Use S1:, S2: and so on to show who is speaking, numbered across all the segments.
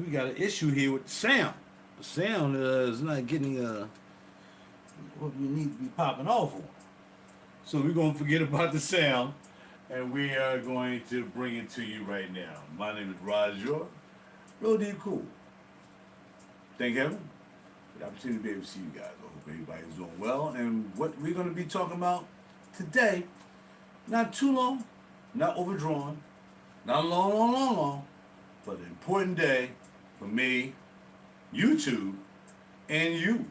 S1: we got an issue here with the sound. The sound is not getting what we need to be popping off on. So we're gonna forget about the sound, and we are going to bring it to you right now. My name is RaJuR, realdeepkool. Thank heaven for the opportunity to be able to see you guys. I hope everybody's doing well. And what we're gonna be talking about today, not too long, not overdrawn, not long, but an important day for me, YouTube, and you.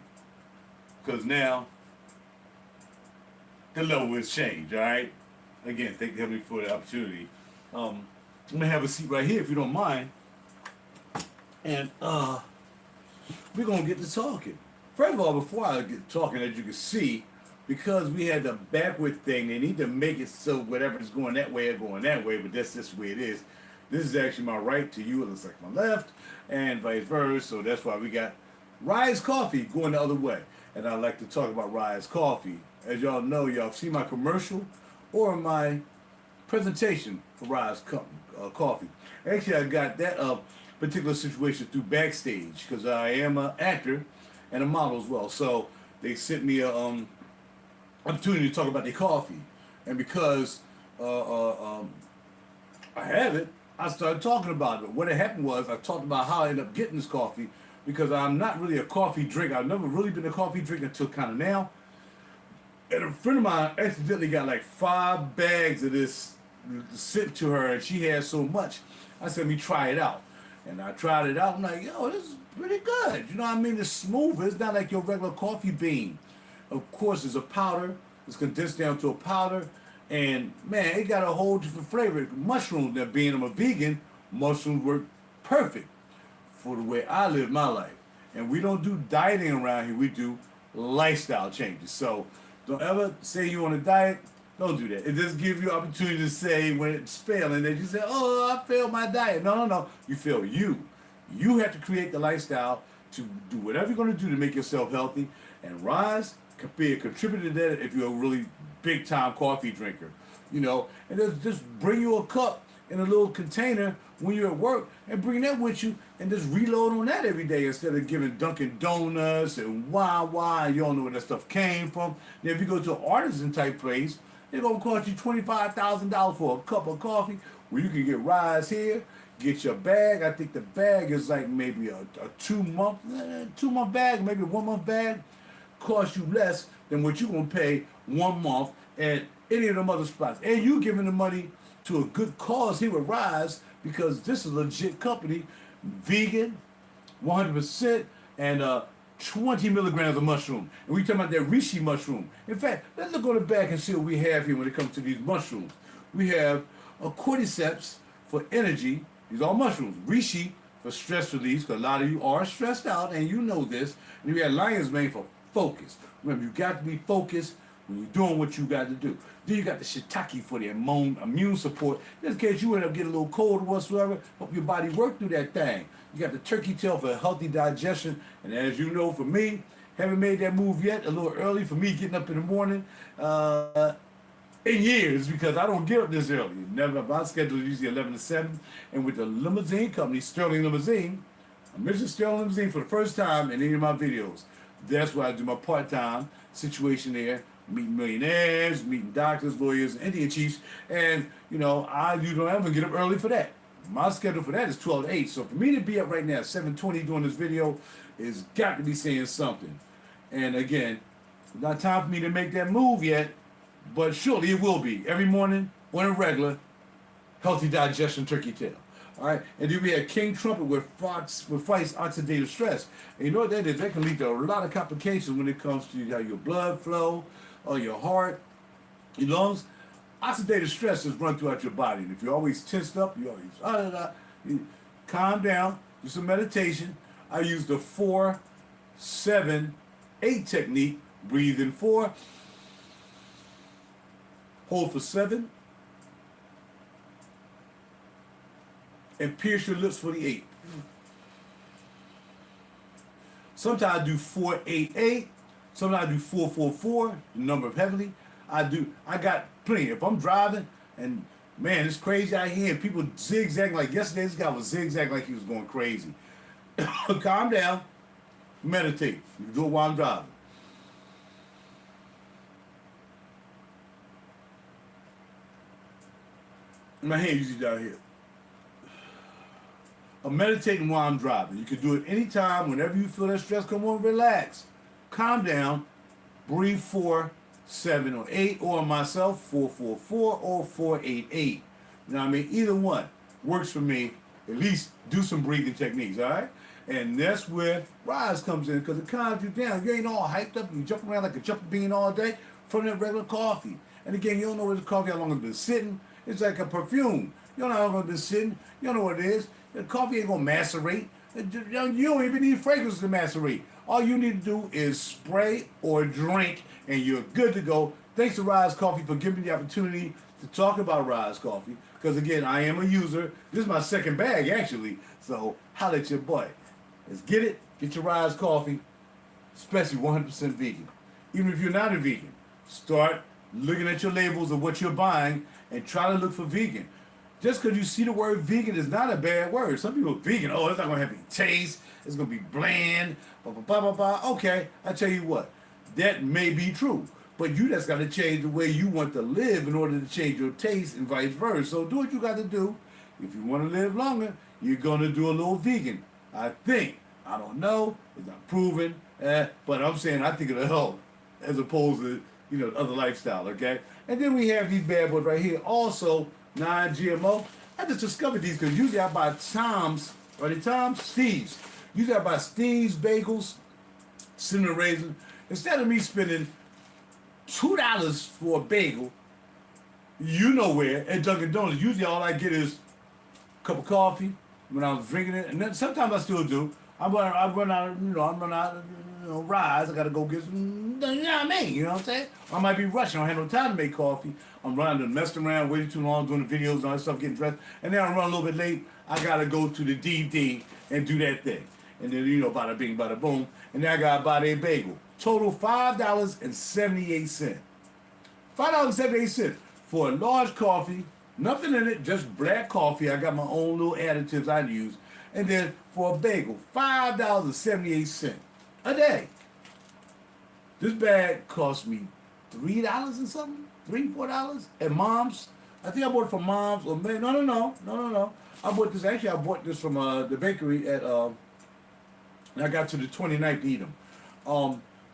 S1: Because now the level has changed, all right? Again, thank you heavily for the opportunity. I'm gonna have a seat right here if you don't mind. And we're gonna get to talking. First of all, before I get talking, as you can see, because we had the backward thing, they need to make it so whatever's going that way are going that way, but that's just the way it is. This is actually my right to you, it looks like my left, and vice versa, so that's why we got Rise Coffee going the other way. And I like to talk about Rise Coffee. As y'all know, y'all see my commercial or my presentation for Rise Coffee. Actually, I got that particular situation through Backstage, because I am an actor and a model as well. So they sent me a opportunity to talk about their coffee, and because I have it, I started talking about it. What had happened was I talked about how I ended up getting this coffee, because I'm not really a coffee drinker. I've never really been a coffee drinker until kind of now. And a friend of mine accidentally got like 5 bags of this sent to her, and she had so much. I said, let me try it out. And I tried it out. I'm like, yo, this is pretty good. You know what I mean? It's smooth. It's not like your regular coffee bean. Of course, it's a powder. It's condensed down to a powder. And, man, it got a whole different flavor. Mushrooms, now being I'm a vegan, mushrooms work perfect for the way I live my life. And we don't do dieting around here. We do lifestyle changes. So don't ever say you on a diet. Don't do that. It just gives you opportunity to say when it's failing that you say, oh, I failed my diet. No. You fail you. You have to create the lifestyle to do whatever you're going to do to make yourself healthy. And Rise can be a contributor to that if you're a really big time coffee drinker. You know, and just bring you a cup in a little container when you're at work and bring that with you and just reload on that every day instead of giving Dunkin' Donuts and why you don't know where that stuff came from. Now, if you go to an artisan type place, they're going to cost you $25,000 for a cup of coffee. Well, you can get Rise here, get your bag. I think the bag is like maybe a 2-month bag, maybe a 1-month bag. Cost you less than what you're going to pay 1 month at any of them other spots. And you giving the money to a good cause here with Rise, because this is a legit company, vegan, 100%, and 20 milligrams of mushroom. And we talking about that reishi mushroom. In fact, let's look on the back and see what we have here when it comes to these mushrooms. We have a cordyceps for energy. These are mushrooms. Reishi for stress release, because a lot of you are stressed out, and you know this. And we have lion's mane for focus. Remember, you got to be focused when you're doing what you got to do. Then you got the shiitake for the immune support. Just in case you end up getting a little cold or whatsoever, help your body work through that thing. You got the turkey tail for healthy digestion. And as you know, for me, haven't made that move yet, a little early for me getting up in the morning in years, because I don't get up this early. Never. My schedule is usually 11 to 7. And with the limousine company, Sterling Limousine, I mentioned Sterling Limousine for the first time in any of my videos. That's why I do my part-time situation there, meeting millionaires, meeting doctors, lawyers, Indian chiefs, and you know, you don't ever get up early for that. My schedule for that is 12 to 8. So for me to be up right now at 7:20 doing this video is got to be saying something. And again, not time for me to make that move yet, but surely it will be. Every morning on a regular, healthy digestion turkey tail. All right, and then we have King Trumpet with fights oxidative stress. And you know what that is? That can lead to a lot of complications when it comes to how your blood flow, or your heart, your lungs. Oxidative stress is run throughout your body. And if you're always tensed up, you calm down, do some meditation. I use the 4-7-8 technique. Breathe in 4, hold for 7, and pierce your lips for the 8. Sometimes I do 4-8-8. Sometimes I do 4-4-4, the number of heavenly. I got plenty. If I'm driving and man, it's crazy out here and people zigzag like yesterday, this guy was zigzag like he was going crazy. Calm down, meditate. You can do it while I'm driving. My hand usually down here. I'm meditating while I'm driving. You can do it anytime, whenever you feel that stress come on, relax. Calm down, breathe 4, 7, or 8, or myself, 444 or 488. You know what I mean? Either one works for me. At least do some breathing techniques, all right? And that's where Rise comes in, because it calms you down. You ain't all hyped up and you jump around like a jumping bean all day from that regular coffee. And again, you don't know where the coffee, how long it's been sitting. It's like a perfume. You don't know how long it's been sitting. You don't know what it is. The coffee ain't gonna macerate. You don't even need fragrance to macerate. All you need to do is spray or drink, and you're good to go. Thanks to Rise Coffee for giving me the opportunity to talk about Rise Coffee. Because again, I am a user. This is my second bag actually. So holla at your boy. Let's get it. Get your Rise Coffee, especially 100% vegan. Even if you're not a vegan, start looking at your labels of what you're buying and try to look for vegan. Just because you see the word vegan is not a bad word. Some people vegan, oh, it's not going to have any taste. It's going to be bland, blah, blah, blah, blah, blah. Okay, I tell you what, that may be true. But you just got to change the way you want to live in order to change your taste and vice versa. So do what you got to do. If you want to live longer, you're going to do a little vegan. I think. I don't know. It's not proven. But I'm saying I think it'll help as opposed to, other lifestyle, okay? And then we have these bad boys right here. Also, non-GMO. I just discovered these because usually I buy Tom's, are they Tom's? Steve's. Usually I buy Steve's bagels, cinnamon raisin. Instead of me spending $2 for a bagel, where, at Dunkin' Donuts, usually all I get is a cup of coffee when I was drinking it. And then sometimes I still do. I run out, Rise. I gotta go get some, you know what I mean? You know what I'm saying? I might be rushing. I don't have no time to make coffee. I'm running and messing around, waiting too long, doing the videos and all that stuff, getting dressed. And then I run a little bit late. I gotta go to the DD and do that thing. And then, bada bing, bada boom. And then I gotta buy their bagel. Total $5.78. $5.78 for a large coffee. Nothing in it, just black coffee. I got my own little additives I use. And then for a bagel, $5.78 a day. This bag cost me $3 and something, $3, $4 at Mom's. I think I bought it from Mom's or maybe no. I bought this from the bakery at and I got to the 29th to eat them.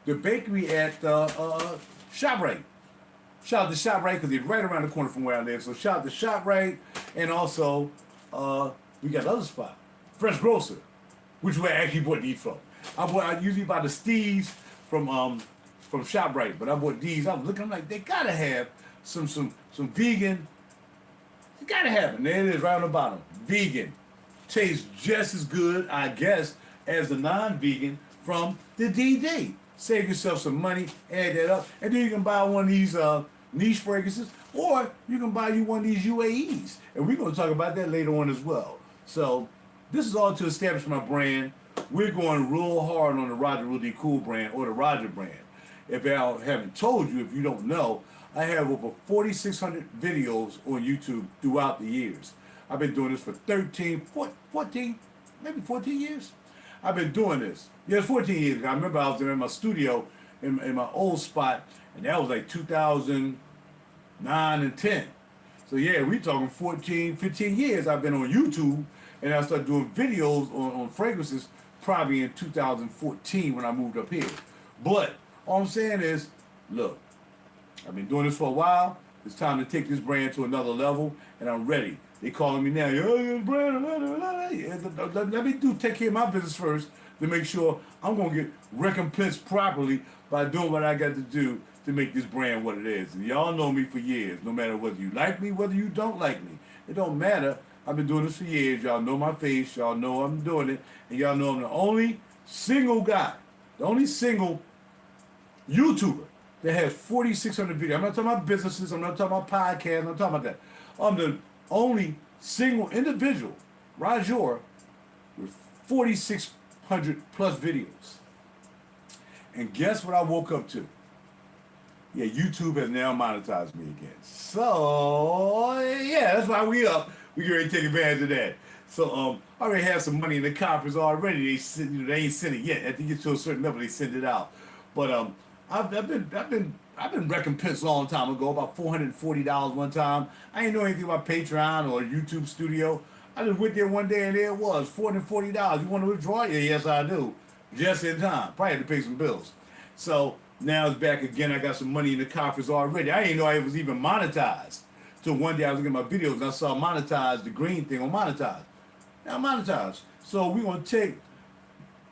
S1: The bakery at ShopRite. Shout out to ShopRite because they're right around the corner from where I live. So shout out to ShopRite, and also we got another spot, Fresh Grocer, which is where I actually bought these from. I usually buy the Steves from ShopRite, but I bought these. I was looking, I'm like, they gotta have some vegan. You gotta have it. There it is, right on the bottom. Vegan. Tastes just as good, I guess, as the non-vegan from the DD. Save yourself some money, add that up, and then you can buy one of these niche fragrances, or you can buy you one of these UAEs. And we're going to talk about that later on as well. So this is all to establish my brand. We're going real hard on the RaJuR brand, or the RaJuR brand. If I haven't told you, if you don't know, I have over 4,600 videos on YouTube throughout the years. I've been doing this for 14 years. I've been doing this. Yeah, 14 years. I remember I was in my studio in my old spot, and that was like 2009 and 10. So yeah, we talking 14, 15 years I've been on YouTube, and I started doing videos on fragrances probably in 2014 when I moved up here. But all I'm saying is, look, I've been doing this for a while. It's time to take this brand to another level, and I'm ready. They calling me now. Yo, brand, let me take care of my business first to make sure I'm gonna get recompensed properly by doing what I got to do to make this brand what it is. And y'all know me for years. No matter whether you like me, whether you don't like me, it don't matter. I've been doing this for years. Y'all know my face. Y'all know I'm doing it, and y'all know I'm the only single guy, the only single YouTuber that has 4,600 videos. I'm not talking about businesses. I'm not talking about podcasts. I'm not talking about that. I'm the only single individual, RaJuR, with 4,600 plus videos. And guess what I woke up to? Yeah, YouTube has now monetized me again. So, yeah, that's why we up. We can ready to take advantage of that. So I already have some money in the coffers already. They ain't sent it yet. After you get to a certain level, they send it out. But I've been recompensed a long time ago, about $440 one time. I ain't know anything about Patreon or YouTube Studio. I just went there one day and there it was, $440. You want to withdraw? Yeah, yes I do. Just in time. Probably had to pay some bills. So now it's back again. I got some money in the coffers already. I didn't know I was even monetized. Till one day I was looking at my videos and I saw monetize, the green thing on monetize. Now monetize. So we're gonna take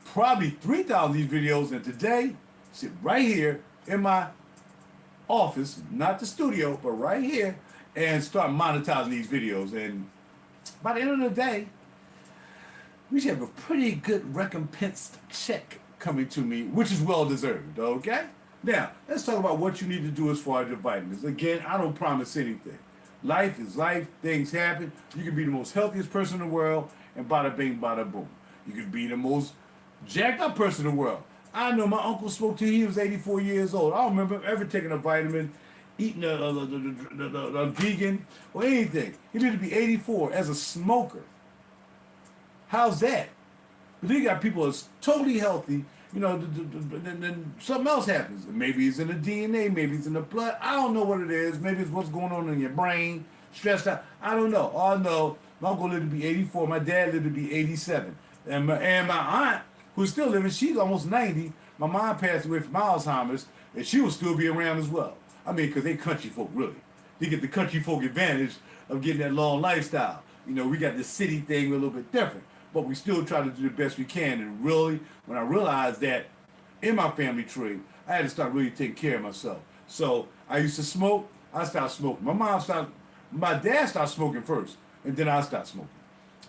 S1: probably 3,000 of these videos and today sit right here in my office, not the studio, but right here, and start monetizing these videos. And by the end of the day, we should have a pretty good recompense check coming to me, which is well deserved, okay? Now, let's talk about what you need to do as far as your vitamins. Again, I don't promise anything. Life is life, things happen. You can be the most healthiest person in the world, and bada bing, bada boom. You can be the most jacked up person in the world. I know my uncle smoked till he was 84 years old. I don't remember ever taking a vitamin, eating a vegan, or anything. He lived to be 84 as a smoker. How's that? But then you got people that's totally healthy, then something else happens. Maybe it's in the DNA, maybe it's in the blood. I don't know what it is. Maybe it's what's going on in your brain, stressed out. I don't know. All I know, my uncle lived to be 84. My dad lived to be 87. And my aunt, who's still living, she's almost 90. My mom passed away from Alzheimer's, and she will still be around as well. I mean, because they country folk, really. They get the country folk advantage of getting that long lifestyle. We got the city thing a little bit different. But we still try to do the best we can. And really, when I realized that in my family tree, I had to start really taking care of myself. So I used to smoke. I stopped smoking. My dad started smoking first, and then I stopped smoking.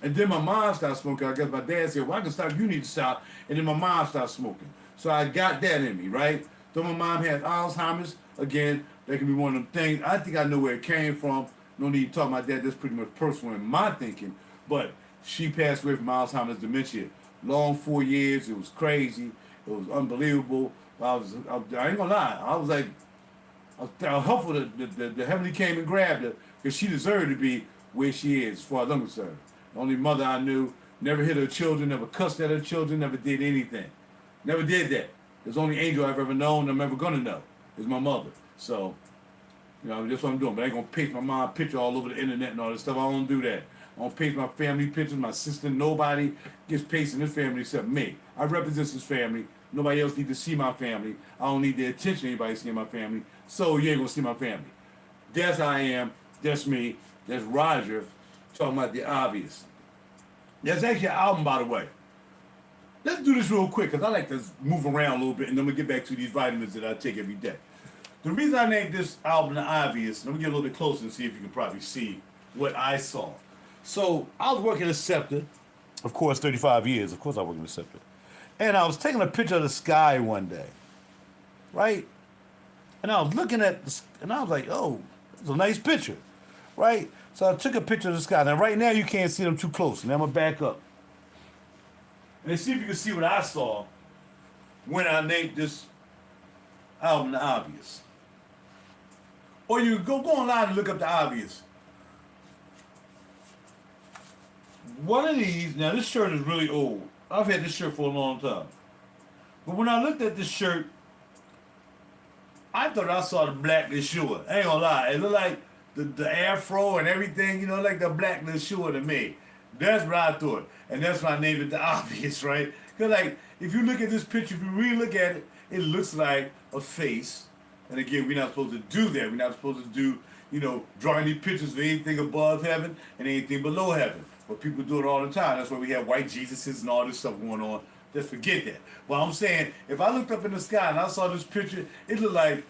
S1: And then my mom started smoking. I guess my dad said, well, I can stop. You need to stop. And then my mom started smoking. So I got that in me, right? Though my mom had Alzheimer's, again, that can be one of them things. I think I know where it came from. No need to talk about that. That's pretty much personal in my thinking. But she passed away from Alzheimer's dementia. Long 4 years. It was crazy. It was unbelievable. I ain't gonna lie. I was hopeful that the heavenly came and grabbed her because she deserved to be where she is, as far as I'm concerned. The only mother I knew, never hit her children, never cussed at her children, never did anything. Never did that. There's the only angel I've ever known, I'm ever gonna know, is my mother. So, that's what I'm doing. But I ain't gonna paste my mom picture all over the internet and all this stuff. I don't do that. I don't paste my family pictures, my sister, nobody gets pasted in this family except me. I represent this family. Nobody else needs to see my family. I don't need the attention of anybody seeing my family. So you ain't gonna see my family. That's how I am. That's me. That's RaJuR talking about the obvious. There's actually an album, by the way. Let's do this real quick because I like to move around a little bit and then we get back to these vitamins that I take every day. The reason I named this album The Obvious, let me get a little bit closer and see if you can probably see what I saw. So I was working at SEPTA, of course, 35 years. Of course I worked at SEPTA. And I was taking a picture of the sky one day, right? And I was looking at and I was like, oh, it's a nice picture, right? So I took a picture of the sky. Now right now you can't see them too close. Now I'm gonna back up. And see if you can see what I saw when I named this album The Obvious. Or you go online and look up The Obvious. One of these, now this shirt is really old. I've had this shirt for a long time. But when I looked at this shirt, I thought I saw the black LaSure. I ain't gonna lie. It looked like the afro and everything, like the black LaSure to me. That's what I thought. And that's why I named it The Obvious, right? Because, if you look at this picture, if you really look at it, it looks like a face. And again, we're not supposed to do that. We're not supposed to do, draw any pictures of anything above heaven and anything below heaven. But people do it all the time. That's why we have white Jesuses and all this stuff going on. Just forget that. But I'm saying, if I looked up in the sky and I saw this picture, it looked like,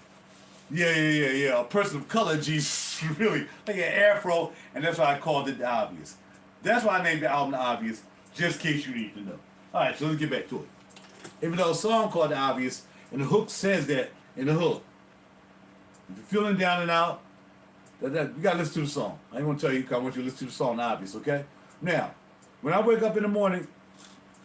S1: a person of color, Jesus, really, like an afro, and that's why I called it The Obvious. That's why I named the album The Obvious, just in case you need to know. Alright, so let's get back to it. Even though a song called The Obvious, and the hook says that in the hook. If you're feeling down and out, you gotta listen to the song. I ain't gonna tell you because I want you to listen to the song The Obvious, okay? Now, when I wake up in the morning,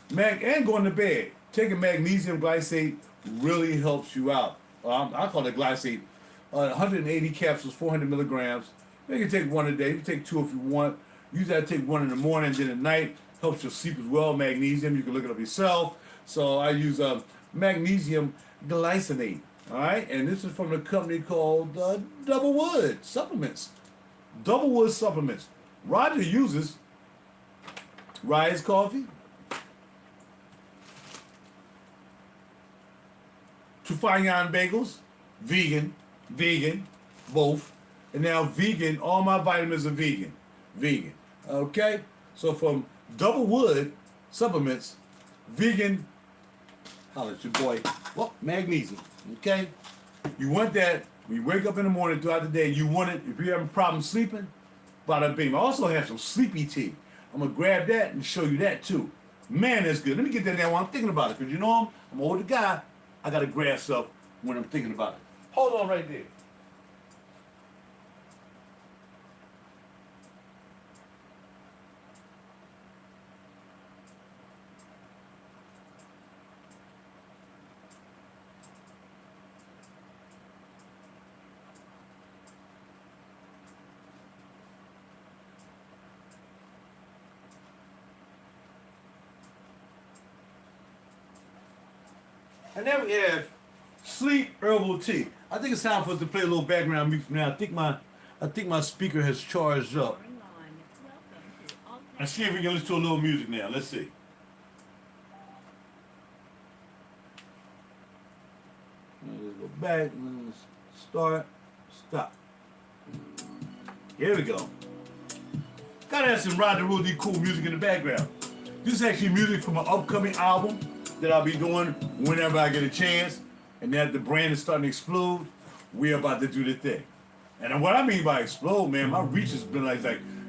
S1: and going to bed, taking magnesium glycate really helps you out. I call it glycate. 180 capsules, 400 milligrams. You can take one a day. You can take two if you want. Usually I take one in the morning, then at night helps your sleep as well. Magnesium, you can look it up yourself. So I use magnesium glycinate. All right, and this is from a company called Double Wood Supplements. Double Wood Supplements. RaJuR uses Rise Coffee, Tufayan Bagels, vegan, both. And now vegan, all my vitamins are vegan. Okay? So from Double Wood Supplements, vegan, holla at your boy, well, magnesium, okay? You want that when you wake up in the morning throughout the day, you want it, if you're having problems sleeping, bada bing. I also have some sleepy tea. I'm gonna grab that and show you that too. Man, that's good. Let me get that down while I'm thinking about it, because you know I'm an older guy. I gotta grab stuff when I'm thinking about it. Hold on right there. And then we have sleep herbal tea. I think it's time for us to play a little background music now. I think my speaker has charged up. Let's see if we can listen to a little music now. Let's see. Let's go back. Let's start. Stop. Here we go. Gotta have some realdeepkool music in the background. This is actually music from an upcoming album that I'll be doing whenever I get a chance. And that the brand is starting to explode, we're about to do the thing. And what I mean by explode, man, my reach has been like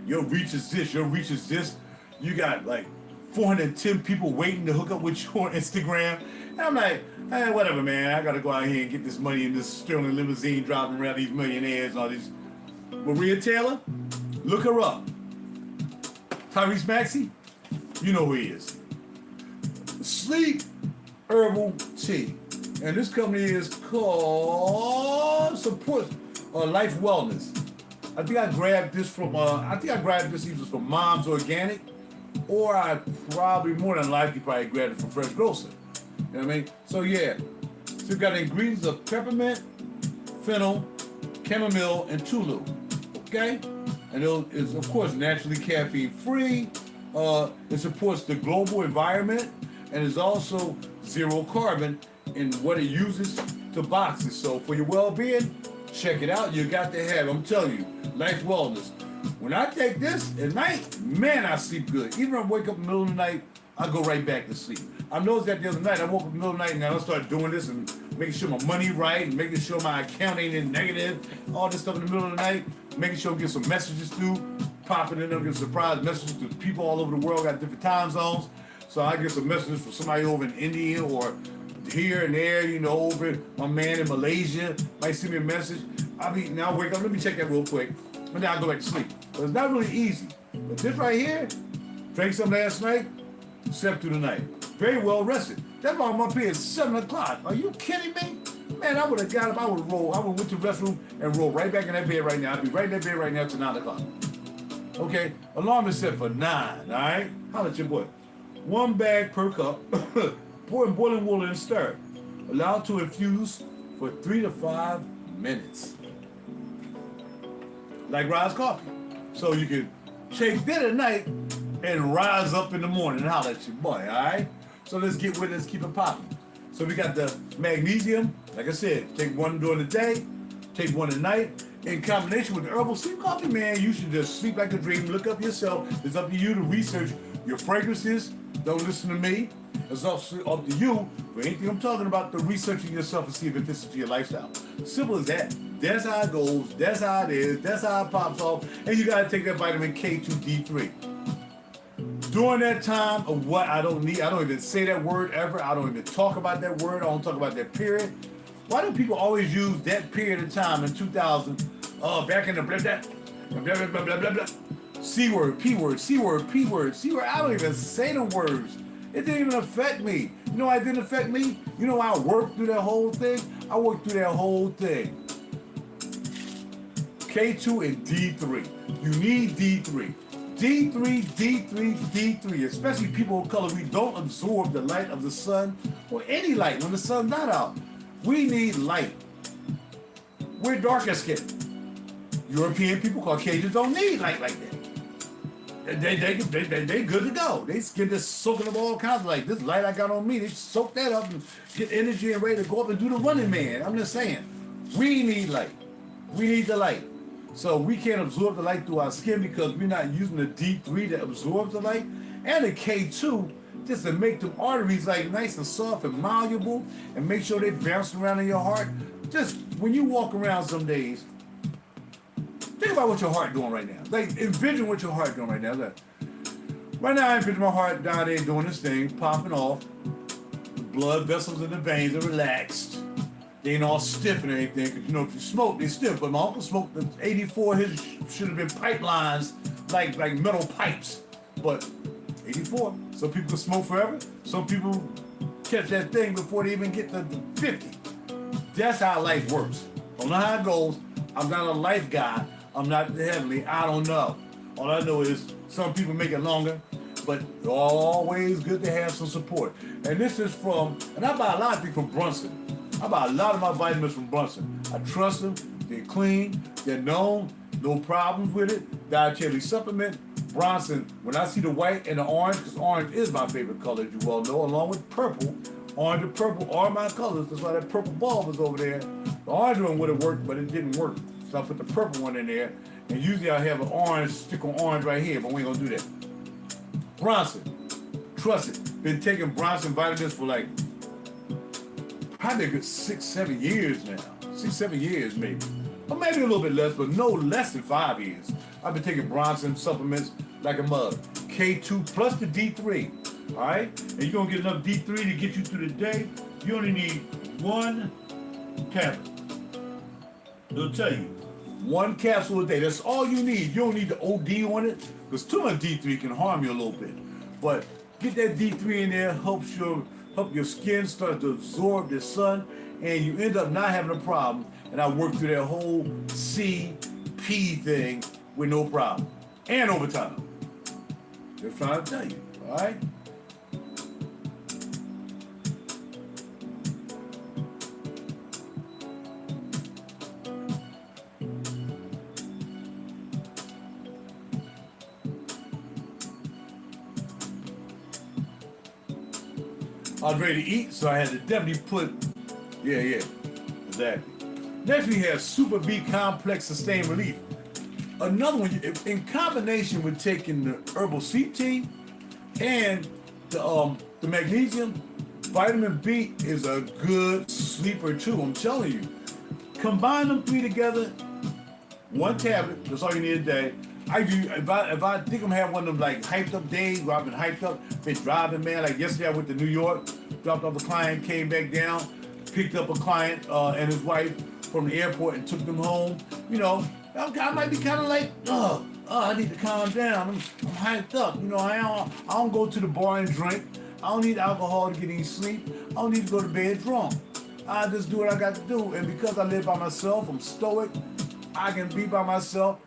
S1: your reach is this, your reach is this. You got like 410 people waiting to hook up with you on Instagram. And I'm like, hey, whatever, man. I gotta go out here and get this money in this Sterling limousine driving around these millionaires and all these. Maria Taylor, look her up. Tyrese Maxey, you know who he is. Sleep herbal tea. And this company is called Support Life Wellness. I think I grabbed this from either from Mom's Organic, or I probably more than likely probably grabbed it from Fresh Grocer. You know what I mean? So yeah. So you've got ingredients of peppermint, fennel, chamomile, and tulu. Okay? And it's of course naturally caffeine free. It supports the global environment and is also zero carbon in what it uses to box it. So for your well-being, check it out. You got to have, I'm telling you, Life Wellness. When I take this at night, man, I sleep good. Even if I wake up in the middle of the night, I go right back to sleep. I noticed that the other night, I woke up in the middle of the night and I started doing this and making sure my money right and making sure my account ain't in negative, all this stuff in the middle of the night, making sure I get some messages through, popping in there, getting surprise messages to people all over the world, got different time zones. So I get some messages from somebody over in India or here and there, you know, over my man in Malaysia might send me a message. Now wake up, let me check that real quick, and then I'll go back to sleep. But it's not really easy. But this right here, drank some last night, slept through the night. Very well rested. That's why I'm up here at 7 o'clock. Are you kidding me? Man, I would have got up, I would have rolled. I would have went to the restroom and rolled right back in that bed right now. I'd be right in that bed right now till 9 o'clock. Okay, alarm is set for 9, all right? Holla at your boy. 1 bag per cup. Pour in boiling water and stir. Allow to infuse for 3 to 5 minutes. Like Rise Coffee. So you can take that at night and rise up in the morning and holler at your boy, alright? So let's get with it, let's keep it popping. So we got the magnesium, like I said, take one during the day, take one at night. In combination with the herbal sleep coffee, man, you should just sleep like a dream. Look up yourself. It's up to you to research your fragrances. Don't listen to me. It's also up to you for anything I'm talking about, to researching yourself and see if it fits into your lifestyle. Simple as that. That's how it goes. That's how it is. That's how it pops off. And you gotta take that vitamin K2D3. During that time of what I don't even say that word ever. I don't even talk about that word. I don't talk about that period. Why do people always use that period of time in 2000? Back in the blah blah blah. C word, P word, C word, P word, C word. I don't even say the words. It didn't even affect me. You know why it didn't affect me? You know why I worked through that whole thing? I worked through that whole thing. K2 and D3. You need D3. D3, D3, D3, especially people of color, we don't absorb the light of the sun or any light when the sun's not out. We need light. We're darker skinned. European people, Caucasians, don't need light like that. They good to go. They skin just soaking up all kinds of light. This light I got on me, they soak that up and get energy and ready to go up and do the running man. I'm just saying, we need light. We need the light. So we can't absorb the light through our skin because we're not using the D3 that absorbs the light, and the K2 just to make them arteries like nice and soft and malleable and make sure they bounce around in your heart. Just when you walk around some days, think about what your heart doing right now. Like envision what your heart doing right now. Look. Right now I envision my heart down there doing this thing, popping off. The blood vessels in the veins are relaxed. They ain't all stiff and everything, because you know if you smoke, they stiff. But my uncle smoked the 84, his should have been pipelines, like metal pipes. But 84, some people can smoke forever. Some people catch that thing before they even get to 50. That's how life works. I don't know how it goes. I'm not a life guy. I'm not heavenly. I don't know. All I know is some people make it longer, but it's always good to have some support. And this is from, and I buy a lot of things from Brunson. I buy a lot of my vitamins from Brunson. I trust them. They're clean. They're known. No problems with it. Dietary supplement. Bronson, when I see the white and the orange, because orange is my favorite color, as you well know, along with purple. Orange and purple are my colors. That's why that purple bulb is over there. The orange one would have worked, but it didn't work. So I put the purple one in there. And usually I have an orange, stick on orange right here, but we ain't gonna do that. Bronson, trust it. Been taking Bronson vitamins for like probably a good 6-7 years now. 6-7 years maybe. Or maybe a little bit less, but no less than 5 years. I've been taking Bronson supplements like a mug. K2 plus the D3. Alright? And you're gonna get enough D3 to get you through the day. You only need one tablet. They'll tell you. One capsule a day. That's all you need. You don't need the OD on it, because too much D3 can harm you a little bit. But get that D3 in there, help your skin start to absorb the sun, and you end up not having a problem. And I worked through that whole CP thing with no problem. And over time. Just trying to tell you, all right? I was ready to eat, so I had to definitely put, yeah, exactly. Next we have Super B Complex Sustained Relief. Another one, in combination with taking the herbal seep tea and the magnesium, vitamin B is a good sleeper too, I'm telling you. Combine them three together, one tablet, that's all you need a day. I do, if I think I'm having one of them like hyped up days where I've been hyped up, been driving, man, like yesterday I went to New York, dropped off a client, came back down, picked up a client and his wife from the airport and took them home. You know, I might be kind of like, I need to calm down. I'm hyped up. You know, I don't go to the bar and drink. I don't need alcohol to get any sleep. I don't need to go to bed drunk. I just do what I got to do. And because I live by myself, I'm stoic. I can be by myself.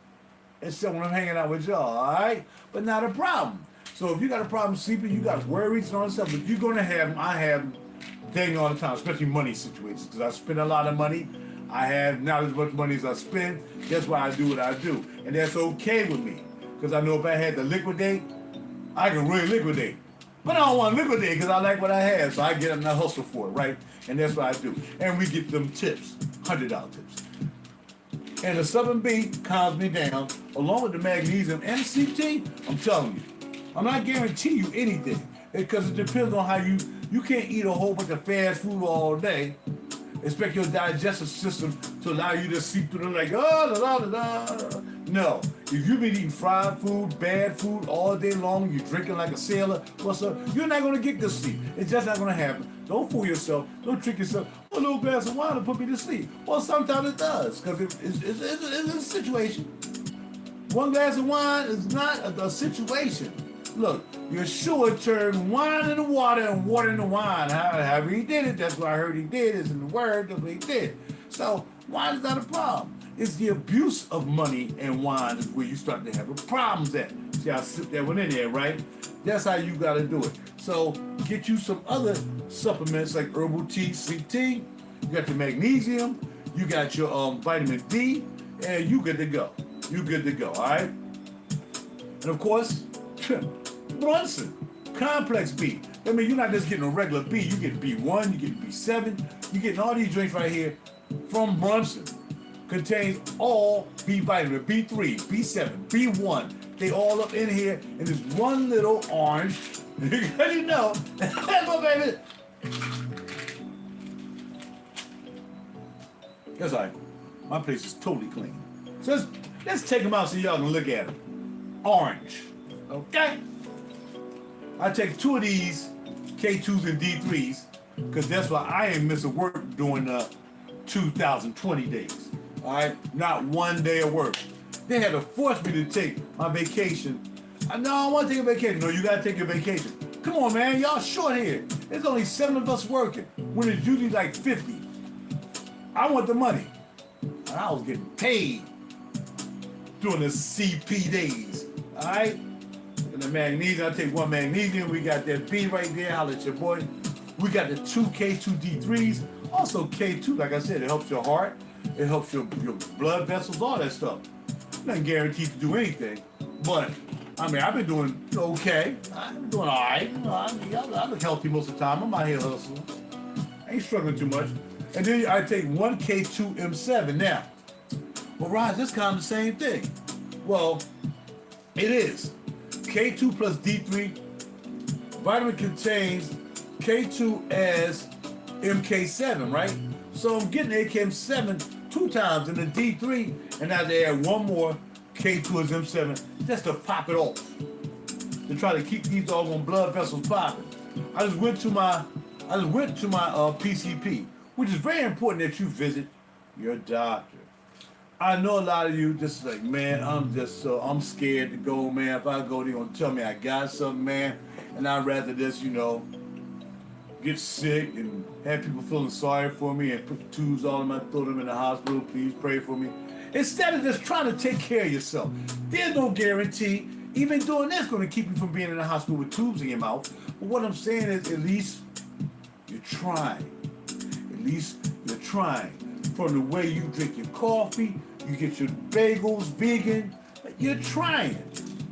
S1: Except when I'm hanging out with y'all, all right? But not a problem. So if you got a problem sleeping, you got worries and all that stuff, but you're going to have them. I have them dang all the time, especially money situations, because I spend a lot of money. I have not as much money as I spend. That's why I do what I do. And that's okay with me, because I know if I had to liquidate, I can really liquidate. But I don't want to liquidate because I like what I have, so I get up and I hustle for it, right? And that's what I do. And we get them tips, $100 tips. And the Southern B calms me down, along with the magnesium and the CT. I'm telling you, I'm not guaranteeing you anything, because it depends on how you can't eat a whole bunch of fast food all day, expect your digestive system to allow you to seep through them like, No, if you've been eating fried food, bad food all day long, you're drinking like a sailor, what's up? You're not going to get good sleep. It's just not going to happen. Don't fool yourself. Don't trick yourself. A little glass of wine will put me to sleep. Well, sometimes it does, because it's a situation. One glass of wine is not a situation. Look, Yeshua turned wine into water and water into wine. However he did it, that's what I heard he did. It's in the word, that's what he did. So wine is not a problem. It's the abuse of money and wine is where you start to have problems at. See, I slipped that one in there, right? That's how you gotta do it. So get you some other supplements like herbal tea, sweet tea. You got your magnesium. You got your vitamin D, and you good to go. You good to go. All right. And of course, Brunson Complex B. I mean, you're not just getting a regular B. You get B1. You get B7. You're getting all these drinks right here from Brunson. Contains all B vitamin, B3, B7, B1. They all up in here in this one little orange. You know, look, baby. That's all right. My place is totally clean. So let's take them out so y'all can look at them. Orange. Okay? I take 2 of these K2s and D3s because that's why I ain't missing work during 2020 days. All right? Not one day of work. They had to force me to take my vacation. I don't want to take a vacation. No, you got to take a vacation. Come on, man. Y'all short here. There's only 7 of us working when it's usually like 50. I want the money. And I was getting paid during the CP days. All right? And the magnesium, I take 1 magnesium. We got that B right there. Holla at your boy. We got the 2 K2D3s. Also K2, like I said, it helps your heart. It helps your blood vessels, all that stuff. I'm not guaranteed to do anything. But, I mean, I've been doing okay. I've been doing all right. You know, I look healthy most of the time. I'm out here hustling. I ain't struggling too much. And then I take 1 K2M7. Now, well, Raj, that's kind of the same thing. Well, it is. K2 plus D3. Vitamin contains K2 as MK7, right? So I'm getting AKM7 2 times in the D3, and now they add 1 more K2 as M7 just to pop it off. To try to keep these doggone blood vessels popping. I just went to my PCP, which is very important that you visit your doctor. I know a lot of you just like, man, I'm scared to go, man. If I go, they're gonna tell me I got something, man, and I'd rather just, get sick and have people feeling sorry for me and put tubes all in my throat. I'm in the hospital. Please pray for me. Instead of just trying to take care of yourself, there's no guarantee. Even doing this is going to keep you from being in the hospital with tubes in your mouth. But what I'm saying is, at least you're trying. At least you're trying. From the way you drink your coffee, you get your bagels vegan, you're trying.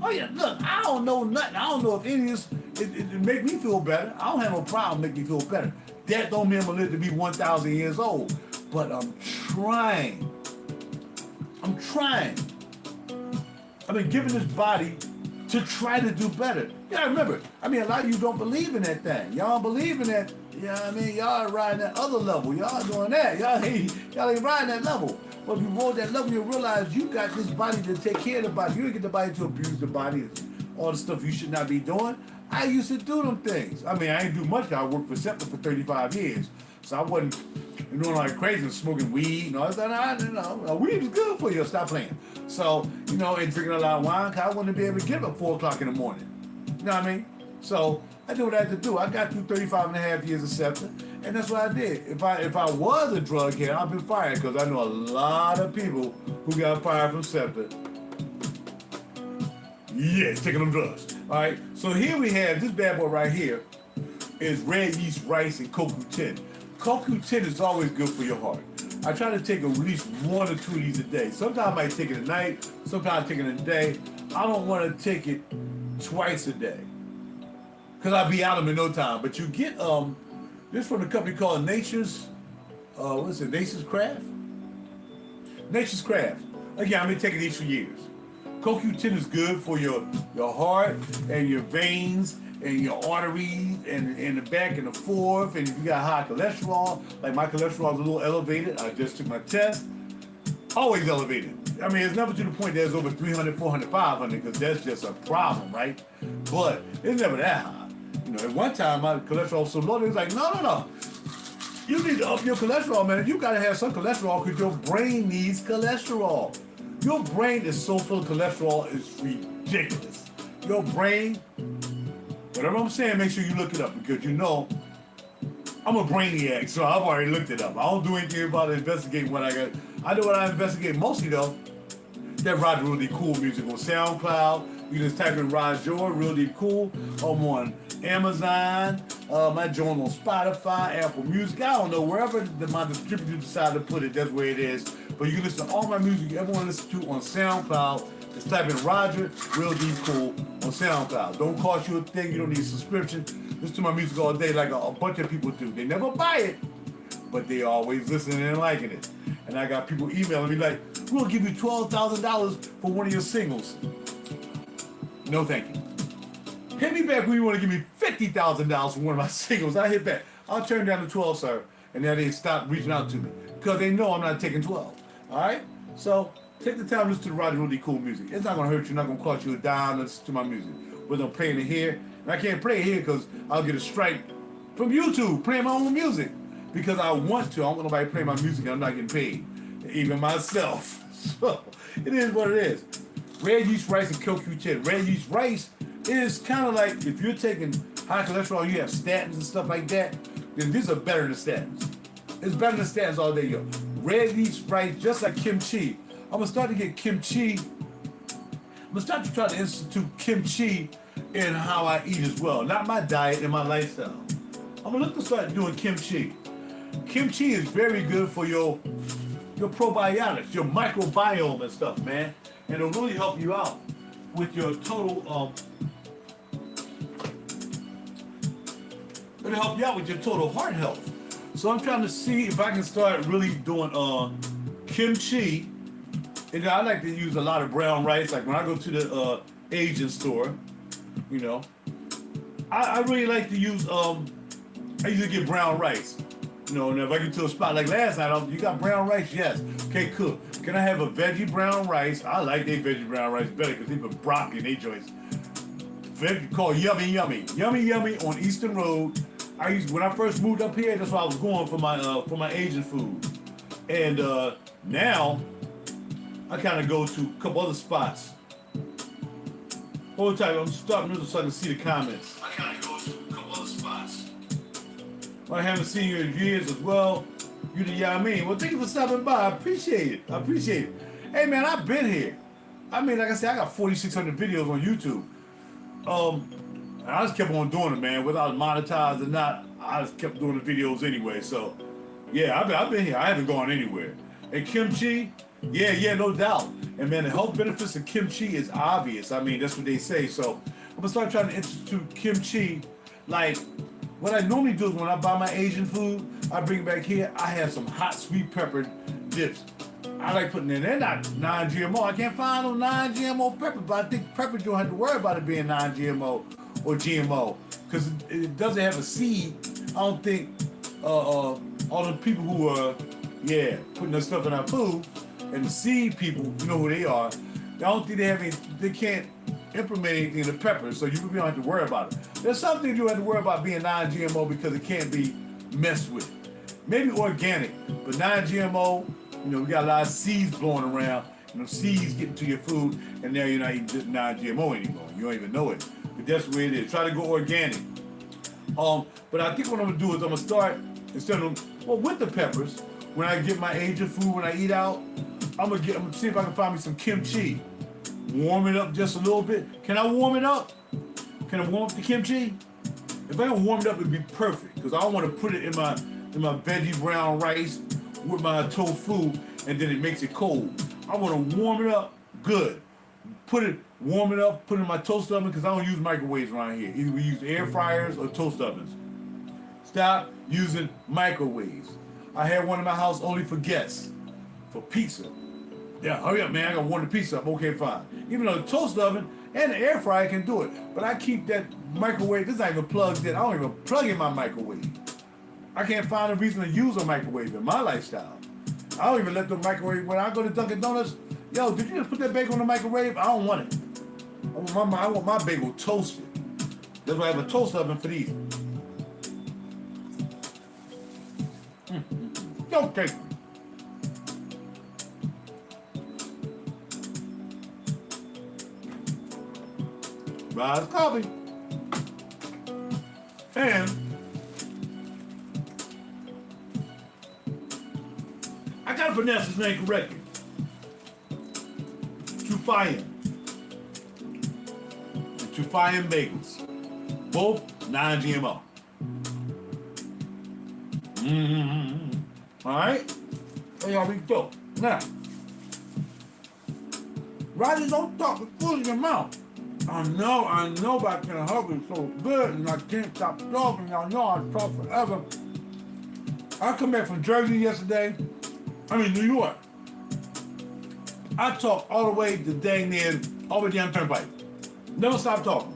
S1: Oh yeah, look, I don't know nothing. I don't know if any of this it make me feel better. I don't have no problem making me feel better. That don't mean I'm gonna live to be 1,000 years old. But I'm trying. I'm trying. I've been given this body to try to do better. Yeah, remember, a lot of you don't believe in that thing. Y'all believe in that. Y'all are riding that other level. Y'all doing that. Y'all ain't riding that level. But if you roll that level, you realize you got this body to take care of the body. You don't get the body to abuse the body. All the stuff you should not be doing. I used to do them things. I ain't do much. I worked for SEPTA for 35 years. So I wasn't doing like crazy and smoking weed and all that. Weed is good for you. Stop playing. So, and drinking a lot of wine, because I wouldn't be able to get up at 4 o'clock in the morning. You know what I mean? So I did what I had to do. I got through 35 and a half years of SEPTA, and that's what I did. If I was a drug head, I've been fired, because I know a lot of people who got fired from SEPTA. Yeah, taking them drugs. All right, so here we have this bad boy right here is red yeast rice and CoQ10. CoQ10 is always good for your heart. I try to take at least 1 or 2 of these a day. Sometimes I might take it at night, sometimes I take it in a day. I don't want to take it twice a day, because I'll be out of them in no time. But you get this from a company called Nature's Craft? Nature's Craft. Again, I've been taking these for years. CoQ10 is good for your heart and your veins and your arteries and the back and the forth. And if you got high cholesterol, like my cholesterol is a little elevated, I just took my test, always elevated. It's never to the point that it's over 300, 400, 500, because that's just a problem, right? But it's never that high. At one time my cholesterol was so low, it was like, no. You need to up your cholesterol, man. You gotta have some cholesterol because your brain needs cholesterol. Your brain is so full of cholesterol, it's ridiculous. Your brain, whatever I'm saying, make sure you look it up, because I'm a brainiac, so I've already looked it up. I don't do anything about investigating what I got. I know what I investigate mostly, though. That RaJuR really cool music on SoundCloud, You just type in RaJuR, Real Deep Cool. I'm on Amazon. My joint on Spotify, Apple Music. I don't know, wherever my distributor decided to put it, that's where it is. But you can listen to all my music you ever want to listen to on SoundCloud. Just type in RaJuR, Real Deep Cool on SoundCloud. Don't cost you a thing. You don't need a subscription. Listen to my music all day like a bunch of people do. They never buy it, but they always listening and liking it. And I got people emailing me like, we'll give you $12,000 for one of your singles. No, thank you. Hit me back when you want to give me $50,000 for one of my singles. I hit back. I'll turn down the 12, sir. And then they stop reaching out to me because they know I'm not taking 12. All right? So take the time to listen to the RaJuR Really Cool music. It's not going to hurt you. Not going to cost you a dime to listen to my music. Whether I'm playing it here. And I can't play it here because I'll get a strike from YouTube playing my own music. Because I want to. I don't want nobody playing my music and I'm not getting paid. Even myself. So it is what it is. Red yeast rice and CoQ10. Red yeast rice is kind of like if you're taking high cholesterol, you have statins and stuff like that, then these are better than statins. It's better than statins all day, yo. Red yeast rice, just like kimchi. I'm going to start to get kimchi. I'm going to start to try to institute kimchi in how I eat as well. Not my diet and my lifestyle. I'm going to look to start doing kimchi. Kimchi is very good for your probiotics, your microbiome and stuff, man. And it'll really help you out with your total, it'll help you out with your total heart health. So I'm trying to see if I can start really doing kimchi. And I like to use a lot of brown rice. Like when I go to the Asian store, you know, I really like to use, I usually get brown rice. You know, and if I get to a spot like last night, you got brown rice? Yes. Okay, cool. Can I have a veggie brown rice? I like their veggie brown rice better because they put broccoli in their joints. Veggie called Yummy Yummy. Yummy Yummy on Eastern Road. When I first moved up here, that's where I was going for my Asian food. And now I kind of go to a couple other spots. Hold tight, I'm starting to so I can see the comments. I kind of go to a couple other spots. I haven't seen you in years as well. You know what I mean? Well, thank you for stopping by. I appreciate it. Hey, man, I've been here. I mean, like I said, I got 4,600 videos on YouTube. And I just kept on doing it, man. Whether I was monetized or not, I just kept doing the videos anyway. So, yeah, I've been here. I haven't gone anywhere. And kimchi, yeah, no doubt. And, man, the health benefits of kimchi is obvious. I mean, that's what they say. So, I'm going to start trying to institute kimchi. Like, what I normally do is when I buy my Asian food, I bring it back here, I have some hot sweet pepper dips. I like putting in. They're not non-GMO. I can't find no non-GMO pepper, but I think pepper don't have to worry about it being non-GMO or GMO because it doesn't have a seed. I don't think all the people who are, putting their stuff in our food and the seed people, you know who they are. I don't think they can't implement anything in the pepper, so you don't have to worry about it. There's some things you have to worry about being non-GMO because it can't be messed with. Maybe organic, but non-GMO, you know, we got a lot of seeds blowing around, and those seeds get into your food, and now you're not eating non-GMO anymore. You don't even know it. But that's the way it is. Try to go organic. But I think what I'm gonna do is I'm gonna start, instead of, with the peppers, when I get my Asian food, when I eat out, I'm gonna see if I can find me some kimchi. Warm it up just a little bit. Can I warm it up? Can I warm up the kimchi? If I can warm it up, it'd be perfect. Because I don't want to put it in my veggie brown rice with my tofu, and then it makes it cold. I want to warm it up good. Warm it up, put it in my toast oven, because I don't use microwaves around here. Either we use air fryers or toast ovens. Stop using microwaves. I had one in my house only for guests, for pizza. Yeah, hurry up, man, I gotta warm the pizza up. Okay, fine. Even though the toast oven and the air fryer can do it, but I keep that microwave, it's not even plugged in. I don't even plug in my microwave. I can't find a reason to use a microwave in my lifestyle. I don't even let the microwave, when I go to Dunkin' Donuts, yo, did you just put that bagel in the microwave? I don't want it. I want my bagel toasted. That's why I have a toast oven for these. Don't take me. Rise coffee. And I gotta pronounce his name correctly. Trufayan. Fire bagels, both non-GMO. All right, there y'all we go. Now, RaJuR, don't talk with food in your mouth. I know, but I can't help it. So good, and I can't stop talking. Y'all know I talk forever. I come back from Jersey yesterday. New York. I talked all the way to dang near all the way down Turnpike. Never stop talking.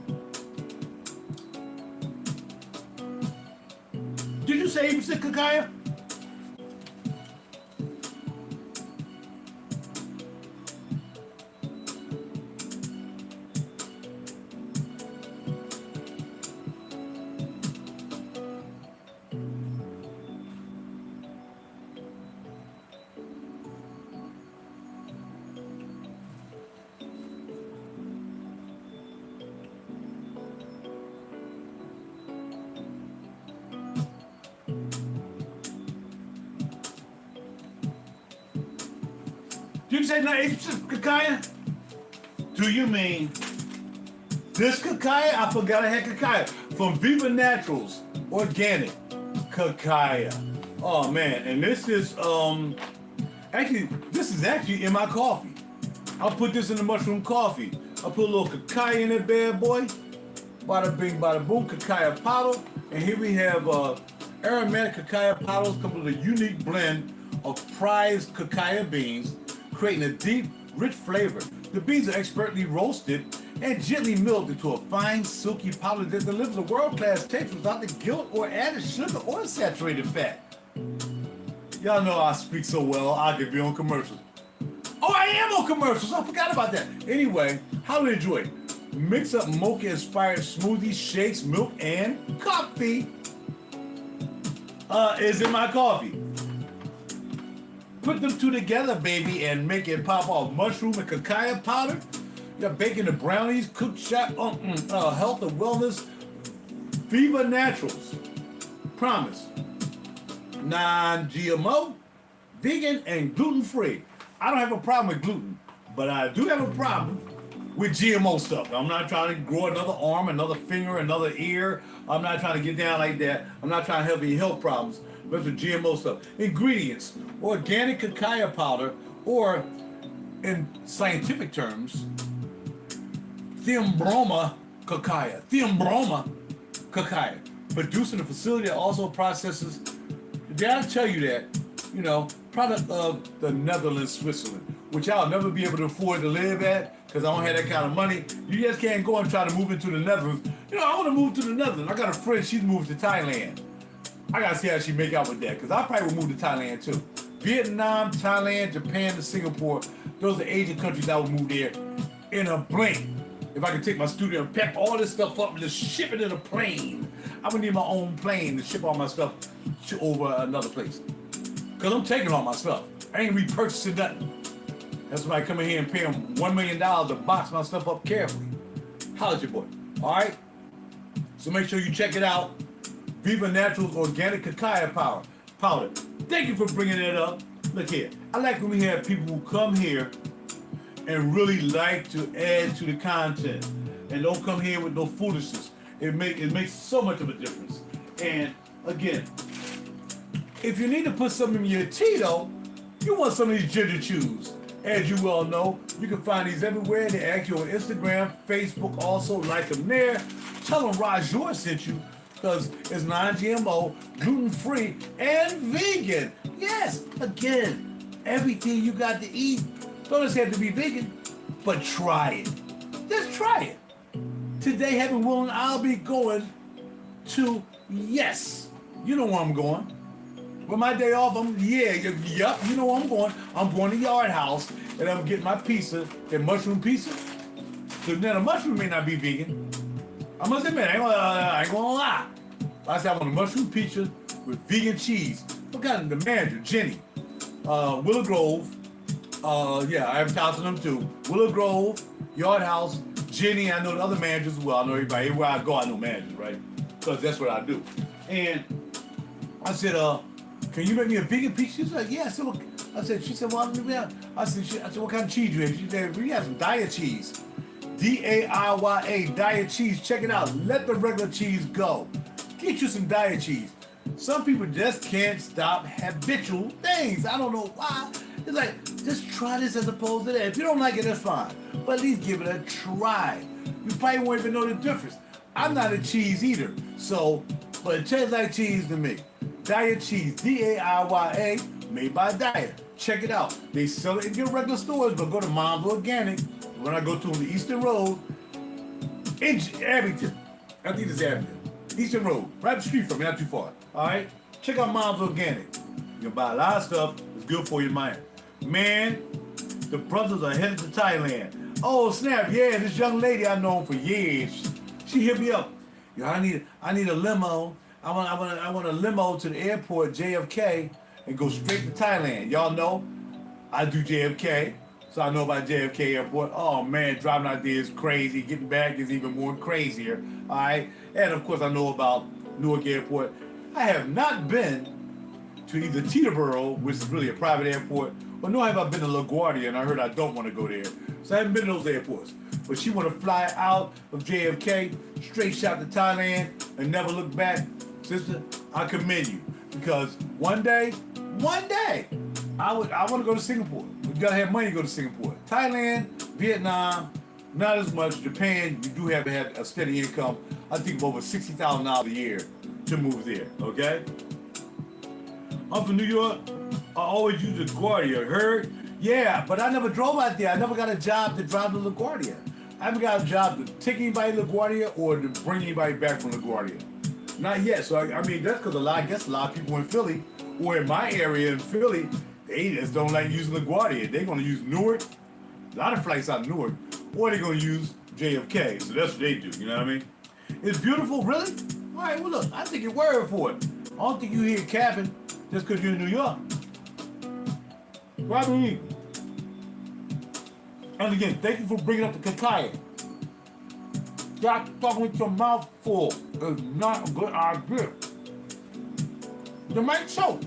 S1: Did you say 80% cacao? Did you say not 80% cacao? Do you mean this cacao? I forgot I had cacao from Viva Naturals, organic cacao. Oh man, and this is actually in my coffee. I'll put this in the mushroom coffee. I'll put a little cacao in it, bad boy. Bada bing, bada boom, cacao powder. And here we have aromatic cacao powders come with a unique blend of prized cacao beans, creating a deep, rich flavor. The beans are expertly roasted and gently milled into a fine, silky powder that delivers a world-class taste without the guilt or added sugar or saturated fat. Y'all know I speak so well, I could be on commercials. Oh, I am on commercials, I forgot about that. Anyway, how to enjoy it? Mix up mocha-inspired smoothies, shakes, milk, and coffee. Is in my coffee. Put them two together, baby, and make it pop off. Mushroom and cacao powder. You're baking the brownies, cooked shop, health and wellness. Viva Naturals. Promise. Non-GMO, vegan, and gluten-free. I don't have a problem with gluten, but I do have a problem with GMO stuff. I'm not trying to grow another arm, another finger, another ear. I'm not trying to get down like that. I'm not trying to have any health problems. But with GMO stuff. Ingredients: organic cacao powder, or in scientific terms, Theobroma cacao. Theobroma cacao. Produced in a facility that also processes, did I tell you that, product of the Netherlands, Switzerland, which I'll never be able to afford to live at because I don't have that kind of money. You just can't go and try to move into the Netherlands. I want to move to the Netherlands. I got a friend, she's moved to Thailand. I gotta see how she make out with that, because I probably would move to Thailand too. Vietnam, Thailand, Japan, and Singapore, those are Asian countries I would move there in a blink. If I could take my studio and pack all this stuff up and just ship it in a plane. I would need my own plane to ship all my stuff over another place. Because I'm taking all my stuff. I ain't repurchasing nothing. That's somebody come in here and pay them $1 million to box my stuff up carefully. Holla at your boy, all right? So make sure you check it out. Viva Naturals organic cacao powder. Thank you for bringing that up. Look here, I like when we have people who come here and really like to add to the content and don't come here with no foolishness. It makes so much of a difference. And again, if you need to put something in your tea though, you want some of these ginger chews. As you well know, you can find these everywhere. They ask you on Instagram, Facebook, also like them there. Tell them RaJuR sent you, because it's non-GMO, gluten-free, and vegan. Yes, again, everything you got to eat. Don't just have to be vegan, but try it. Just try it. Today, heaven willing, I'll be going to, yes, you know where I'm going. With my day off, you know where I'm going. I'm going to Yard House, and I'm getting my pizza, that mushroom pizza. So now the mushroom may not be vegan. I must admit, I ain't gonna lie. I said I want a mushroom pizza with vegan cheese. Forgotten the manager, Jenny. Willow Grove. I advertise on them too. Willow Grove, Yard House, Jenny. I know the other managers as well. I know everybody. Everywhere I go, I know managers, right? Because that's what I do. And I said, can you make me a vegan pizza? She's like, yeah. She said, well, I said, what kind of cheese do you have? She said, we have some diet cheese. D-A-I-Y-A, diet cheese. Check it out. Let the regular cheese go. Get you some diet cheese. Some people just can't stop habitual things. I don't know why. It's like, just try this as opposed to that. If you don't like it, that's fine. But at least give it a try. You probably won't even know the difference. I'm not a cheese eater, so, but it tastes like cheese to me. Diet cheese, D-A-I-Y-A, made by Diet. Check it out. They sell it in your regular stores, but go to Mom's Organic. When I go to the Eastern Road, in Abington. I think it's Abington. Eastern Road, right up the street from me, not too far. All right? Check out Mom's Organic. You can buy a lot of stuff. It's good for your mind. Man, the brothers are headed to Thailand. Oh, snap. Yeah, this young lady I've known for years. She hit me up. Yo, I need a limo. I want a limo to the airport, JFK, and go straight to Thailand. Y'all know I do JFK, so I know about JFK Airport. Oh man, driving out there is crazy. Getting back is even more crazier. All right, and of course I know about Newark Airport. I have not been to either Teterboro, which is really a private airport, or nor have I been to LaGuardia, and I heard I don't want to go there. So I haven't been to those airports. But she want to fly out of JFK, straight shot to Thailand, and never look back. Sister, I commend you, because one day, I want to go to Singapore. You gotta have money to go to Singapore. Thailand, Vietnam, not as much. Japan, you do have to have a steady income. I think of over $60,000 a year to move there. Okay. I'm from New York. I always use LaGuardia. Heard? Yeah, but I never drove out there. I never got a job to drive to LaGuardia. I haven't got a job to take anybody to LaGuardia or to bring anybody back from LaGuardia. Not yet. So I mean, that's because I guess a lot of people in Philly, or in my area in Philly, they just don't like using LaGuardia. They're gonna use Newark. A lot of flights out of Newark, or they're gonna use JFK. So that's what they do. You know what I mean? It's beautiful, really. All right. Well, look, I take your word for it. I don't think you hear capping just because you're in New York. Probably. And again, thank you for bringing up the kakaya. Stop talking with your mouth full. It's not a good idea. You might choke.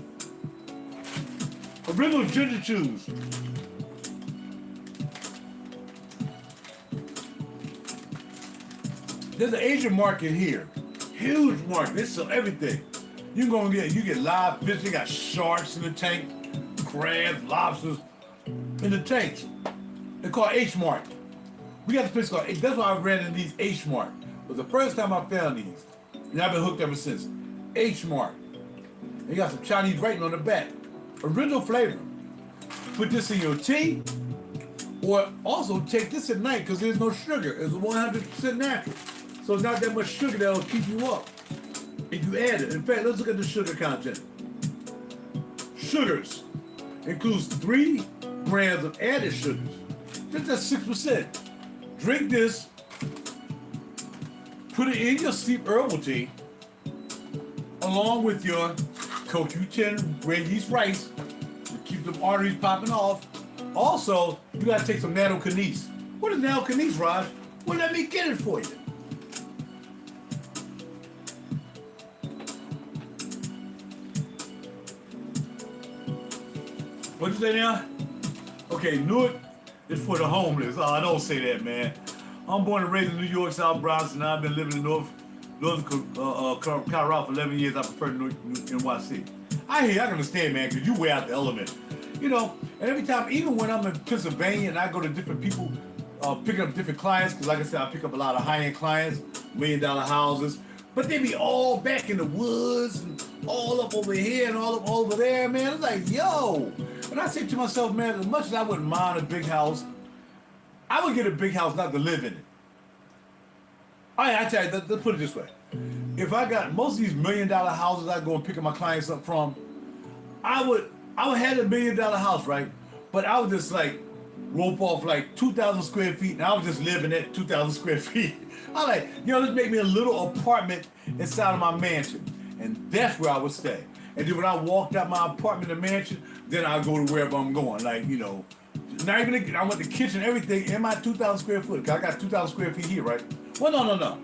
S1: Original ginger chews. There's an Asian market here. Huge market. They sell everything. You get live fish. They got sharks in the tank, crabs, lobsters in the tanks. They're called H-Mart. We got this place called H. That's why I ran in these H-Mart. It was the first time I found these. And I've been hooked ever since. H-Mart. They got some Chinese writing on the back. Original flavor. Put this in your tea. Or also take this at night because there's no sugar. It's 100% natural. So it's not that much sugar that'll keep you up if you add it. In fact, let's look at the sugar content. Sugars includes 3 grams of added sugars. That's 6%. Drink this, put it in your steep herbal tea, along with your CoQ10 red yeast rice to keep the arteries popping off. Also, you gotta take some nattokinase. What is nattokinase, Raj? Well, let me get it for you. What'd you say now? Okay, Newark is for the homeless. Oh, don't say that, man. I'm born and raised in New York, South Bronx, and I've been living in North Colorado for 11 years. I prefer NYC. I can understand, man, because you way out the element. You know, and every time, even when I'm in Pennsylvania and I go to different people, picking up different clients, because like I said, I pick up a lot of high-end clients, $1 million houses, but they be all back in the woods, and all up over here and all up over there, man. It's like, yo. And I say to myself, man, as much as I wouldn't mind a big house, I would get a big house not to live in it. I tell you, let's put it this way. If I got most of these $1 million houses I go and pick up my clients up from, I would have a $1 million house, right? But I would just like rope off like 2,000 square feet, and I would just live in that 2,000 square feet. I like, let's make me a little apartment inside of my mansion, and that's where I would stay. And then when I walked out my apartment and mansion, then I'll go to wherever I'm going. Like, not even, I want the kitchen, everything in my 2,000 square foot. Cause I got 2,000 square feet here, right? Well, no.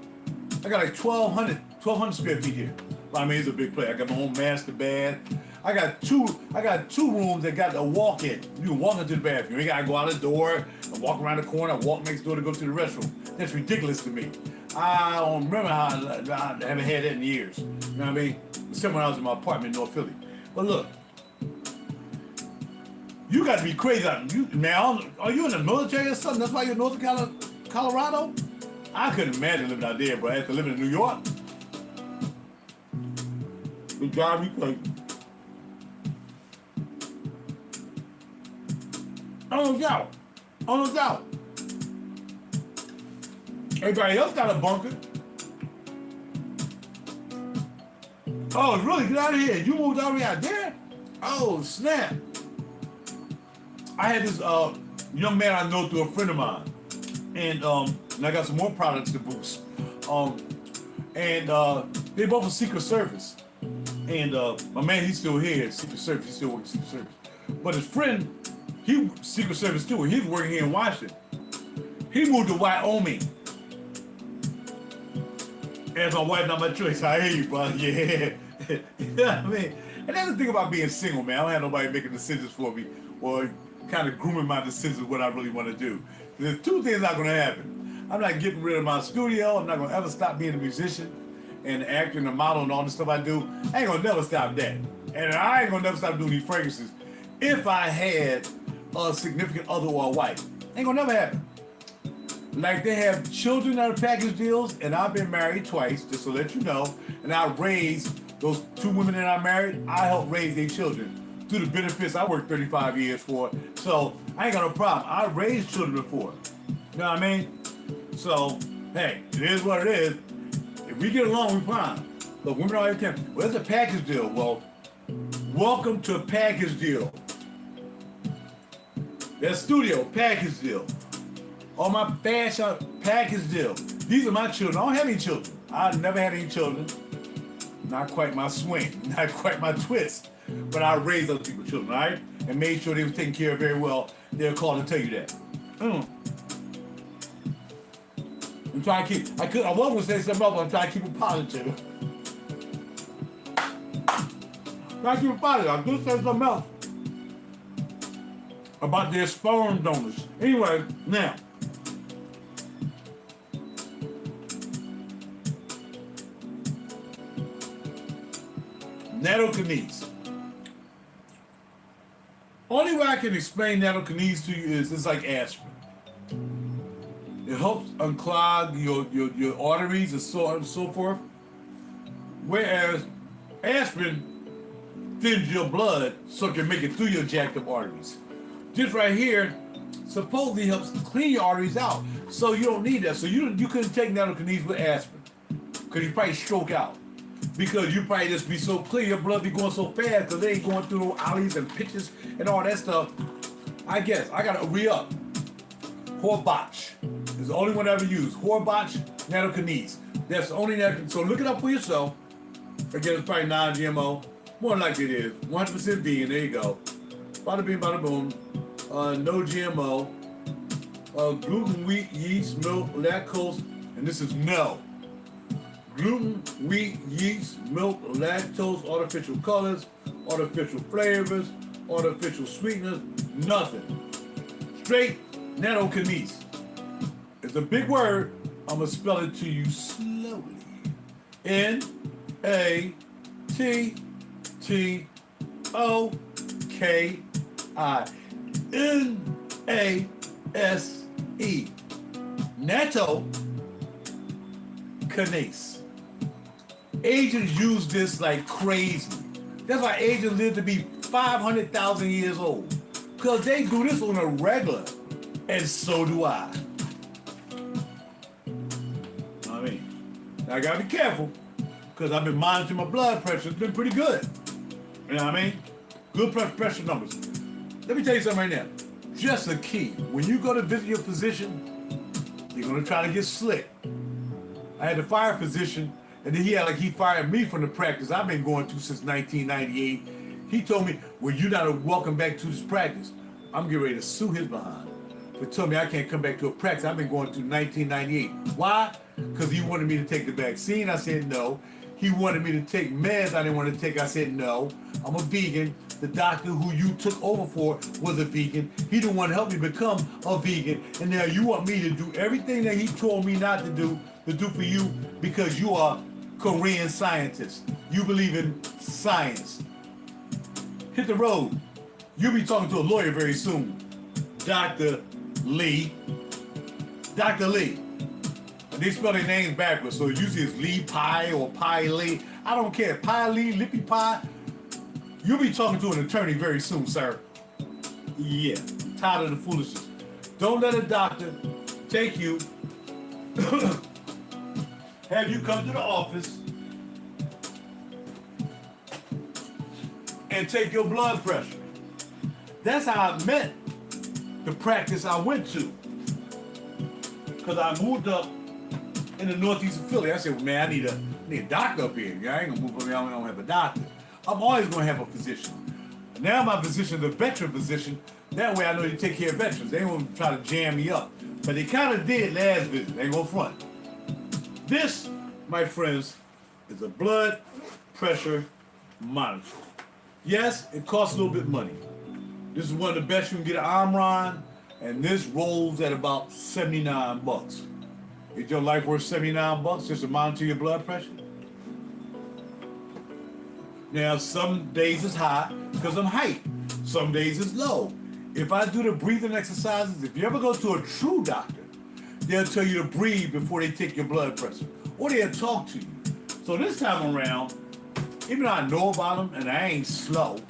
S1: I got like 1,200 square feet here. Well, I mean, it's a big place. I got my own master bath. I got two rooms that got a walk-in. You can walk into the bathroom. You gotta go out the door and walk around the corner, walk next door to go to the restroom. That's ridiculous to me. I don't remember how I haven't had that in years. You know what I mean? Except when I was in my apartment in North Philly. But look, you got to be crazy. Man, are you in the military or something? That's why you're in North Colorado? I couldn't imagine living out there, but after living in New York, it drives me crazy. Oh, no doubt. Everybody else got a bunker. Oh, really? Get out of here. You moved already out there? Oh, snap. I had this young man I know through a friend of mine. And I got some more products to boost. They both were Secret Service. And my man, he's still here at Secret Service. He's still working Secret Service. But his friend, he Secret Service too. He's working here in Washington. He moved to Wyoming. As my wife, not my choice. I hear you, bro. Yeah. You know what I mean? And that's the thing about being single, man. I don't have nobody making decisions for me or kind of grooming my decisions what I really want to do. There's two things not going to happen. I'm not getting rid of my studio. I'm not going to ever stop being a musician and acting and model and all the stuff I do. I ain't going to never stop that. And I ain't going to never stop doing these fragrances if I had a significant other or a wife. Ain't going to never happen. Like they have children that are package deals, and I've been married twice, just to let you know. And I raised those two women that I married. I helped raise their children through the benefits I worked 35 years for. So I ain't got no problem. I raised children before. You know what I mean? So hey, it is what it is. If we get along, we fine. Look, women always tell me, well, it's a package deal. Well, welcome to a package deal. That studio package deal. All my fashion package deal. These are my children. I don't have any children. I've never had any children. Not quite my swing. Not quite my twist. But I raised other people's children, all right? And made sure they were taken care of very well. They'll call and tell you that. I'm trying to keep, I was going to say something else, but I'm trying to keep it positive. Trying to keep it positive. I do say something else about their sperm donors. Anyway, now, nattokinase. Only way I can explain nattokinase to you is it's like aspirin. It helps unclog your arteries and so on and so forth. Whereas aspirin thins your blood so it can make it through your jacked up arteries. This right here supposedly helps clean your arteries out. So you don't need that. So you couldn't take nattokinase with aspirin. Because you probably stroke out. Because you probably just be so clear, your blood be going so fast because they ain't going through no alleys and pitches and all that stuff. I guess I gotta re-up. Horbach is the only one I ever used. Horbach nattokinase. That's the only nattokinase. So look it up for yourself. Again, it's probably non-GMO. More like it is. 100% vegan. There you go. Bada bing, bada boom. No GMO. Gluten, wheat, yeast, milk, lactose, and this is no. Gluten, wheat, yeast, milk, lactose, artificial colors, artificial flavors, artificial sweeteners, nothing. Straight nattokinase. It's a big word. I'm going to spell it to you slowly. N-A-T-T-O-K-I. N-A-S-E. Nattokinase. Asians use this like crazy. That's why Asians live to be 500,000 years old. Because they do this on a regular. And so do I. I mean, I gotta be careful. Because I've been monitoring my blood pressure. It's been pretty good. You know what I mean? Good blood pressure numbers. Let me tell you something right now. Just a key. When you go to visit your physician, you're gonna try to get slick. I had to fire a physician, and then he fired me from the practice I've been going to since 1998. He told me, well, you're not welcome back to this practice. I'm getting ready to sue his behind. But told me I can't come back to a practice I've been going to 1998. Why? Because he wanted me to take the vaccine. I said no. He wanted me to take meds I didn't want to take. I said, no, I'm a vegan. The doctor who you took over for was a vegan. He didn't want to help me become a vegan. And now you want me to do everything that he told me not to do for you because you are Korean scientist. You believe in science. Hit the road. You'll be talking to a lawyer very soon. Dr. Lee. Dr. Lee. They spell their names backwards, so usually it's Lee Pie or Pie Lee. I don't care. Pie Lee, Lippy Pie. You'll be talking to an attorney very soon, sir. Yeah, tired of the foolishness. Don't let a doctor take you, have you come to the office and take your blood pressure. That's how I met the practice I went to. Because I moved up in the northeast of Philly. I said, well, man, I need a doctor up here. I ain't gonna move up here, I don't have a doctor. I'm always gonna have a physician. Now my physician is a veteran physician. That way I know they take care of veterans. They ain't gonna try to jam me up. But they kind of did last visit. They ain't gonna front. This, my friends, is a blood pressure monitor. Yes, it costs a little bit of money. This is one of the best you can get at Omron, and this rolls at about 79 bucks. Is your life worth 79 bucks just to monitor your blood pressure? Now, some days it's high because I'm hype. Some days it's low. If I do the breathing exercises, if you ever go to a true doctor, they'll tell you to breathe before they take your blood pressure, or they'll talk to you. So this time around, even though I know about them and I ain't slow,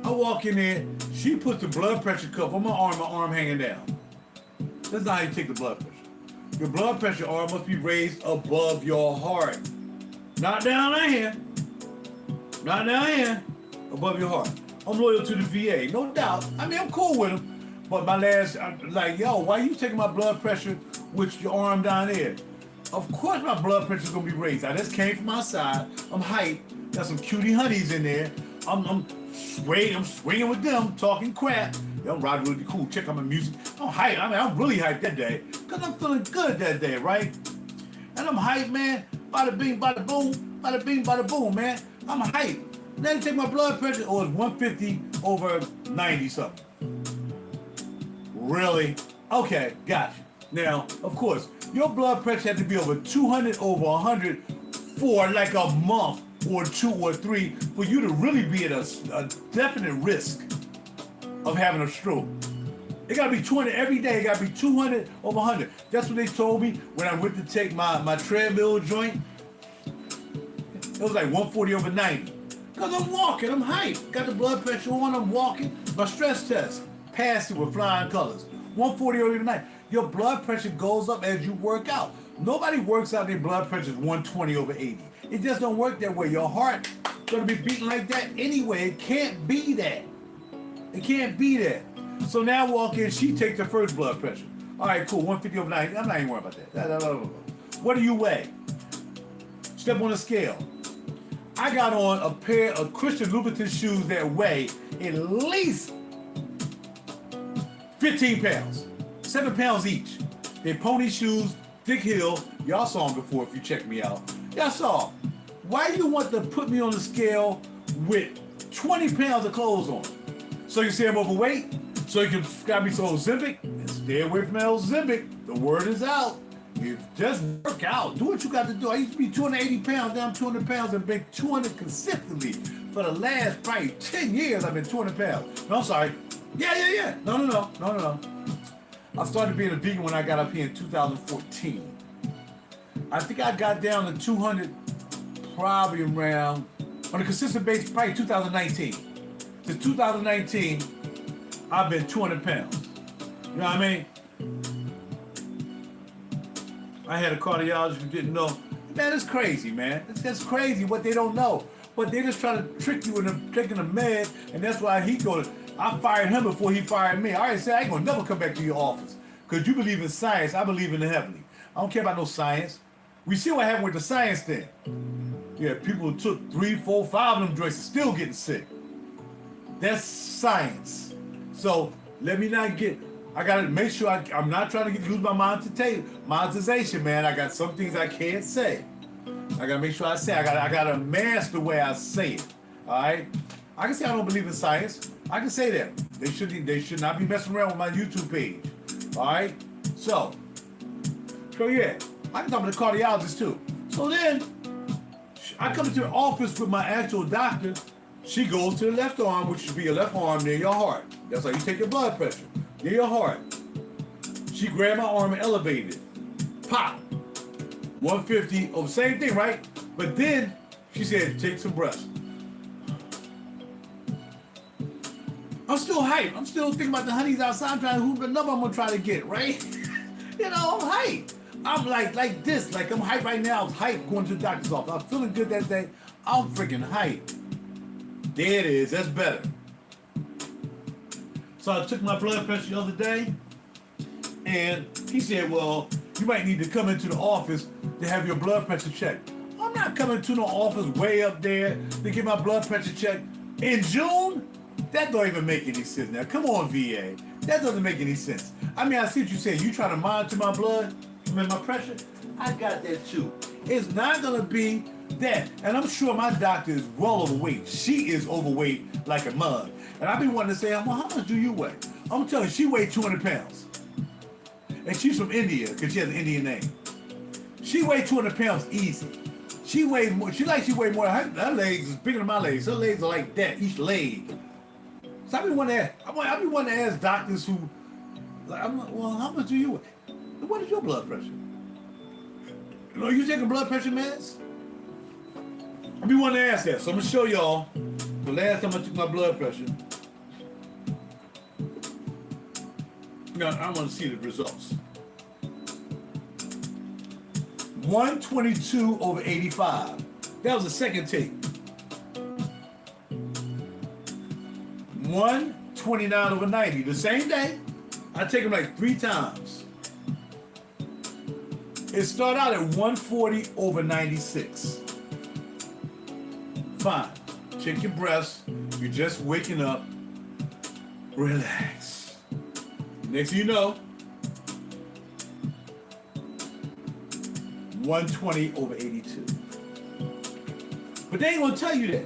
S1: I walk in there, she puts the blood pressure cuff on my arm hanging down. That's not how you take the blood pressure. Your blood pressure arm must be raised above your heart. Not down here. Not down here. Above your heart. I'm loyal to the VA, no doubt. I mean, I'm cool with them. But my last, I'm like, yo, why you taking my blood pressure with your arm down there? Of course my blood pressure's gonna be raised. I just came from outside. I'm hyped. Got some cutie honeys in there. I'm swinging with them, talking crap. Yo, RaJuR really cool. Check out my music. I'm hyped. I mean, I'm really hyped that day. Because I'm feeling good that day, right? And I'm hyped, man. Bada bing, bada boom. Bada bing, bada boom, man. I'm hyped. Then take my blood pressure. Oh, it's 150 over 90 something. Really? Okay, got you. Now, of course, your blood pressure had to be over 200 over 100 for like a month or 2 or 3 for you to really be at a definite risk of having a stroke. It gotta be 200 every day. It gotta be 200 over 100. That's what they told me when I went to take my treadmill joint. It was like 140 over 90. Because I'm walking, I'm hyped. Got the blood pressure on, I'm walking. My stress test passed it with flying colors. 140 over 90. Your blood pressure goes up as you work out. Nobody works out their blood pressure is 120 over 80. It just don't work that way. Your heart gonna be beating like that anyway. It can't be that. It can't be that. So now I walk in, she takes the first blood pressure. All right, cool, 150 over 90. I'm not even worried about that. What do you weigh? Step on the scale. I got on a pair of Christian Louboutin shoes that weigh at least 15 pounds. 7 pounds each. They're pony shoes, thick heel. Y'all saw them before if you check me out. Y'all saw them. Why do you want to put me on the scale with 20 pounds of clothes on? So you say I'm overweight? So you can grab me some Ozempic? And stay away from that Ozempic. The word is out. You just work out. Do what you got to do. I used to be 280 pounds, now I'm 200 pounds and been 200 consistently. For the last probably 10 years, I've been 200 pounds. No, I'm sorry. Yeah. No. I started being a vegan when I got up here in 2014. I think I got down to 200 probably around, on a consistent basis, probably 2019. Since 2019, I've been 200 pounds. You know what I mean? I had a cardiologist who didn't know. Man, it's crazy, man. It's just crazy what they don't know. But they just try to trick you into taking a med, and that's why I fired him before he fired me. I already said I ain't gonna never come back to your office. Because you believe in science, I believe in the heavenly. I don't care about no science. We see what happened with the science then. Yeah, people who took 3, 4, 5 of them joints are still getting sick. That's science. So let me not get, I gotta make sure I'm not trying to lose my monetization, man. I got some things I can't say. I gotta make sure I say. I gotta mask the way I say it. All right. I can say I don't believe in science. I can say that. They should not be messing around with my YouTube page. All right. So yeah, I can talk to the cardiologist too. So then I come into the office with my actual doctor. She goes to the left arm, which should be your left arm near your heart. That's how you take your blood pressure. Near your heart. She grabbed my arm and elevated it. Pop. 150. Oh, same thing, right? But then she said, take some breaths. I'm still hyped. I'm still thinking about the honeys outside. I'm trying to hoop the number I'm gonna try to get, right? You know, I'm hyped. I'm like this. Like I'm hyped right now. I was hyped going to the doctor's office. I was feeling good that day. I'm freaking hyped. There it is. That's better. So I took my blood pressure the other day, and he said, well, you might need to come into the office to have your blood pressure checked. I'm not coming to no office way up there to get my blood pressure checked in June. That don't even make any sense now. Come on, VA. That doesn't make any sense. I mean, I see what you're saying. You trying to monitor my blood, my pressure? I got that too. It's not going to be that. And I'm sure my doctor is well overweight. She is overweight like a mug. And I've been wanting to say, well, how much do you weigh? I'm telling you, she weighed 200 pounds. And she's from India because she has an Indian name. She weighed 200 pounds easy. She weighed more. She weighed more. Her legs is bigger than my legs. Her legs are like that, each leg. So I've been wanting to ask doctors who, like, I'm like, well, how much do you weigh? What is your blood pressure? You know, you taking blood pressure meds? I've been wanting to ask that. So I'm going to show y'all the last time I took my blood pressure. Now, I want to see the results. 122/85. That was the second take. 129/90. The same day. I take them like 3 times. It started out at 140/96. Fine. Check your breaths. You're just waking up. Relax. Next thing you know, 120/82. But they ain't gonna tell you that.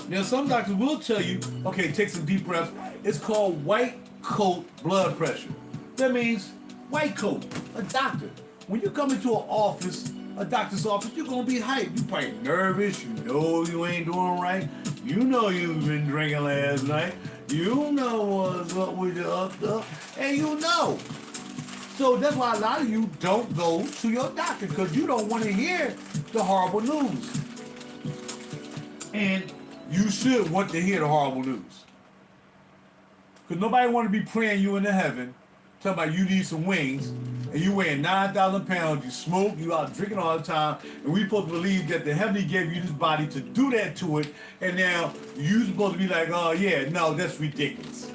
S1: Now some doctors will tell you, okay, take some deep breaths. It's called white coat blood pressure. That means white coat, a doctor. When you come into an office, a doctor's office, you're gonna be hyped. You're probably nervous, you know you ain't doing right. You know you've been drinking last night. You know what's up with your stuff, and you know. So that's why a lot of you don't go to your doctor, because you don't want to hear the horrible news. And you should want to hear the horrible news. Because nobody want to be praying you into heaven, talking about you need some wings, and you weighing 9,000 pounds, you smoke, you out drinking all the time, and we supposed to believe that the heavenly gave you this body to do that to it, and now you supposed to be like, oh yeah, no, that's ridiculous.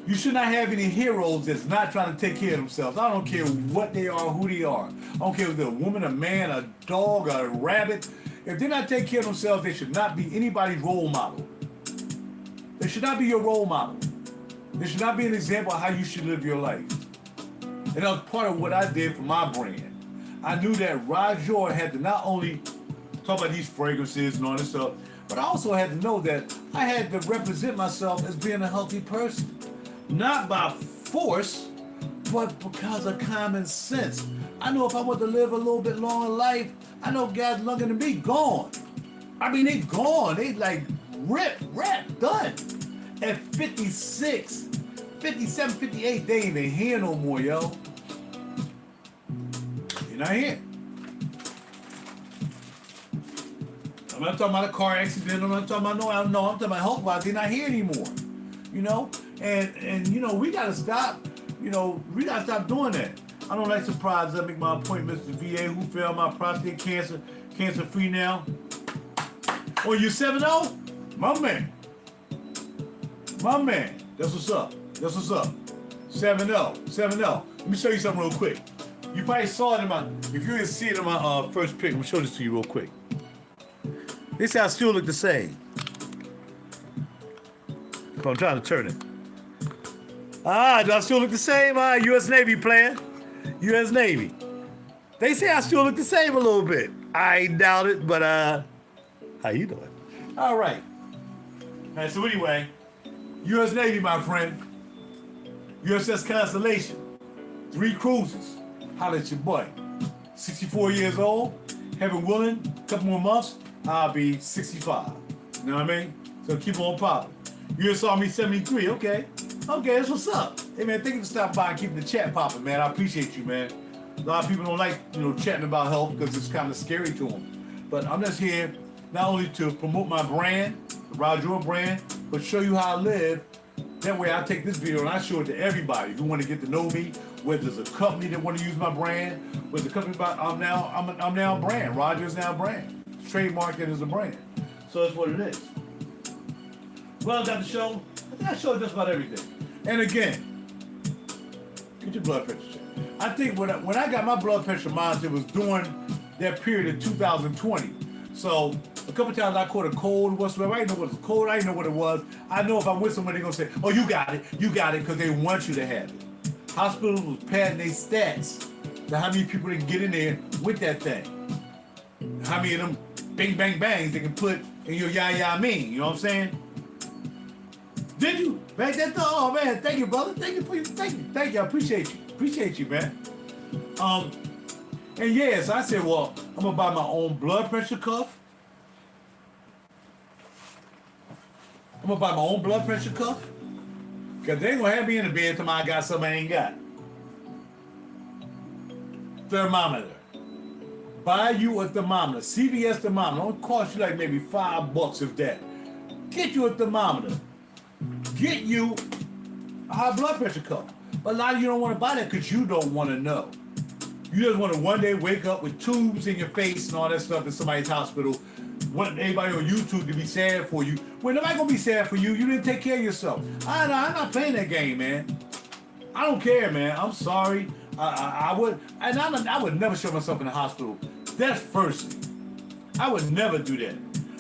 S1: You should not have any heroes that's not trying to take care of themselves. I don't care what they are, who they are. I don't care if they're a woman, a man, a dog, a rabbit. If they're not taking care of themselves, they should not be anybody's role model. They should not be your role model. They should not be an example of how you should live your life. And that was part of what I did for my brand. I knew that RaJuR had to not only talk about these fragrances and all this stuff, but I also had to know that I had to represent myself as being a healthy person. Not by force, but because of common sense. I know if I want to live a little bit longer life, I know guys younger than me gone. I mean, they gone. They like rap, done. At 56, 57, 58, they ain't even here no more, yo. You're not here. I'm not talking about a car accident. I'm not talking about I'm talking about health-wise. They're not here anymore. You know? And you know, we gotta stop. You know, we gotta stop doing that. I don't like surprises. I make my appointments to VA who failed my prostate cancer, cancer-free now. Oh, you 7-0? My man. My man. That's what's up. That's what's up. 7-0. 7-0. Let me show you something real quick. You probably saw it in my, if you didn't see it in my first pic, I'm gonna show this to you real quick. This how I still look the same. I'm trying to turn it. Ah, do I still look the same? U.S. Navy player. U.S. Navy. They say I still look the same a little bit. I doubt it, but how you doing? All right. All right, so anyway, U.S. Navy, my friend. USS Constellation. 3 cruises. Holla at your boy. 64 years old. Heaven willing, a couple more months, I'll be 65. You know what I mean? So keep on popping. U.S. Army 73, okay. Okay, that's what's up. Hey man, thank you for stopping by and keeping the chat popping, man. I appreciate you, man. A lot of people don't like, chatting about health because it's kind of scary to them. But I'm just here not only to promote my brand, the RaJuR brand, but show you how I live. That way I take this video and I show it to everybody who want to get to know me, whether it's a company that want to use my brand, whether the company about I'm now a brand. RaJuR's now a brand. It's trademarked as a brand. So that's what it is. Well, I got the show. I think I showed just about everything. And again, get your blood pressure checked. I think when I got my blood pressure monitored, it was during that period of 2020. So a couple times I caught a cold, whatsoever. I didn't know what was cold. I didn't know what it was. I know if I'm with somebody, they're gonna say, "Oh, you got it, because they want you to have it." Hospitals was padding their stats to how many people they can get in there with that thing. How many of them bang bang bangs they can put in your ya mean. You know what I'm saying? Did you? Back that thought? Oh man, thank you, brother. Thank you for you. Thank you. I appreciate you, man. And yeah, so I said, well, I'm gonna buy my own blood pressure cuff. Cause they ain't gonna have me in the bed till I got something I ain't got. Thermometer. Buy you a thermometer. CVS thermometer. Don't cost you like maybe $5 if that. Get you a thermometer. Get you a high blood pressure cuff. But a lot of you don't want to buy that because you don't want to know. You just want to one day wake up with tubes in your face and all that stuff in somebody's hospital. Want everybody on YouTube to be sad for you. Well, nobody gonna be sad for you. You didn't take care of yourself. I'm not playing that game, man. I don't care, man. I'm sorry. I would never show myself in the hospital. That's firstly. I would never do that.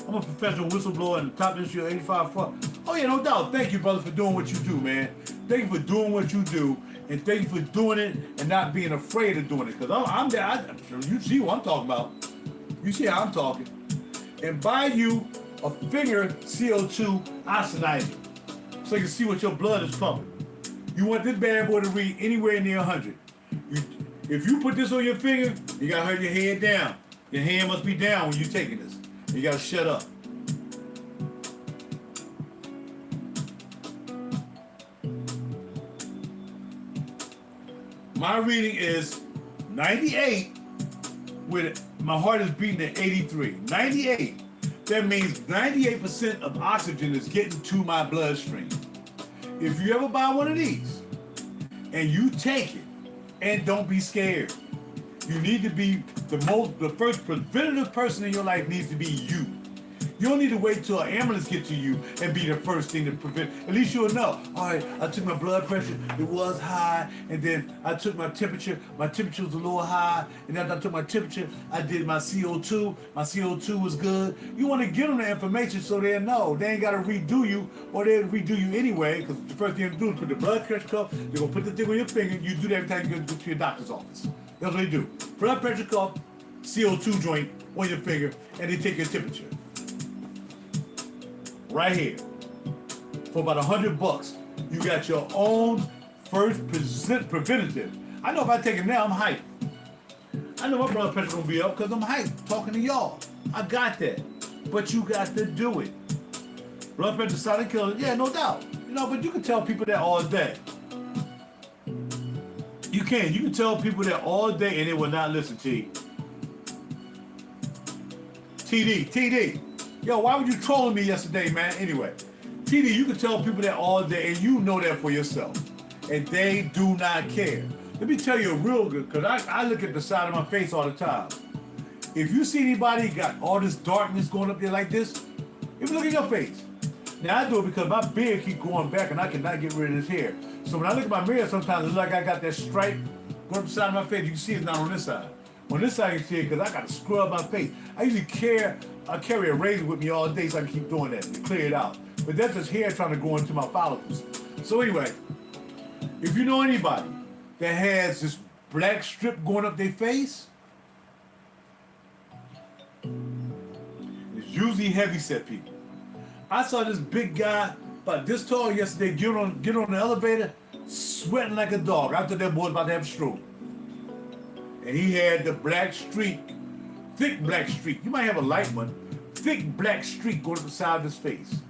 S1: I'm a professional whistleblower and top issue 85 for. Oh yeah, no doubt. Thank you, brother, for doing what you do, man. Thank you for doing what you do, and thank you for doing it and not being afraid of doing it. Cause I'm there. You see what I'm talking about. You see how I'm talking. And buy you a finger CO2 oxidizer so you can see what your blood is pumping. You want this bad boy to read anywhere near 100. If you put this on your finger, you gotta hold your head down. Your hand must be down when you're taking this. You gotta shut up. My reading is 98 with my heart is beating at 83. 98. That means 98% of oxygen is getting to my bloodstream. If you ever buy one of these and you take it, and don't be scared. You need to be the first preventative person in your life needs to be you. You don't need to wait till an ambulance gets to you and be the first thing to prevent. At least you'll know. All right, I took my blood pressure, it was high, and then I took my temperature was a little high, and after I took my temperature, I did my CO2. My CO2 was good. You want to give them the information so they'll know. They ain't got to redo you, or they'll redo you anyway, because the first thing they do is put the blood pressure cuff, they're going to put the thing on your finger, you do that every time you go to your doctor's office. That's what they do. Blood pressure cuff, CO2 joint on your finger, and they take your temperature. Right here. For about $100, you got your own first preventative. I know if I take it now, I'm hyped. I know my blood pressure gonna be up because I'm hyped talking to y'all. I got that. But you got to do it. Blood pressure silent killer, yeah, no doubt. But you can tell people that all day. You can tell people that all day and they will not listen to you. TD. Yo, why were you trolling me yesterday, man? Anyway, TD, you can tell people that all day, and you know that for yourself. And they do not care. Let me tell you a real good, because I look at the side of my face all the time. If you see anybody got all this darkness going up there like this, even look at your face. Now, I do it because my beard keep going back, and I cannot get rid of this hair. So when I look at my mirror, sometimes it looks like I got that stripe going up the side of my face. You can see it's not on this side. On this side, you can see it because I got to scrub my face. I usually carry a razor with me all day so I can keep doing that to clear it out. But that's just hair trying to go into my follicles. So anyway, if you know anybody that has this black strip going up their face, Usually heavy-set people. I saw this big guy about this tall yesterday get on the elevator, sweating like a dog. I thought that boy was about to have a stroke. And he had the black streak, thick black streak. You might have a light one, thick black streak going up the side of his face.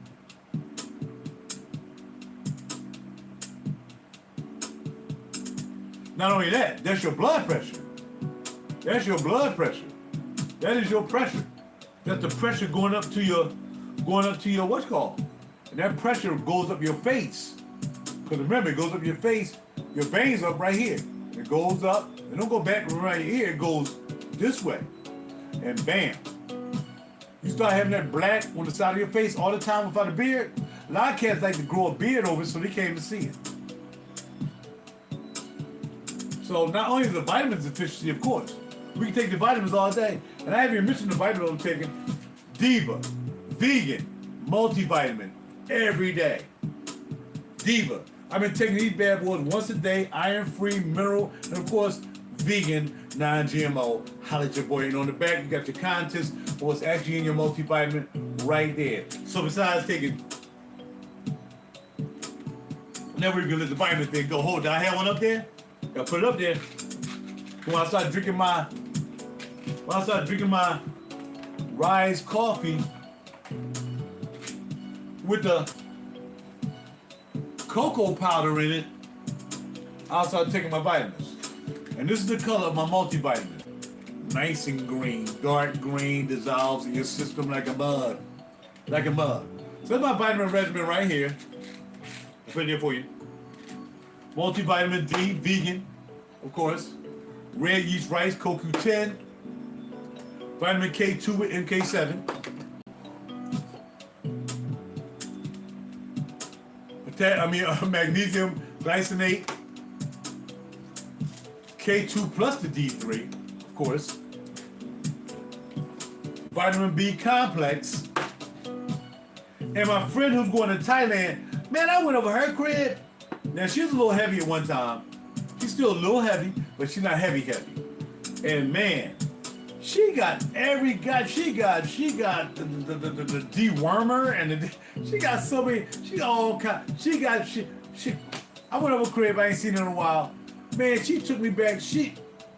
S1: Not only that, that's your blood pressure. That's your blood pressure. That is your pressure. That's the pressure going up to your what's called. And that pressure goes up your face. Because remember, it goes up your face, your veins up right here. It goes up, it don't go back right here, it goes this way. And bam. You start having that black on the side of your face all the time without a beard. A lot of cats like to grow a beard over it so they can't even see it. So not only the vitamins deficiency, of course, we can take the vitamins all day. And I haven't even mentioned the vitamins I'm taking. Diva, vegan, multivitamin, every day. Diva. I've been taking these bad boys once a day, iron-free, mineral, and of course, vegan, non-GMO. Holla at your boy. And on the back, you got your contents for what's actually in your multivitamin right there. So besides taking, never even let the vitamin thing go. Hold, did I have one up there? Gotta put it up there. When I start drinking my Rise coffee with the cocoa powder in it, I'll start taking my vitamins. And this is the color of my multivitamin. Nice and green, dark green, dissolves in your system like a mud. Like a mud. So that's my vitamin regimen right here. I'll put it here for you. Multivitamin D, vegan, of course. Red yeast rice, CoQ10. Vitamin K2 with MK7. Magnesium glycinate. K2 plus the D3, of course. Vitamin B complex. And my friend who's going to Thailand, man, I went over her crib. Now, she was a little heavy at one time. She's still a little heavy, but she's not heavy. And man, she got the dewormer and she got so many, she got all kinds, I went over crib, I ain't seen her in a while. Man, she took me back,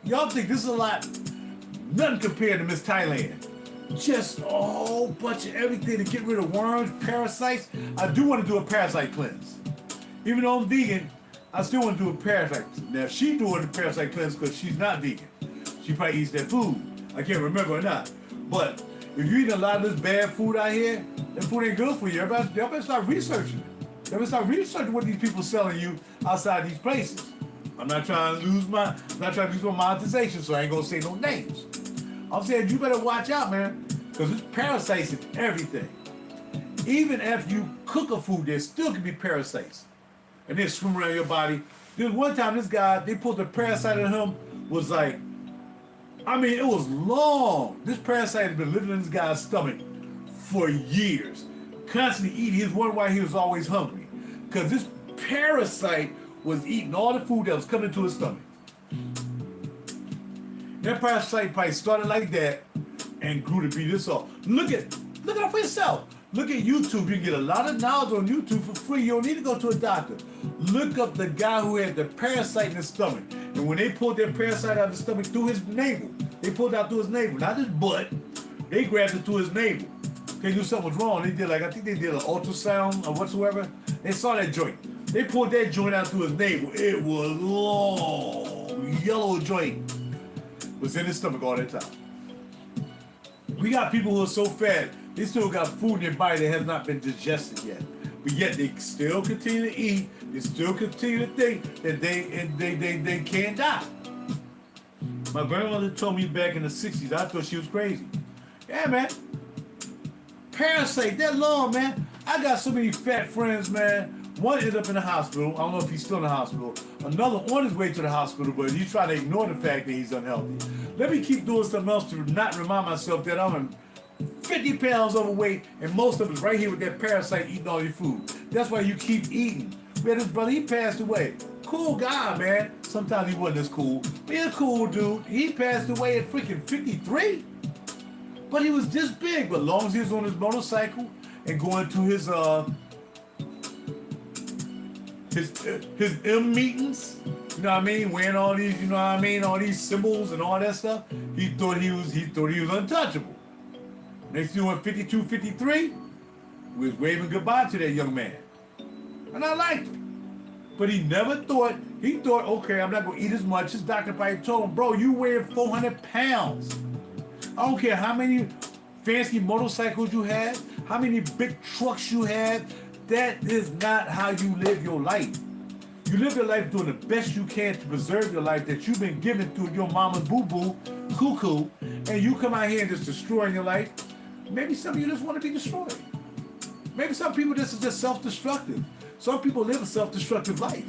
S1: y'all think this is a lot, nothing compared to Miss Thailand. Just a whole bunch of everything to get rid of worms, parasites. I do want to do a parasite cleanse. Even though I'm vegan, I still want to do a parasite. Now, she's doing the parasite cleanse because she's not vegan. She probably eats that food. I can't remember or not. But if you're eating a lot of this bad food out here, that food ain't good for you. Y'all better start researching it. Y'all better start researching what these people selling you outside these places. I'm not trying to lose my monetization, so I ain't gonna say no names. I'm saying you better watch out, man, because there's parasites in everything. Even after you cook a food, there still can be parasites. And they swim around your body. There's one time this guy, they pulled the parasite on him, was like, it was long. This parasite had been living in this guy's stomach for years. Constantly eating. He was wondering why he was always hungry. Because this parasite was eating all the food that was coming into his stomach. That parasite probably started like that and grew to be this all. Look it up for yourself. Look at YouTube. You can get a lot of knowledge on YouTube for free. You don't need to go to a doctor. Look up the guy who had the parasite in his stomach. And when they pulled that parasite out of his stomach through his navel, they pulled it out through his navel, not his butt. They grabbed it through his navel. They knew something was wrong. They did I think they did an ultrasound or whatsoever. They saw that joint. They pulled that joint out through his navel. It was long, yellow joint. Was in his stomach all that time. We got people who are so fat, they still got food in their body that has not been digested yet. But yet they still continue to eat, they still continue to think that they can't die. My grandmother told me back in the 60s, I thought she was crazy. Yeah, man. Parasite, that long, man. I got so many fat friends, man. One ended up in the hospital. I don't know if he's still in the hospital. Another on his way to the hospital, but he's trying to ignore the fact that he's unhealthy. Let me keep doing something else to not remind myself that I'm 50 pounds overweight, and most of it's right here with that parasite eating all your food. That's why you keep eating. We had this brother, he passed away. Cool guy, man. Sometimes he wasn't as cool. But he's a cool dude. He passed away at freaking 53. But he was this big. But as long as he was on his motorcycle and going to his M meetings, you know what I mean, wearing all these, you know what I mean, all these symbols and all that stuff, he thought he was untouchable. Next year, 52, 53, we was waving goodbye to that young man, and I liked him. But he thought, okay, I'm not gonna eat as much. His doctor probably told him, bro, you weigh 400 pounds. I don't care how many fancy motorcycles you have, how many big trucks you have. That is not how you live your life. You live your life doing the best you can to preserve your life that you've been given through your mama's boo-boo, cuckoo, and you come out here and just destroying your life. Maybe some of you just want to be destroyed. Maybe some people just are just self-destructive. Some people live a self-destructive life.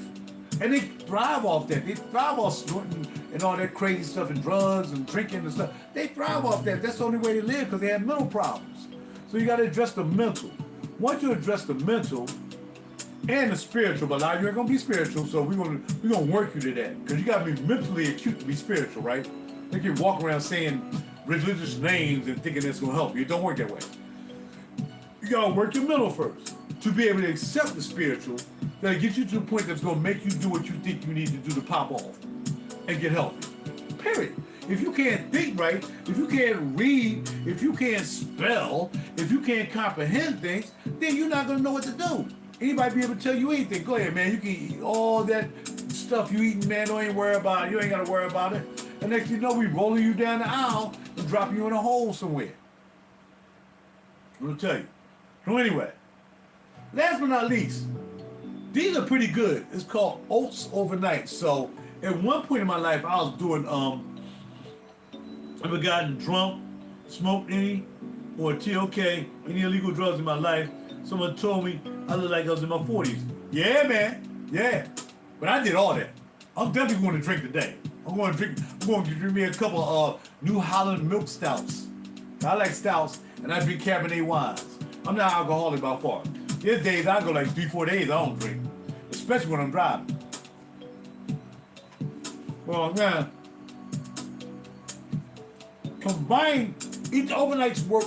S1: And they thrive off that. They thrive off snorting and all that crazy stuff and drugs and drinking and stuff. They thrive off that. That's the only way they live because they have mental problems. So you got to address the mental. Once you address the mental and the spiritual, but now you ain't gonna be spiritual, so we're gonna work you to that. Because you gotta be mentally acute to be spiritual, right? You can walk around saying religious names and thinking that's gonna help you. It don't work that way. You gotta work your mental first to be able to accept the spiritual that'll get you to the point that's gonna make you do what you think you need to do to pop off and get healthy. Period. If you can't think right, if you can't read, if you can't spell, if you can't comprehend things, then you're not gonna know what to do. Anybody be able to tell you anything? Go ahead, man. You can eat all that stuff you eating, man. Don't even worry about it. You ain't gotta worry about it. And next thing you know, we rolling you down the aisle and dropping you in a hole somewhere. I'm gonna tell you. So anyway, last but not least, these are pretty good. It's called oats overnight. So at one point in my life, I was doing ever gotten drunk, smoked any, or TOK, any illegal drugs in my life. Someone told me I looked like I was in my 40s. Yeah, man. Yeah. But I did all that. I'm definitely going to drink today. I'm going to drink me a couple of New Holland milk stouts. I like stouts, and I drink Cabernet wines. I'm not alcoholic by far. There's days I go like 3-4 days I don't drink, especially when I'm driving. Well, man, eat the overnights work.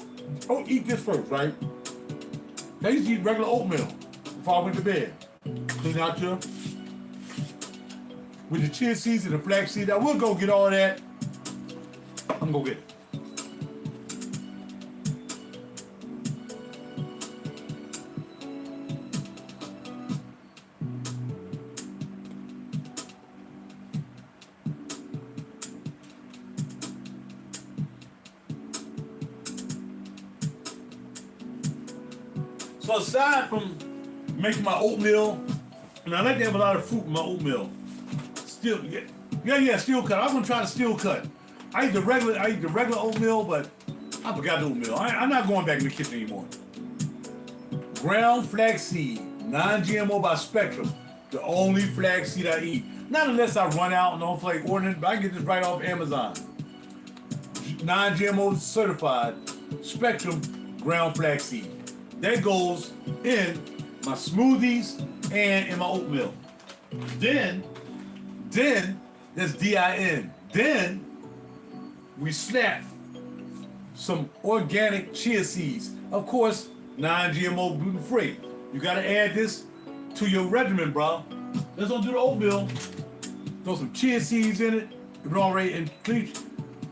S1: Oh, eat this first, right? I used to eat regular oatmeal before I went to bed. Clean out your, with the chia seeds and the flax seeds. I will go get all that. I'm gonna get it. So aside from making my oatmeal, and I like to have a lot of fruit in my oatmeal. Steel cut. I'm gonna try the steel cut. I eat the regular oatmeal, but I forgot the oatmeal. I'm not going back in the kitchen anymore. Ground flaxseed, non-GMO by Spectrum. The only flaxseed I eat. Not unless I run out and don't feel like ordering it, but I can get this right off Amazon. Non-GMO certified Spectrum ground flaxseed. That goes in my smoothies and in my oatmeal. Then that's DIN. Then we slap some organic chia seeds. Of course, non-GMO, gluten-free. You gotta add this to your regimen, bro. Let's don't do the oatmeal. Throw some chia seeds in it. If it's already in clean.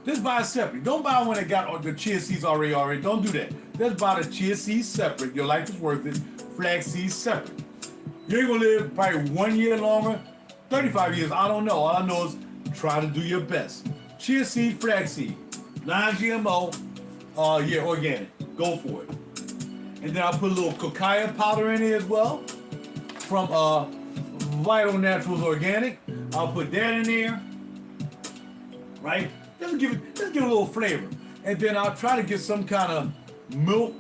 S1: Just buy it separate. Don't buy one that got the chia seeds already. Don't do that. Just buy the chia seeds separate. Your life is worth it. Flax seeds separate. You ain't gonna live probably 1 year longer, 35 years. I don't know. All I know is try to do your best. Chia seed, flax seed, non-GMO, organic. Go for it. And then I'll put a little cacao powder in there as well from Vital Naturals Organic. I'll put that in there, right? Just give it a little flavor. And then I'll try to get some kind of milk,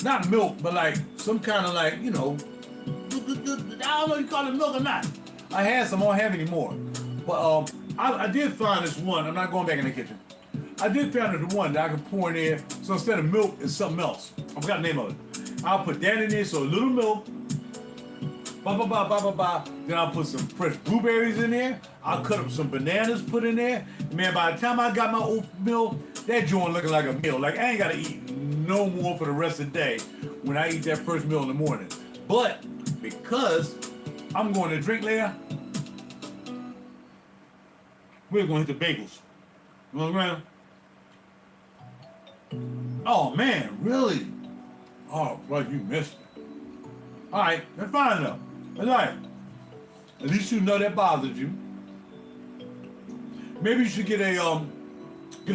S1: not milk, but like some kind of like, you know, I don't know if you call it milk or not. I had some, I don't have any more. But I did find this one. I'm not going back in the kitchen. I did find this one that I could pour in there. So instead of milk, it's something else. I forgot the name of it. I'll put that in there. So a little milk, Blah, blah, blah, blah, blah, blah. Then I'll put some fresh blueberries in there. I'll cut up some bananas, put in there. Man, by the time I got my oatmeal, that joint looking like a meal. Like, I ain't got to eat no more for the rest of the day when I eat that first meal in the morning. But because I'm going to drink later, we're going to hit the bagels. You know what I'm saying? Oh, man, really? Oh, bro, you missed it. All right, that's fine though. That's all right. At least you know that bothered you. Maybe you should get a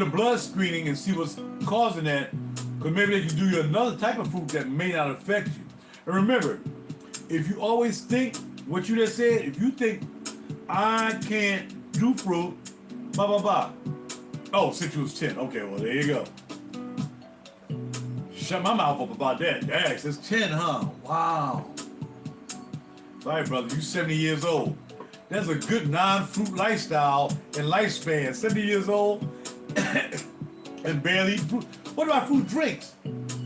S1: blood screening and see what's causing that, because maybe they can do you another type of fruit that may not affect you. And remember, if you always think what you just said, if you think I can't do fruit, blah blah blah. Oh, since you was 10. Okay, well there you go. Shut my mouth up about that. Dax, it's 10, huh? Wow. Sorry, brother, you 70 years old. That's a good non-fruit lifestyle and lifespan. 70 years old and barely eat fruit. What about fruit drinks?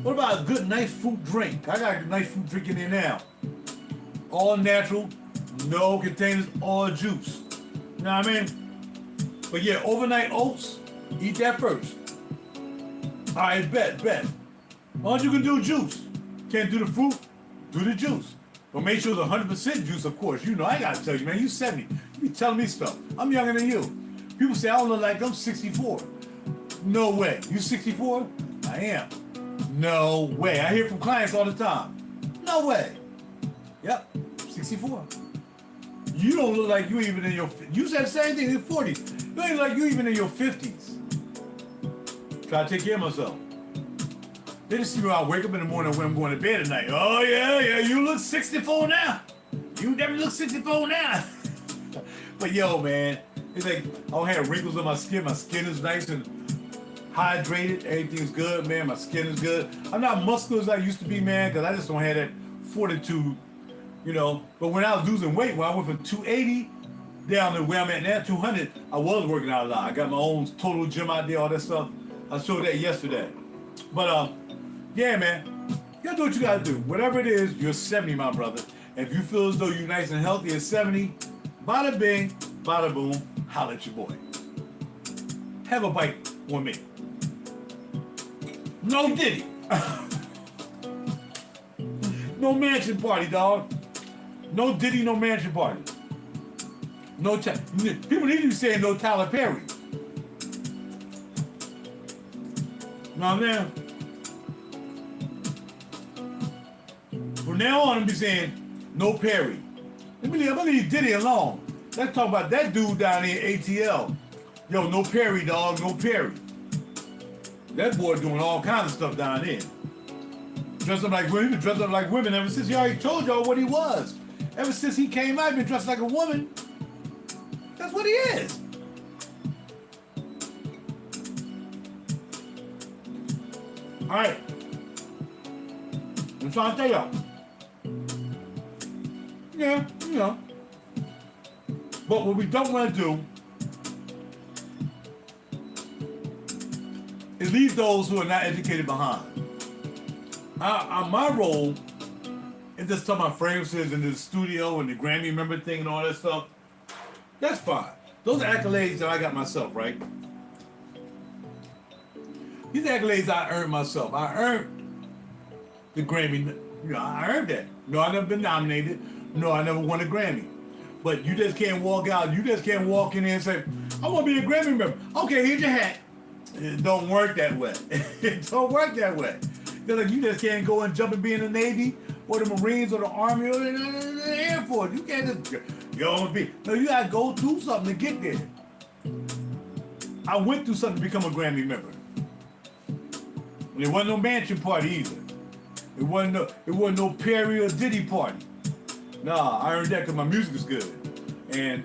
S1: What about a good, nice fruit drink? I got a nice fruit drink in there now. All natural, no containers, all juice. You know what I mean? But yeah, overnight oats, eat that first. All right, bet. All you can do juice. Can't do the fruit, do the juice. But make sure it's 100% juice, of course. You know, I gotta tell you, man, you 70. You be telling me stuff. I'm younger than you. People say I don't look like I'm 64. No way. You 64? I am. No way. I hear from clients all the time. No way. Yep, 64. You don't look like you even in your... You said the same thing in your 40s. You don't look like you even in your 50s. Try to take care of myself. They just see me when I wake up in the morning when I'm going to bed at night. Oh, yeah, you look 64 now. You definitely look 64 now. But yo, man, it's like I don't have wrinkles on my skin. My skin is nice and hydrated. Everything's good, man. My skin is good. I'm not muscular as I used to be, man, because I just don't have that fortitude, you know. But when I was losing weight, when I went from 280 down to where I'm at now, 200, I was working out a lot. I got my own total gym out there, all that stuff. I showed that yesterday. But, yeah, man, you gotta do what you gotta do. Whatever it is, you're 70, my brother. And if you feel as though you're nice and healthy at 70, bada bing, bada boom, holla at your boy. Have a bite on me. No Diddy. No mansion party, dog. No Diddy, no mansion party. No people need to be saying no Tyler Perry. Now, man. From now on, I'm be saying no Perry. I'm gonna leave Diddy alone. Let's talk about that dude down there in ATL. Yo, no Perry, dog, no Perry. That boy doing all kinds of stuff down there. Dressed up like women, he been dressed up like women ever since he already told y'all what he was. Ever since he came out, he been dressed like a woman. That's what he is. All right. I'm trying to tell y'all. Yeah, you know. But what we don't want to do is leave those who are not educated behind. My role is just talking about fragrances in the studio and the Grammy member thing and all that stuff. That's fine. Those are accolades that I got myself, right? These accolades I earned myself. I earned the Grammy. You know, I earned that. No, I never been nominated. No, I never won a Grammy. But you just can't walk out. You just can't walk in there and say, I want to be a Grammy member. Okay, here's your hat. It don't work that way. It don't work that way. Like you just can't go and jump and be in the Navy or the Marines or the Army or the Air Force. You can't just go and be. No, you got to go through something to get there. I went through something to become a Grammy member. And it wasn't no mansion party either. It wasn't no Perry or Diddy party. Nah, I earned that because my music is good. And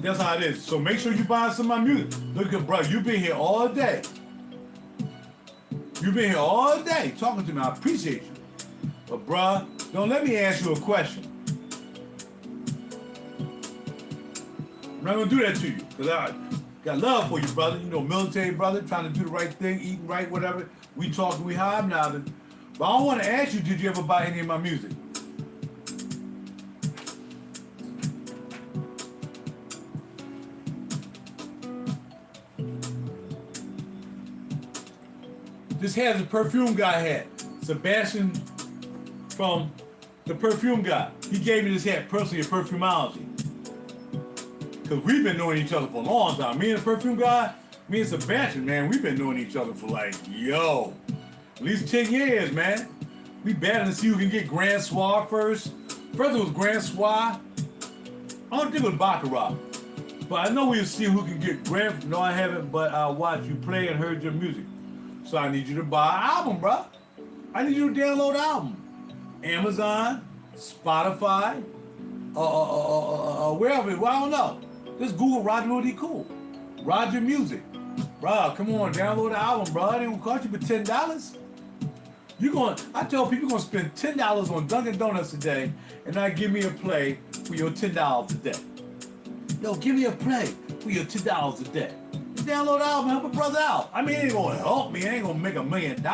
S1: that's how it is. So make sure you buy some of my music. Look at, bro, you've been here all day. You've been here all day talking to me. I appreciate you. But, bruh, don't let me ask you a question. I'm not going to do that to you. Because I got love for you, brother. You know, military brother, trying to do the right thing, eating right, whatever. We talking, we hobnobbing. But I don't want to ask you, did you ever buy any of my music? This hat is a perfume guy hat. Sebastian from the perfume guy. He gave me this hat personally at Perfumology. Because we've been knowing each other for a long time. Me and the perfume guy, me and Sebastian, man, we've been knowing each other for like, at least 10 years, man. We battling to see who can get Grand Soir first. First it was Grand Soir. I don't think it was Baccarat. But I know we'll see who can get Grand. No, I haven't, but I watched you play and heard your music. So I need you to buy an album, bro. I need you to download an album. Amazon, Spotify, wherever. Well, I don't know. Just Google RaJuR. RaJuR Music. Bro, come on, download the album, bro. It ain't gonna cost you but $10. I tell people you're gonna spend $10 on Dunkin' Donuts today and not give me a play for your $10 a day. Yo, give me a play for your $10 a day. Download the album, help a brother out. I mean, it ain't gonna help me. It ain't gonna make $1 million.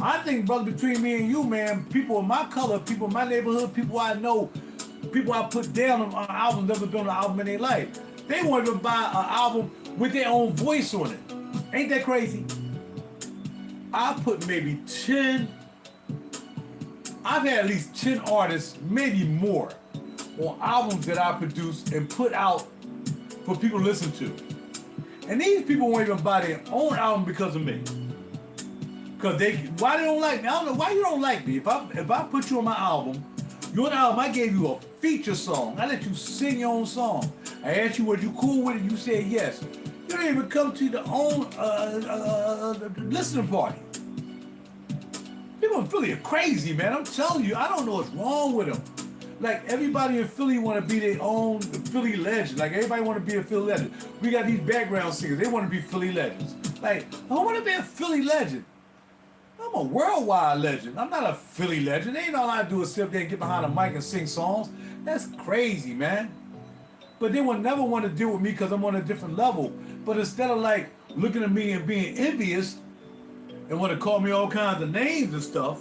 S1: I think, brother, between me and you, man, people of my color, people in my neighborhood, people I know, people I put down on albums, never been on an album in their life. They won't even buy an album with their own voice on it. Ain't that crazy? I put maybe 10, I've had at least 10 artists, maybe more, on albums that I produced and put out for people to listen to. And these people won't even buy their own album because of me. Because why they don't like me? I don't know why you don't like me. If I put you on my album, you're on the album, I gave you a feature song. I let you sing your own song. I asked you, were you cool with it? You said yes. You didn't even come to the own listening party. People in Philly are crazy, man. I'm telling you, I don't know what's wrong with them. Like, everybody in Philly want to be their own Philly legend. Like, everybody want to be a Philly legend. We got these background singers. They want to be Philly legends. Like, I want to be a Philly legend. I'm a worldwide legend. I'm not a Philly legend. Ain't all I do is sit there and get behind a mic and sing songs. That's crazy, man. But they will never want to deal with me because I'm on a different level. But instead of like looking at me and being envious and want to call me all kinds of names and stuff,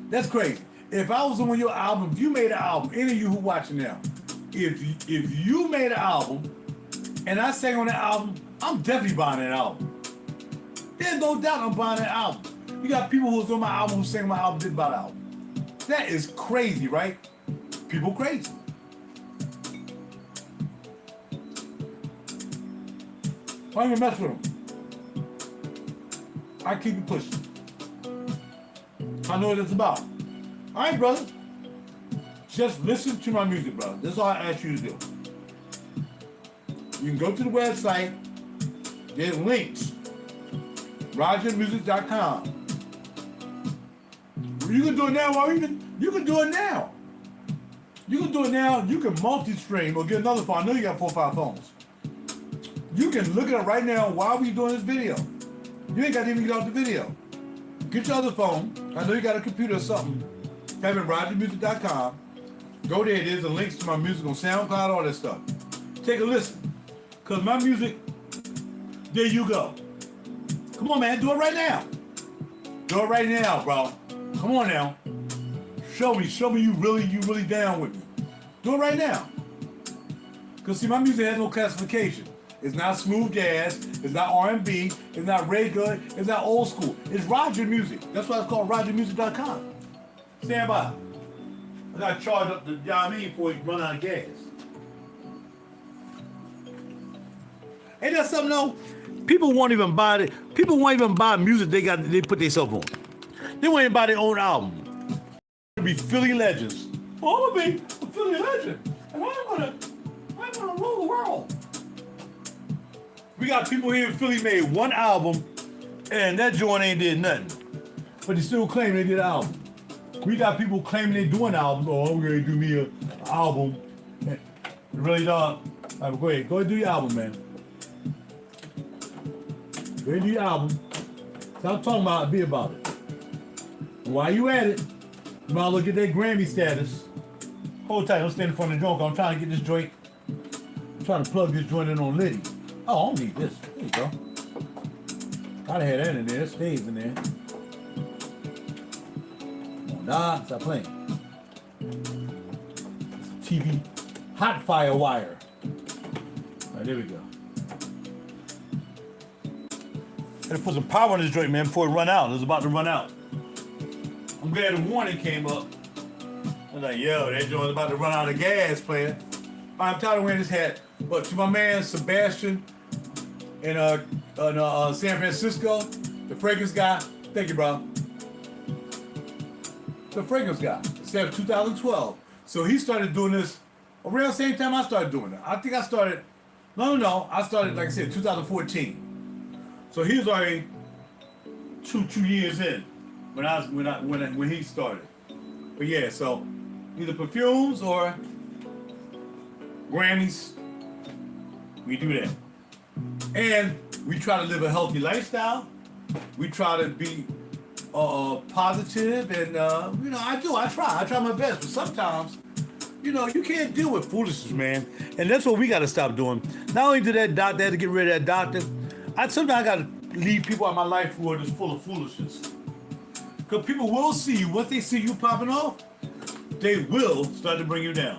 S1: that's crazy. If I was on your album, if you made an album, any of you who watching now, if you made an album and I sang on that album, I'm definitely buying that album. There's no doubt I'm buying that album. You got people who was on my album who sang my album, didn't buy the album. That is crazy, right? People crazy. Why even mess with them? I keep it pushing. I know what it's about. All right, brother. Just listen to my music, brother. That's all I ask you to do. You can go to the website. There's links. RaJuRmusic.com. You can do it now, or you can do it now. You can do it now. You can multi-stream or get another phone. I know you got 4 or 5 phones. You can look it up right now while we doing this video. You ain't got to even get off the video. Get your other phone. I know you got a computer or something. Type in RaJuRmusic.com. Go there. There's the links to my music on SoundCloud, all that stuff. Take a listen. Because my music, there you go. Come on, man. Do it right now. Do it right now, bro. Come on now. Show me you really down with me. Do it right now. Because see, my music has no classification. It's not smooth jazz, it's not R&B, it's not reggae, it's not old school. It's RaJuR Music. That's why it's called RaJuRmusic.com. Stand by. I gotta charge up the before you run out of gas. Ain't that something though? People won't even buy it. People won't even buy music they put themselves on. They won't even buy their own album. To be Philly legends. Oh, I'm gonna be a Philly legend. And I'm gonna rule the world. We got people here in Philly made one album and that joint ain't did nothing. But they still claim they did an album. We got people claiming they doing albums. Oh, I'm gonna do me an album. Really don't. Right, go ahead do your album, man. Go ahead do your album. Stop talking about it, be about it. While you at it, you might look at that Grammy status. Hold tight, don't stand in front of the joint. I'm trying to get this joint. I'm trying to plug this joint in on Liddy. Oh, I don't need this. There you go. Gotta have that in there. It stays in there. Come on, nah, stop playing. TV hot fire wire. All right, there we go. Gotta put some power in this joint, man, before it run out. It's about to run out. I'm glad the warning came up. I was like, yo, that joint's about to run out of gas, player. I'm tired of wearing this hat. But to my man Sebastian in San Francisco, the fragrance guy, thank you, bro. The fragrance guy, since 2012. So he started doing this around the same time I started doing it. I think I started, no, I started, like I said, 2014. So he was already two years in when he started. But yeah, so either perfumes or Grammys, we do that. And we try to live a healthy lifestyle. We try to be positive, and I try my best, but sometimes, you can't deal with foolishness, man. And that's what we got to stop doing. Not only did that doctor have to get rid of that doctor, sometimes I got to leave people out of my life who are just full of foolishness. Because people will see you. Once they see you popping off, they will start to bring you down.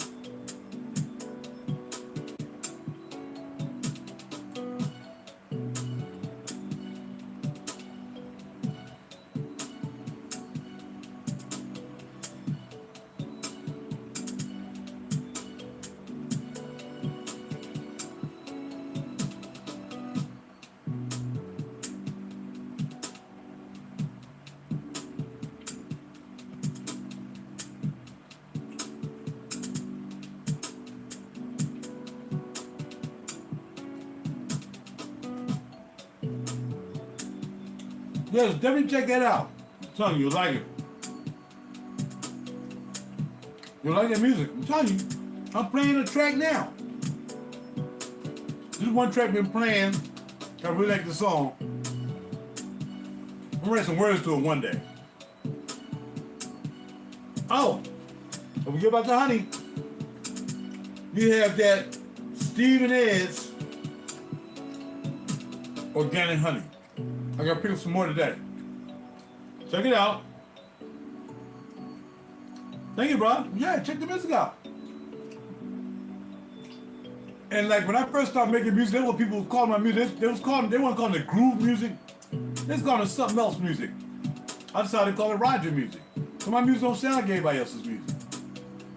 S1: Yes, definitely check that out. I'm telling you, you'll like it. You'll like that music. I'm telling you, I'm playing a track now. This is one track I've been playing. I really like the song. I'm gonna write some words to it one day. Oh, don't forget about the honey. You have that Steve and Ed's organic honey. I gotta pick up some more today. Check it out. Thank you, bro. Yeah, check the music out. And like when I first started making music, that's what people called my music. They weren't calling it groove music. They was calling it something else music. I decided to call it RaJuR music. So my music don't sound like everybody else's music.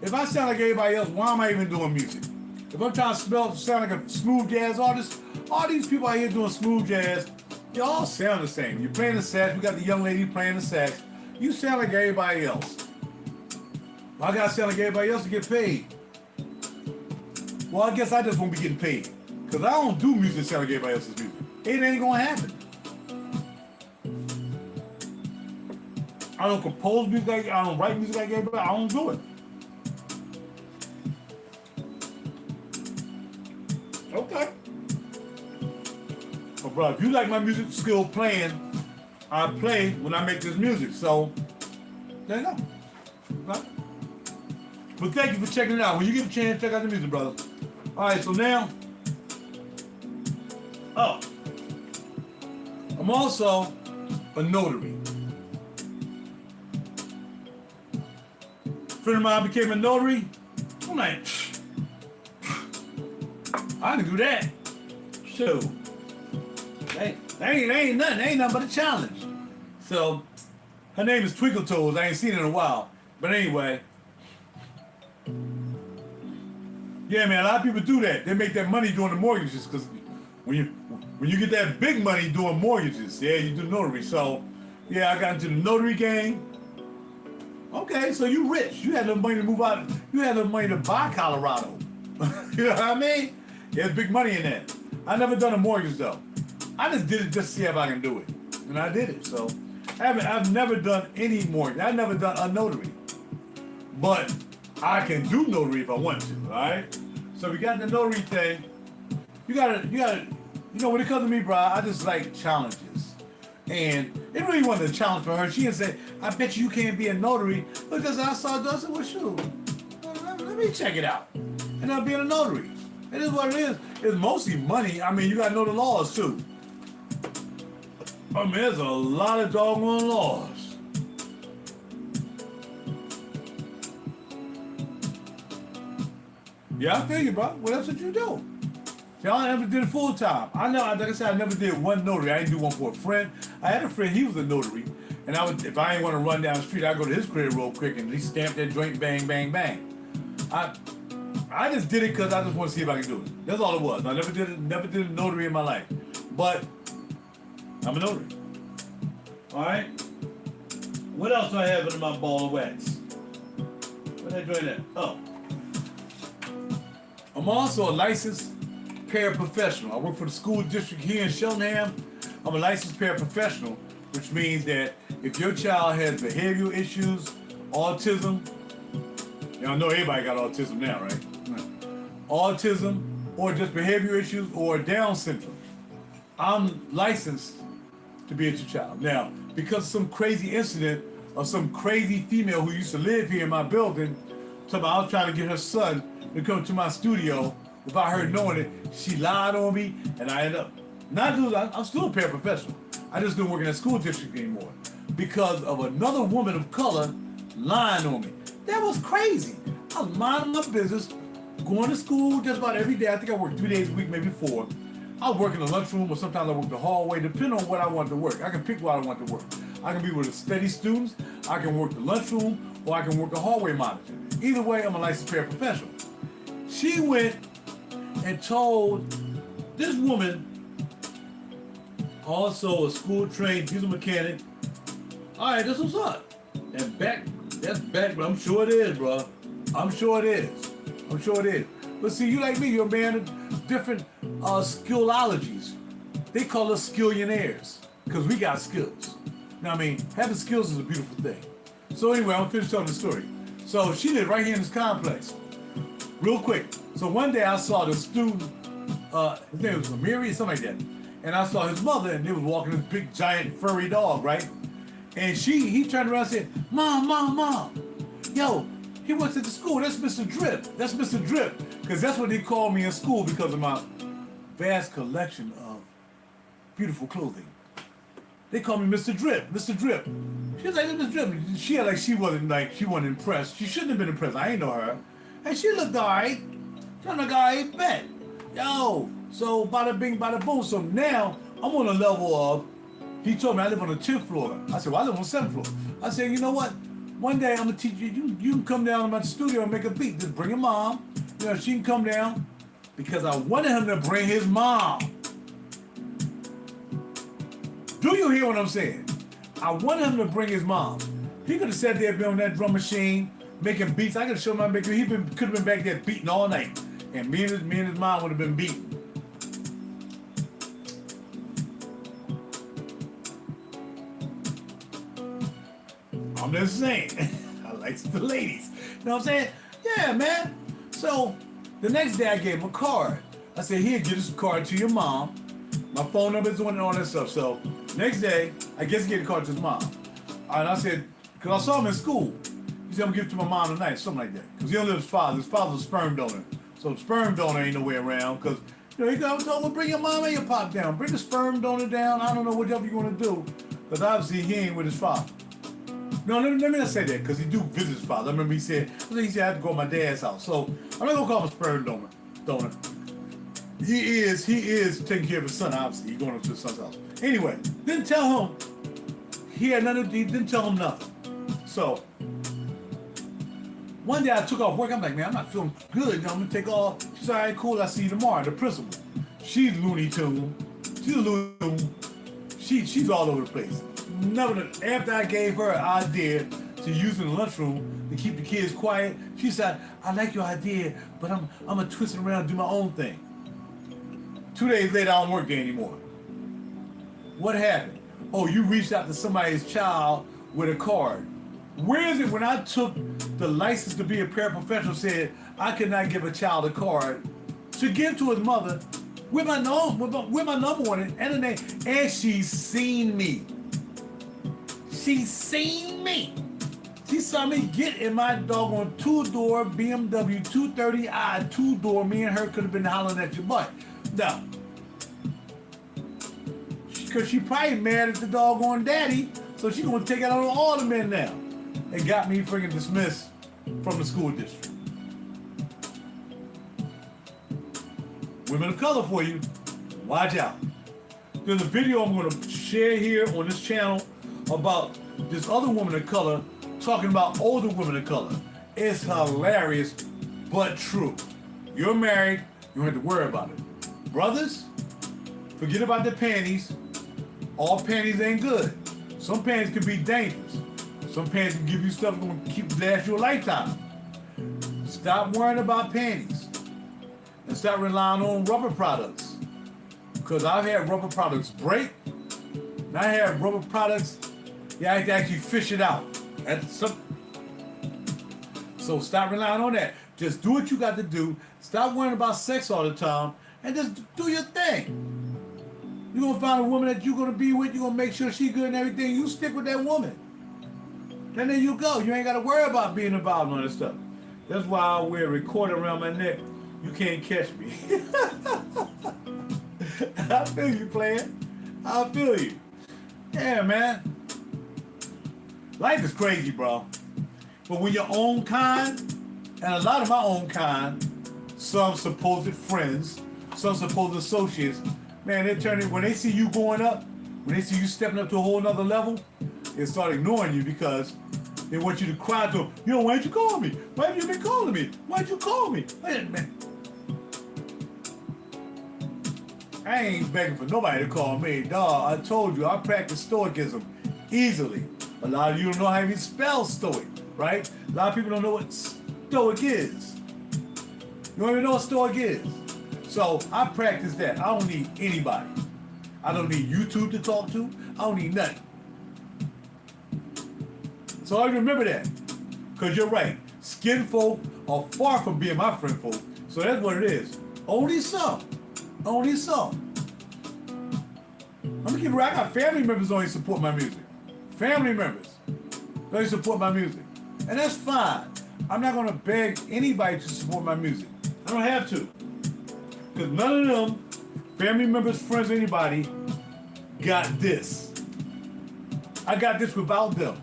S1: If I sound like everybody else, why am I even doing music? If I'm trying to sound like a smooth jazz artist, all these people out here doing smooth jazz, they all sound the same. You're playing the sax, we got the young lady playing the sax. You sound like everybody else. I gotta sound like everybody else to get paid. Well, I guess I just won't be getting paid. Because I don't do music that sound like everybody else's music. It ain't gonna happen. I don't compose music like, I don't write music like everybody. I don't do it. Okay. But bro, if you like my music skill playing, I play when I make this music. So, there you go. Okay. But thank you for checking it out. When you get a chance, check out the music, brother. Alright, so now, I'm also a notary. A friend of mine became a notary. I'm like, I can do that. So, that ain't nothing. That ain't nothing but a challenge. So, her name is Twinkle Toes. I ain't seen her in a while. But anyway. Yeah, man, a lot of people do that. They make that money doing the mortgages because when you get that big money doing mortgages, yeah, you do notary. So, yeah, I got into the notary game. Okay, so you rich. You had enough money to move out. You had enough money to buy Colorado. You know what I mean? There's big money in that. I never done a mortgage though. I just did it just to see if I can do it, and I did it. So, I've never done any mortgage. I've never done a notary, but I can do notary if I want to, all right? So we got the notary thing. You gotta, when it comes to me, bro, I just like challenges. And it really wasn't a challenge for her. She didn't say, I bet you can't be a notary. Because I saw it, I said, well, shoot, let me check it out. And I'm being a notary. It is what it is. It's mostly money. I mean, you gotta know the laws too. I mean, there's a lot of doggone laws. Yeah, I feel you, bro. Well, that's what you do. See, I never did it full time. I know, like I said, I never did one notary. I didn't do one for a friend. I had a friend, he was a notary. And I would, if I didn't want to run down the street, I'd go to his crib real quick and he stamped that joint, bang, bang, bang. I just did it because I just want to see if I can do it. That's all it was. I never did a notary in my life. But I'm a notary. Alright? What else do I have in my ball of wax? What did I join that? Oh. I'm also a licensed paraprofessional. I work for the school district here in Cheltenham. I'm a licensed paraprofessional, which means that if your child has behavioral issues, autism, y'all know everybody got autism now, right? Autism, or just behavior issues, or Down syndrome, I'm licensed to be at your child. Now, because of some crazy incident of some crazy female who used to live here in my building, I was trying to get her son to come to my studio without her knowing it. She lied on me, and I ended up not doing. I'm still a paraprofessional. I just don't work in that school district anymore because of another woman of color lying on me. That was crazy. I was minding my business, going to school just about every day. I think I worked 3 days a week, maybe 4. I would work in the lunchroom, or sometimes I work the hallway, depending on what I want to work. I can pick what I want to work. I can be with the steady students, I can work the lunchroom, or I can work the hallway monitor. Either way, I'm a licensed paraprofessional. She went and told this woman, also a school-trained diesel mechanic, all right, this was up. That's back, but I'm sure it is, bro. I'm sure it is. But see, you like me, you're a man of different skillologies. They call us skillionaires, because we got skills. Now, I mean, having skills is a beautiful thing. So anyway, I'm finished telling the story. So she lived right here in this complex. Real quick. So one day I saw the student, his name was Amiri or something like that. And I saw his mother, and they was walking this big, giant, furry dog, right? And he turned around and said, Mom. Yo, he works at the school. That's Mr. Drip. Because that's what they call me in school because of my vast collection of beautiful clothing. They call me Mr. Drip. She was like, Mr. Drip. She wasn't impressed. She shouldn't have been impressed. I ain't know her. And she looked alright. She looked alright, bet. Yo, so bada bing, bada boom. So now I'm on a level of, he told me I live on the 10th floor. I said, well, I live on the 7th floor. I said, you know what? One day I'm gonna teach you, you can come down to my studio and make a beat. Just bring your mom. You know, she can come down because I wanted him to bring his mom. Do you hear what I'm saying? I wanted him to bring his mom. He could have sat there, been on that drum machine, making beats. I could have shown him how to make beats. He could have been back there beating all night. And me and his mom would have been beating. I'm just saying. I like the ladies. You know what I'm saying? Yeah, man. So the next day I gave him a card. I said, here, give this card to your mom. My phone number's on and all that stuff. So next day, I guess he gave the card to his mom. And I said, because I saw him in school. He said, I'm going to give it to my mom tonight, something like that. Because he don't live with his father. His father's a sperm donor. So the sperm donor ain't no way around. Because, you know, he goes, well, bring your mom and your pop down. Bring the sperm donor down. I don't know whatever you want to do. Because obviously he ain't with his father. No, let me not say that, because he do visit his father. I remember he said I had to go to my dad's house. So I'm not going to call him a sperm donor. He is taking care of his son, obviously. He's going up to his son's house. Anyway, didn't tell him. He didn't tell him nothing. So one day I took off work. I'm like, man, I'm not feeling good. You know, I'm going to take off. She's all right, cool. I'll see you tomorrow. The principal. She's Looney Tune. She's a Looney Tune. She's all over the place. After I gave her an idea to use in the lunchroom to keep the kids quiet, she said, I like your idea, but I'm going to twist it around and do my own thing. 2 days later, I don't work there anymore. What happened? Oh, you reached out to somebody's child with a card. Where is it when I took the license to be a paraprofessional said I could not give a child a card to give to his mother with my number on it and a name, and she's seen me. She seen me. She saw me get in my doggone 2-door BMW 230i 2-door. Me and her could have been hollering at your butt. No. Because she probably mad at the doggone daddy, so she's going to take it out on all the men now. And got me freaking dismissed from the school district. women of color for you. Watch out. There's a video I'm going to share here on this channel about this other woman of color talking about older women of color. It's hilarious, but true. You're married, you don't have to worry about it. Brothers, forget about the panties. All panties ain't good. Some panties can be dangerous. Some panties can give you stuff that's going to keep last you a lifetime. Stop worrying about panties and stop relying on rubber products. Because I've had rubber products break, and I have rubber products, you have to actually fish it out. So stop relying on that. Just do what you got to do. Stop worrying about sex all the time, and just do your thing. You're going to find a woman that you're going to be with, you're going to make sure she's good and everything, you stick with that woman. And there you go. You ain't got to worry about being involved in all this stuff. That's why I wear a recorder around my neck. You can't catch me. I feel you, player. I feel you. Yeah, man. Life is crazy, bro. But when your own kind, and a lot of my own kind, some supposed friends, some supposed associates, man, they turn it, when they see you going up, when they see you stepping up to a whole nother level, they start ignoring you because they want you to cry to them. Yo, why'd you call me? Why have you been calling me? Why'd you call me? Man, I ain't begging for nobody to call me. Dawg, I told you, I practice stoicism easily. A lot of you don't know how to even spell stoic, right? A lot of people don't know what stoic is. You don't even know what stoic is. So I practice that. I don't need anybody. I don't need YouTube to talk to. I don't need nothing. So I remember that. Because you're right. Skin folk are far from being my friend folk. So that's what it is. Only some. Only some. I'm gonna keep it right. I got family members only support my music. Family members only support my music. And that's fine. I'm not gonna beg anybody to support my music. I don't have to. Because none of them, family members, friends, anybody, got this. I got this without them.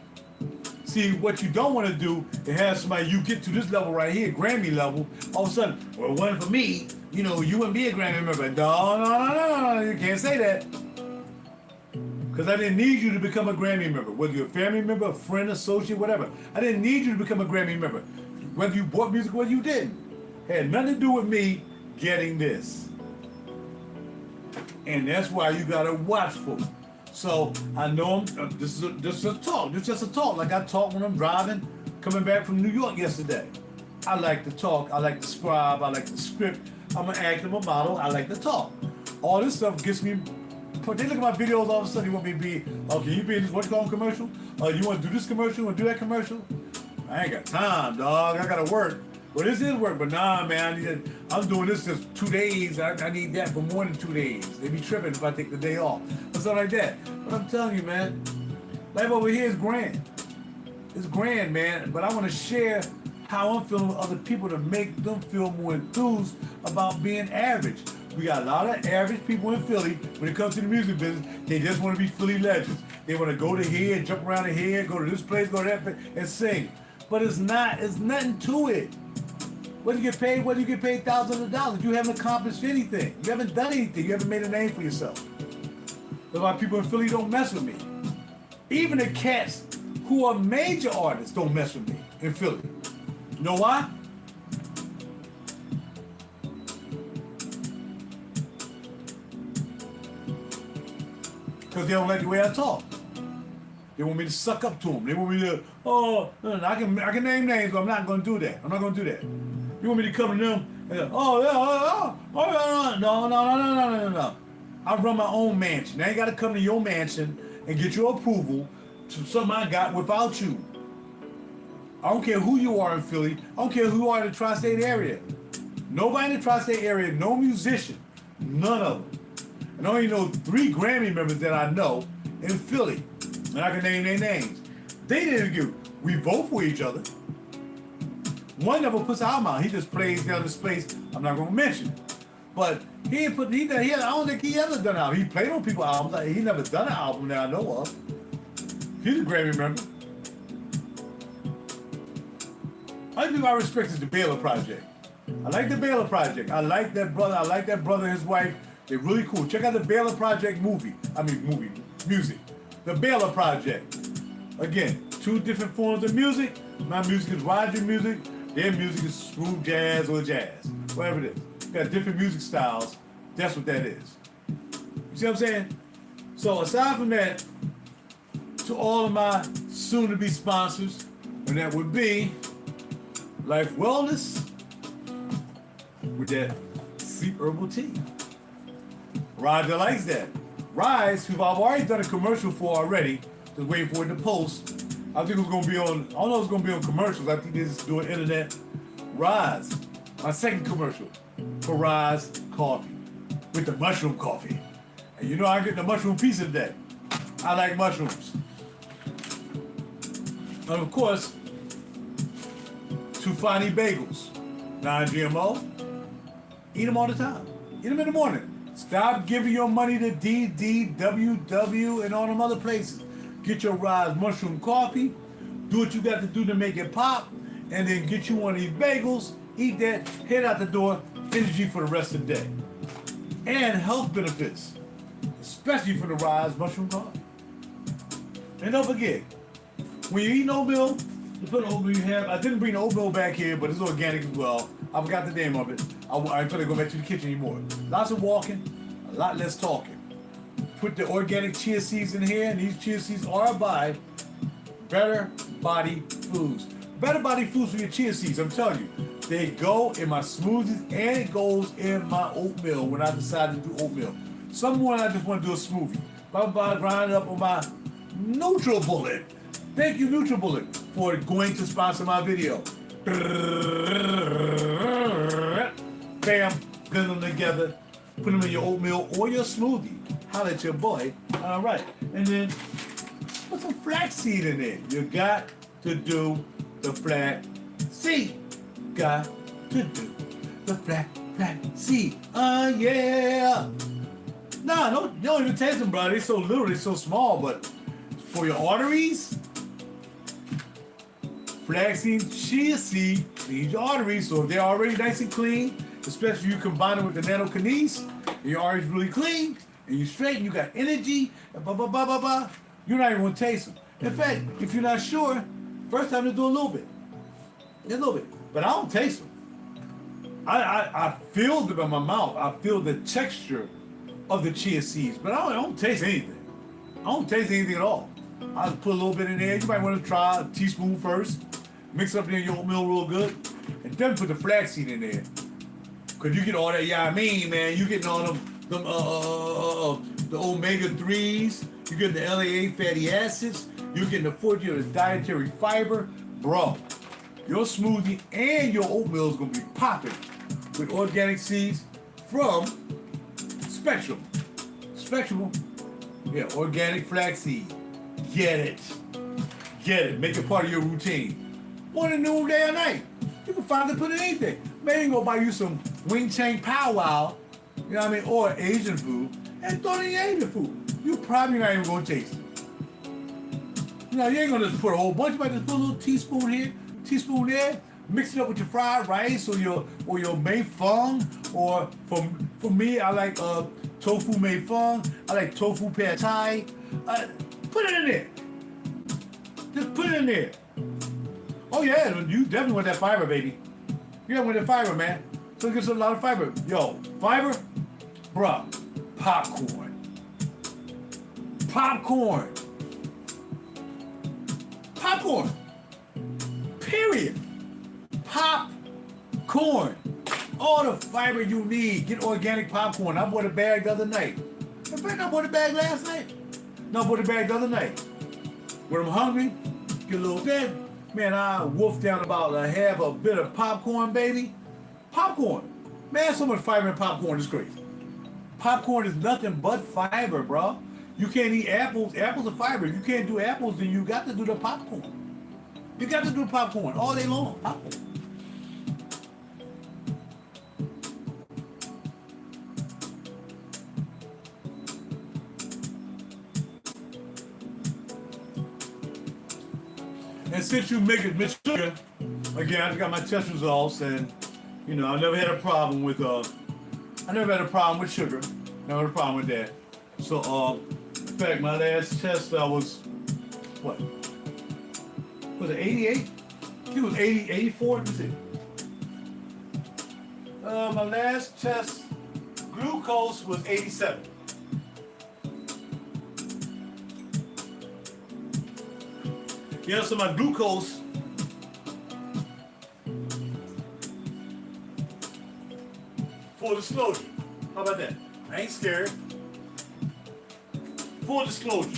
S1: See, what you don't want to do is have somebody, you get to this level right here, Grammy level, all of a sudden, well, it wasn't for me, you know, you wouldn't be a Grammy member. No, you can't say that. Because I didn't need you to become a Grammy member. Whether you're a family member, a friend, associate, whatever. I didn't need you to become a Grammy member. Whether you bought music, whether you didn't. Had nothing to do with me getting this. And that's why you gotta watch for me. So I know this is a talk. This is just a talk. Like I talk when I'm driving, coming back from New York yesterday. I like to talk. I like to scribe. I like to script. I'm an actor, I'm a model. I like to talk. All this stuff gets me. They look at my videos, all of a sudden you want me to be, okay, you be in this what you call commercial? You want to do this commercial? You want to do that commercial? I ain't got time, dog. I gotta work. Well, this is work, but nah, man. I'm doing this just 2 days. I need that for more than 2 days. They be tripping if I take the day off or something like that. But I'm telling you, man, life over here is grand. It's grand, man. But I want to share how I'm feeling with other people to make them feel more enthused about being average. We got a lot of average people in Philly when it comes to the music business. They just want to be Philly legends. They want to go to here, jump around to here, go to this place, go to that place, and sing. But it's nothing to it. Whether you get paid thousands of dollars, you haven't accomplished anything. You haven't done anything. You haven't made a name for yourself. That's why people in Philly don't mess with me. Even the cats who are major artists don't mess with me in Philly. You know why? Because they don't like the way I talk. They want me to suck up to them. They want me to, I can name names, but I'm not going to do that. I'm not going to do that. You want me to come to them and no. I run my own mansion. I ain't got to come to your mansion and get your approval to something I got without you. I don't care who you are in Philly. I don't care who you are in the tri-state area. Nobody in the tri-state area, no musician, none of them. And I only know 3 Grammy members that I know in Philly. And I can name their names. They didn't give. We vote for each other. One never puts an album out. He just plays down the space. I'm not going to mention it. But I don't think he ever done an album. He played on people's albums. He never done an album that I know of. He's a Grammy member. Only people I respect is the Baylor Project. I like the Baylor Project. I like that brother. I like that brother and his wife. They're really cool. Check out the Baylor Project music. The Baylor Project. Again, 2 different forms of music. My music is RaJuR music. Their music is smooth jazz or jazz. Whatever it is. Got different music styles. That's what that is. You see what I'm saying? So aside from that, to all of my soon-to-be sponsors, and that would be Life Wellness with that sleep herbal tea. RaJuR likes that. Rise, who I've already done a commercial for already, just waiting for it to post. I think it's gonna be on, I don't know if it's gonna be on commercials. I think this is doing internet. Rise, my second commercial for Rise Coffee with the mushroom coffee. And you know I get the mushroom piece of that. I like mushrooms. And of course, Tufani Bagels, non-GMO. Eat them all the time. Eat them in the morning. Stop giving your money to DDWW and all them other places. Get your Rise mushroom coffee. Do what you got to do to make it pop. And then get you one of these bagels. Eat that. Head out the door. Energy for the rest of the day. And health benefits. Especially for the Rise mushroom coffee. And don't forget, when you're eating oatmeal, you put oatmeal you have. I didn't bring the oatmeal back here, but it's organic as well. I forgot the name of it. I ain't gonna go back to the kitchen anymore. Lots of walking, a lot less talking. Put the organic chia seeds in here, and these chia seeds are by Better Body Foods. Better Body Foods for your chia seeds, I'm telling you. They go in my smoothies, and it goes in my oatmeal when I decide to do oatmeal. Some morning I just want to do a smoothie. I'm about to grind it up on my NutriBullet. Thank you, NutriBullet, for going to sponsor my video. Bam, blend them together, put them in your oatmeal or your smoothie. Holla at your boy. All right, and then put some flaxseed in there. You got to do the flaxseed. Got to do the flaxseed. Yeah. No, you don't even taste them, bro. They're so little, they're so small, but for your arteries, flaxseed chia seed cleans your arteries. So if they're already nice and clean, especially if you combine it with the nanokinase, and your arteries really clean, and you straight, and you got energy, and blah, blah, blah, blah, blah, you're not even going to taste them. In fact, if you're not sure, first time to do a little bit. Just a little bit. But I don't taste them. I feel them in my mouth. I feel the texture of the chia seeds, but I don't taste anything. I don't taste anything at all. I'll just put a little bit in there. You might want to try a teaspoon first. Mix up in your oatmeal real good. And then put the flaxseed in there. Because you get all that, yeah, I mean, man, you getting all the omega-3s. You getting the LAA fatty acids. You're getting the 40 of the dietary fiber. Bro, your smoothie and your oatmeal is going to be popping with organic seeds from Spectrum. Yeah, organic flaxseed. Get it. Make it part of your routine. Morning, noon, day, or night. You can finally put in anything. Maybe go buy you some Wing Chang powwow, you know what I mean, or Asian food, and throw it in your Asian food. You're probably not even gonna taste it. You know, you ain't gonna just put a whole bunch. You might just put a little teaspoon here, teaspoon there. Mix it up with your fried rice or your mei fung, or for me, I like tofu mei fung. I like tofu pad thai. Put it in there. Just put it in there. Oh yeah, you definitely want that fiber, baby. You gotta want that fiber, man. So it gets a lot of fiber. Yo, fiber, bruh, popcorn. Period. Popcorn. All the fiber you need. Get organic popcorn. I bought a bag the other night. In fact, I bought a bag last night. No, I bought a bag the other night. When I'm hungry, get a little bit. Man, I wolfed down about a half a bit of popcorn, baby. Popcorn. Man, so much fiber in popcorn is crazy. Popcorn is nothing but fiber, bro. You can't eat apples. Apples are fiber. If you can't do apples, then you got to do the popcorn. You got to do popcorn all day long. Popcorn. And since you make it Miss Sugar, again, I got my test results, and You know, I never had a problem with I never had a problem with sugar. Never had a problem with that. So in fact, my last test I was what? Was it 88? I think it was 80, 84. Let me see. My last test, glucose was 87. Yeah, so my glucose full disclosure. How about that? I ain't scared. Full disclosure.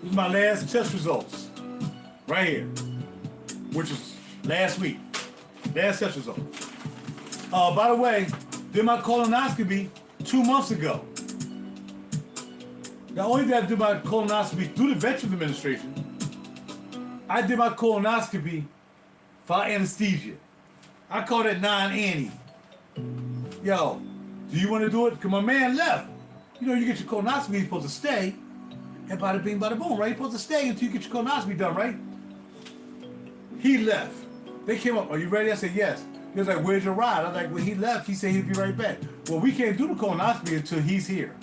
S1: This is my last test results. Right here. Which was last week. Last test result. By the way, did my colonoscopy 2 months ago. Not only did I do my colonoscopy through the Veterans Administration, I did my colonoscopy for anesthesia. I called it non-Annie. Yo, do you want to do it? Because my man left. You know, you get your colonoscopy, you're supposed to stay. And bada bing, bada boom, right? You're supposed to stay until you get your colonoscopy done, right? He left. They came up, are you ready? I said, yes. He was like, where's your ride? I was like, well, he left. He said he'd be right back. Well, we can't do the colonoscopy until he's here.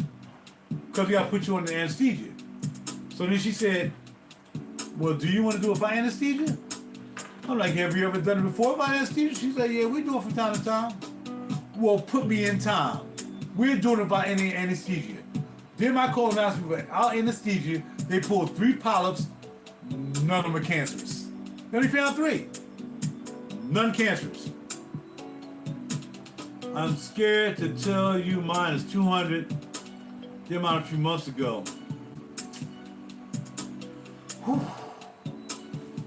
S1: Because we got to put you on the anesthesia. So then she said, well, do you want to do it for anesthesia? I'm like, have you ever done it before by anesthesia? She's like, yeah, we do it from time to time. Well, put me in time. We're doing it by any anesthesia. Did my colonoscopy without anesthesia. They pulled 3 polyps. None of them are cancerous. They only found 3. None cancerous. I'm scared to tell you mine is 200. Did mine a few months ago. Whew.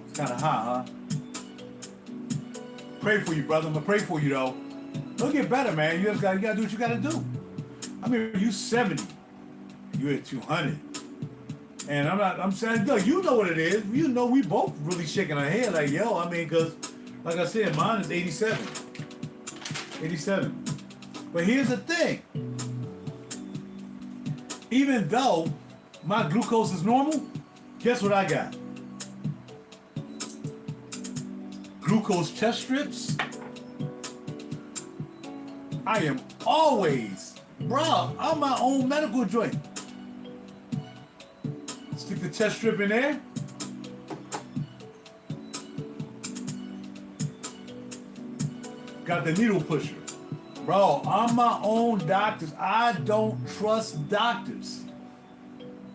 S1: It's kind of hot, huh? Pray for you, brother. I'm gonna pray for you, though. It'll get better, man. You gotta do what you gotta do. I mean, you 70. You at 200. And I'm saying, look, you know what it is. You know we both really shaking our head like, yo, I mean, because, like I said, mine is 87. 87. But here's the thing. Even though my glucose is normal, guess what I got? Glucose chest strips. I am always, bro, I'm my own medical joint. Stick the chest strip in there. Got the needle pusher. Bro, I'm my own doctor. I don't trust doctors.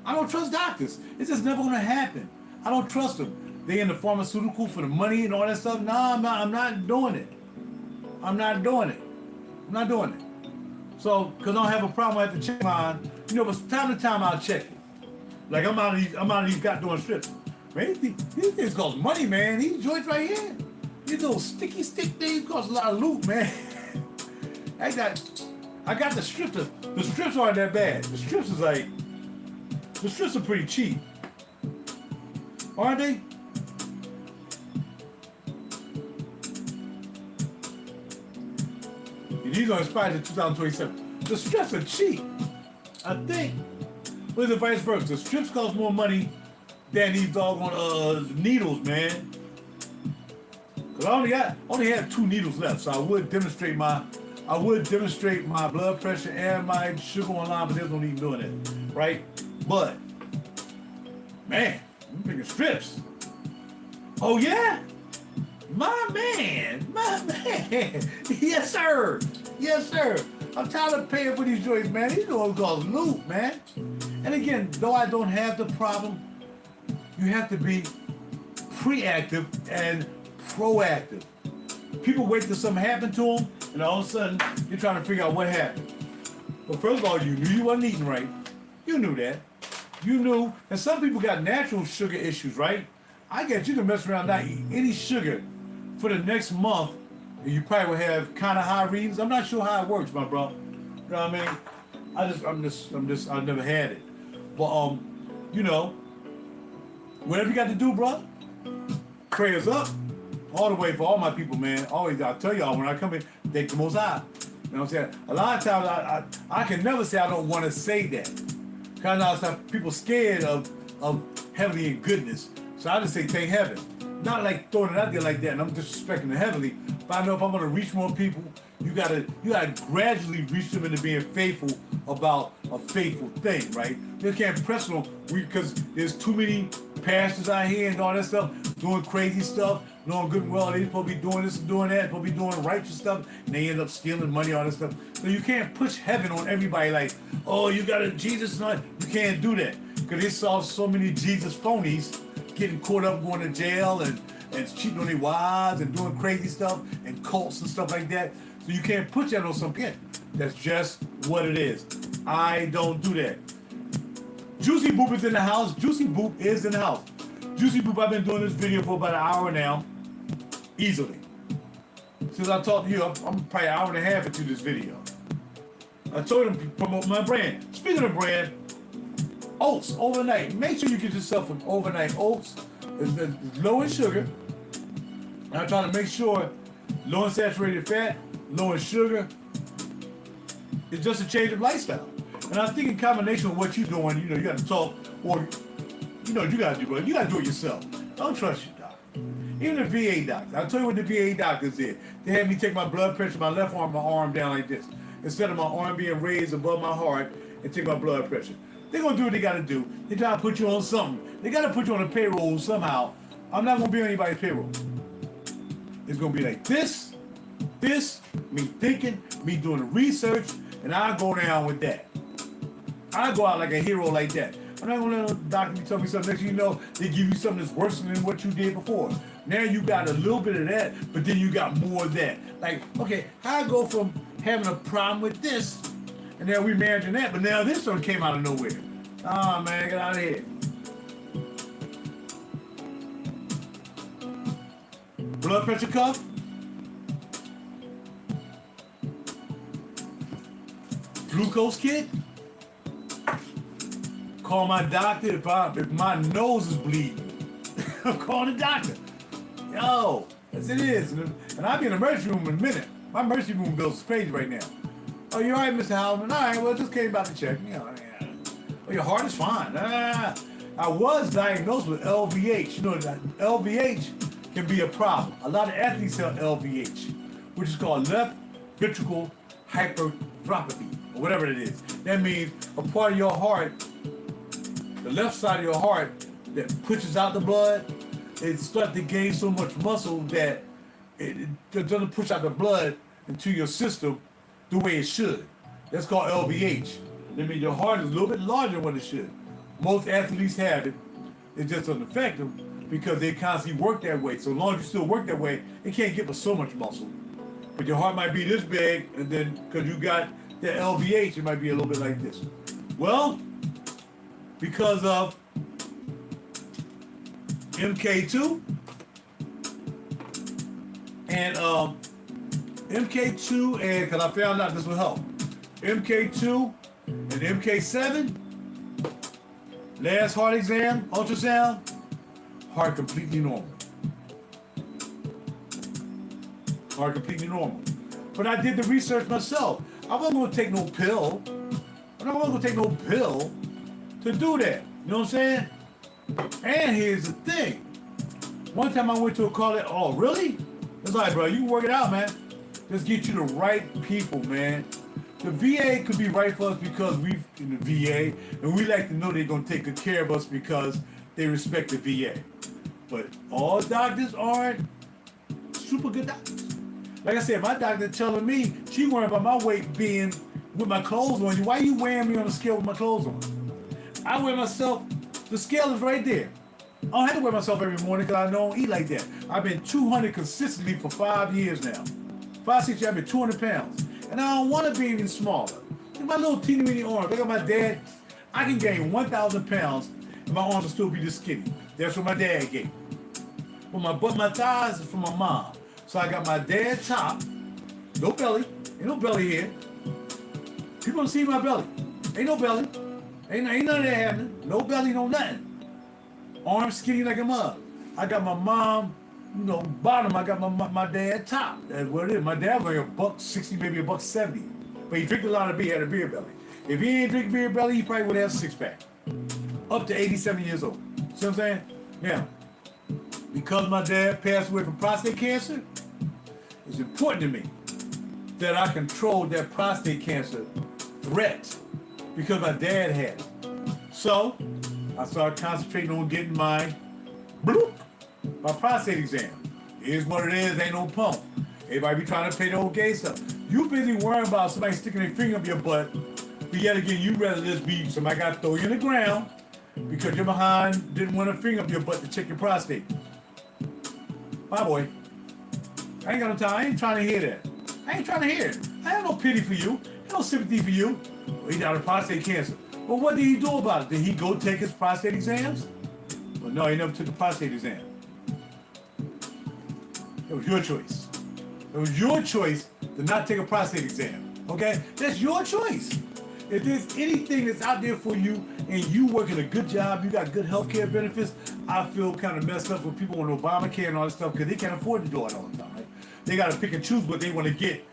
S1: I don't trust doctors. It's just never gonna happen. I don't trust them. They in the pharmaceutical for the money and all that stuff. Nah, I'm not doing it. I'm not doing it. I'm not doing it. So, because I don't have a problem, I have to check mine. You know, but time to time I'll check it. Like I'm out of these goddamn strips. Man, these things cost money, man. These joints right here. These little sticky stick things cost a lot of loot, man. I got the strips. The strips aren't that bad. The strips are pretty cheap. Aren't they? These are expired in 2027. The strips are cheap. I think. But it's the vice versa. The strips cost more money than these doggone needles, man. Cause I only had 2 needles left, so I would demonstrate my blood pressure and my sugar online, but there's no need in doing it, right? But man, I'm thinking strips. Oh yeah, my man, yes sir, yes sir. I'm tired of paying for these joints, man. These joints cost loot, man. And again, though I don't have the problem, you have to be proactive and proactive. People wait till something happened to them, and all of a sudden, you're trying to figure out what happened. But first of all, you knew you wasn't eating right. You knew that. You knew. And some people got natural sugar issues, right? I guess you can mess around not eat any sugar for the next month, and you probably will have kind of high readings. I'm not sure how it works, my bro. You know what I mean? I've never had it. But, you know, whatever you got to do, bro, prayers up. All the way for all my people, man. Always, I tell y'all, when I come in, thank the Most High. You know what I'm saying? A lot of times, I can never say I don't want to say that. Kind of people scared of heavenly and goodness. So I just say thank heaven. not like throwing it out there like that, and I'm disrespecting it heavily. But I know if I'm gonna reach more people, you gotta gradually reach them into being faithful about a faithful thing, right? You can't press them because there's too many pastors out here and all that stuff doing crazy stuff, knowing good and well they supposed to be doing this and doing that, supposed to be doing righteous stuff, and they end up stealing money, all that stuff. So you can't push heaven on everybody like, oh, you got a Jesus nut. You can't do that because they saw so many Jesus phonies getting caught up going to jail and cheating on their wives and doing crazy stuff and cults and stuff like that. So you can't put that on some kid. That's just what it is. I don't do that. Juicy Boop is in the house. Juicy Boop is in the house. Juicy Boop, I've been doing this video for about an hour now. Easily. Since I talked to you, I'm probably an hour and a half into this video. I told him to promote my brand. Speaking of brand, oats, overnight. Make sure you get yourself some overnight oats. It's low in sugar. And I'm trying to make sure low in saturated fat, low in sugar. It's just a change of lifestyle. And I think in combination with what you're doing, you got to talk, or you got to do it. You got to do it yourself. Don't trust your doctor. Even the VA doctor. I'll tell you what the VA doctors did. They had me take my blood pressure, my left arm, my arm down like this. Instead of my arm being raised above my heart and take my blood pressure. They're going to do what they got to do. They try to put you on something. They got to put you on a payroll somehow. I'm not going to be on anybody's payroll. It's going to be like this, me thinking, me doing the research, and I'll go down with that. I go out like a hero like that. I'm not going to let a doctor tell me something. Next thing you know, they give you something that's worse than what you did before. Now you got a little bit of that, but then you got more of that. Like, okay, how I go from having a problem with this, and now we managing that, but now this one came out of nowhere. Ah, man, get out of here. Blood pressure cuff. Glucose kit. Call my doctor if my nose is bleeding. I'm calling the doctor. Yo, yes it is. And I'll be in the emergency room in a minute. My emergency room bill is crazy right now. Oh, you all right, Mr. Howland? All right, well, just came about to check. Well, your heart is fine. I was diagnosed with LVH. You know, that LVH can be a problem. A lot of athletes have LVH, which is called left ventricular hypertrophy, or whatever it is. That means a part of your heart, the left side of your heart that pushes out the blood, it starts to gain so much muscle that it doesn't push out the blood into your system the way it should. That's called LVH. That means your heart is a little bit larger than what it should. Most athletes have it. It just doesn't affect them because they constantly work that way. So long as you still work that way, it can't get so much muscle. But your heart might be this big, and then because you got the LVH, it might be a little bit like this. Well, because of MK2 and MK2 and because I found out this will help. MK2 and MK7, last heart exam, ultrasound, heart completely normal. Heart completely normal. But I did the research myself. I wasn't going to take no pill. I'm not going to take no pill to do that. You know what I'm saying? And here's the thing. One time I went to a call, oh, really? It's like, bro, you can work it out, man. Just get you the right people, man. The VA could be right for us because we're in the VA, and we like to know they're going to take good care of us because they respect the VA. But all doctors aren't super good doctors. Like I said, my doctor telling me she worried about my weight being with my clothes on. Why are you weighing me on the scale with my clothes on? I weigh myself. The scale is right there. I don't have to weigh myself every morning because I don't eat like that. I've been 200 consistently for 5 years now. 5, 6 years, I've been 200 pounds. And I don't want to be even smaller. Look at my little teeny weeny arms. Look at my dad. I can gain 1,000 pounds and my arms will still be this skinny. That's what my dad gave. But my thighs is from my mom. So I got my dad top, no belly, ain't no belly here. People don't see my belly. Ain't no belly. Ain't none of that happening. No belly, no nothing. Arms skinny like a mug. I got my mom, bottom. I got my dad top. That's what it is. My dad was $160, maybe $170. But he drank a lot of beer, had a beer belly. If he ain't drink beer belly, he probably would have a 6-pack. Up to 87 years old. See what I'm saying? Yeah. Because my dad passed away from prostate cancer, it's important to me that I control that prostate cancer threat because my dad had it. So I started concentrating on getting my prostate exam. Here's what it is, ain't no pump. Everybody be trying to play the old gay stuff. You busy worrying about somebody sticking their finger up your butt, but yet again, you rather just be somebody got to throw you in the ground because your behind didn't want a finger up your butt to check your prostate. My boy, I ain't got no time. I ain't trying to hear that. I ain't trying to hear it. I have no pity for you. I have no sympathy for you. Well, he died of prostate cancer. Well, what did he do about it? Did he go take his prostate exams? Well, no, he never took the prostate exam. It was your choice. It was your choice to not take a prostate exam. Okay? That's your choice. If there's anything that's out there for you and you working a good job, you got good health care benefits, I feel kind of messed up with people on Obamacare and all that stuff because they can't afford to do it all the time, right? They got to pick and choose what they want to get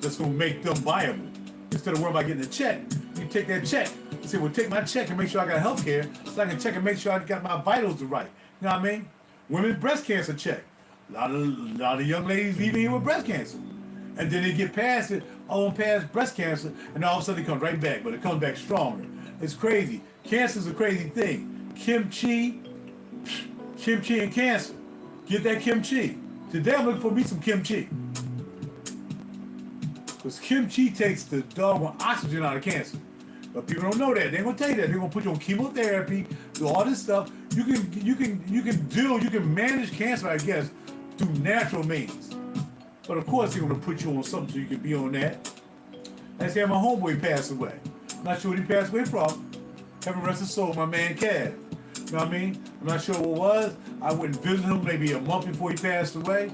S1: that's going to make them viable. Instead of worrying about getting a check, you take that check. You say, well, take my check and make sure I got health care so I can check and make sure I got my vitals right. You know what I mean? Women's breast cancer check. A lot of young ladies leaving here with breast cancer. And then they get past it, past breast cancer, and all of a sudden it comes right back, but it comes back stronger. It's crazy. Cancer's a crazy thing. Kimchi and cancer. Get that kimchi. Today I'm looking for me some kimchi. Because kimchi takes the doggone oxygen out of cancer. But people don't know that. They're gonna tell you that. They're gonna put you on chemotherapy, do all this stuff. You can manage cancer, I guess, through natural means. But of course they're gonna put you on something so you can be on that. Let's say my homeboy passed away. I'm not sure what he passed away from. Heaven rest his soul, my man Cav. You know what I mean? I'm not sure what it was. I went and visited him maybe a month before he passed away.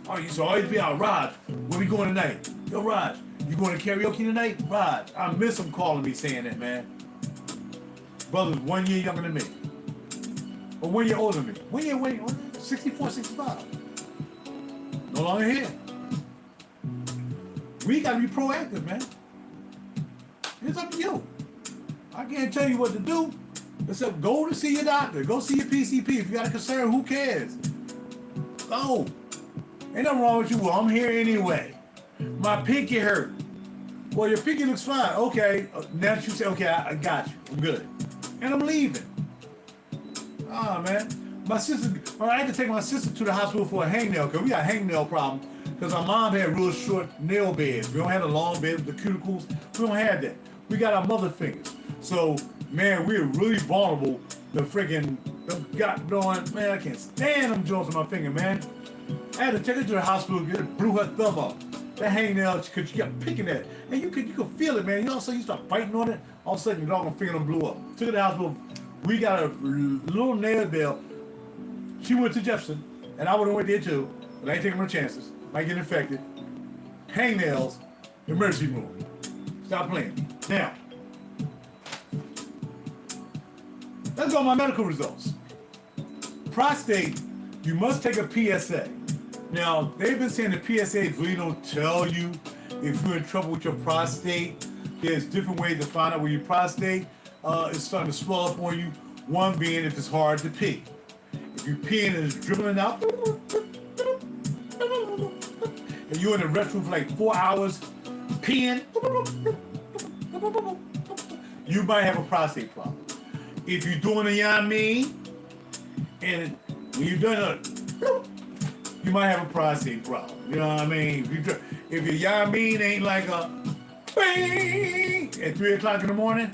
S1: Oh, you used to always be out, Raj, where we going tonight? Yo, Raj, you going to karaoke tonight? Raj, I miss him calling me saying that, man. Brother's 1 year younger than me. Or 1 year older than me. 1 year, 64, 65. No longer here. We got to be proactive, man. It's up to you. I can't tell you what to do. Except go to see your doctor. Go see your PCP. If you got a concern, who cares? Go. Ain't nothing wrong with you. Well, I'm here anyway. My pinky hurt. Well, your pinky looks fine. Okay. Now you say, okay, I got you. I'm good. And I'm leaving. Ah, man. My sister, I had to take my sister to the hospital for a hangnail because we got a hangnail problem. Because our mom had real short nail beds. We don't have a long bed with the cuticles. We don't have that. We got our mother fingers. So, man, we're really vulnerable. The freaking, man, I can't stand them joints on my finger, man. I had to take her to the hospital and it blew her thumb up. That hangnail, because she kept picking at it. And you could feel it, man. You know, so you start biting on it, all of a sudden your doggone finger done blew up. Took her to the hospital. We got a little nail bed. She went to Jefferson, and I would have went there too, but I ain't taking no chances. Might get infected. Hangnails, emergency room. Stop playing. Now, let's go on my medical results. Prostate, you must take a PSA. Now, they've been saying the PSA really don't tell you if you're in trouble with your prostate. There's different ways to find out where your prostate is starting to swell up on you. One being if it's hard to pee. If you're peeing and it's dribbling out, and you're in the restroom for like 4 hours peeing, you might have a prostate problem. If you're doing a yummy, and when you're doing a, you might have a prostate problem. You know what I mean? If your yummy ain't like a bing at 3 o'clock in the morning,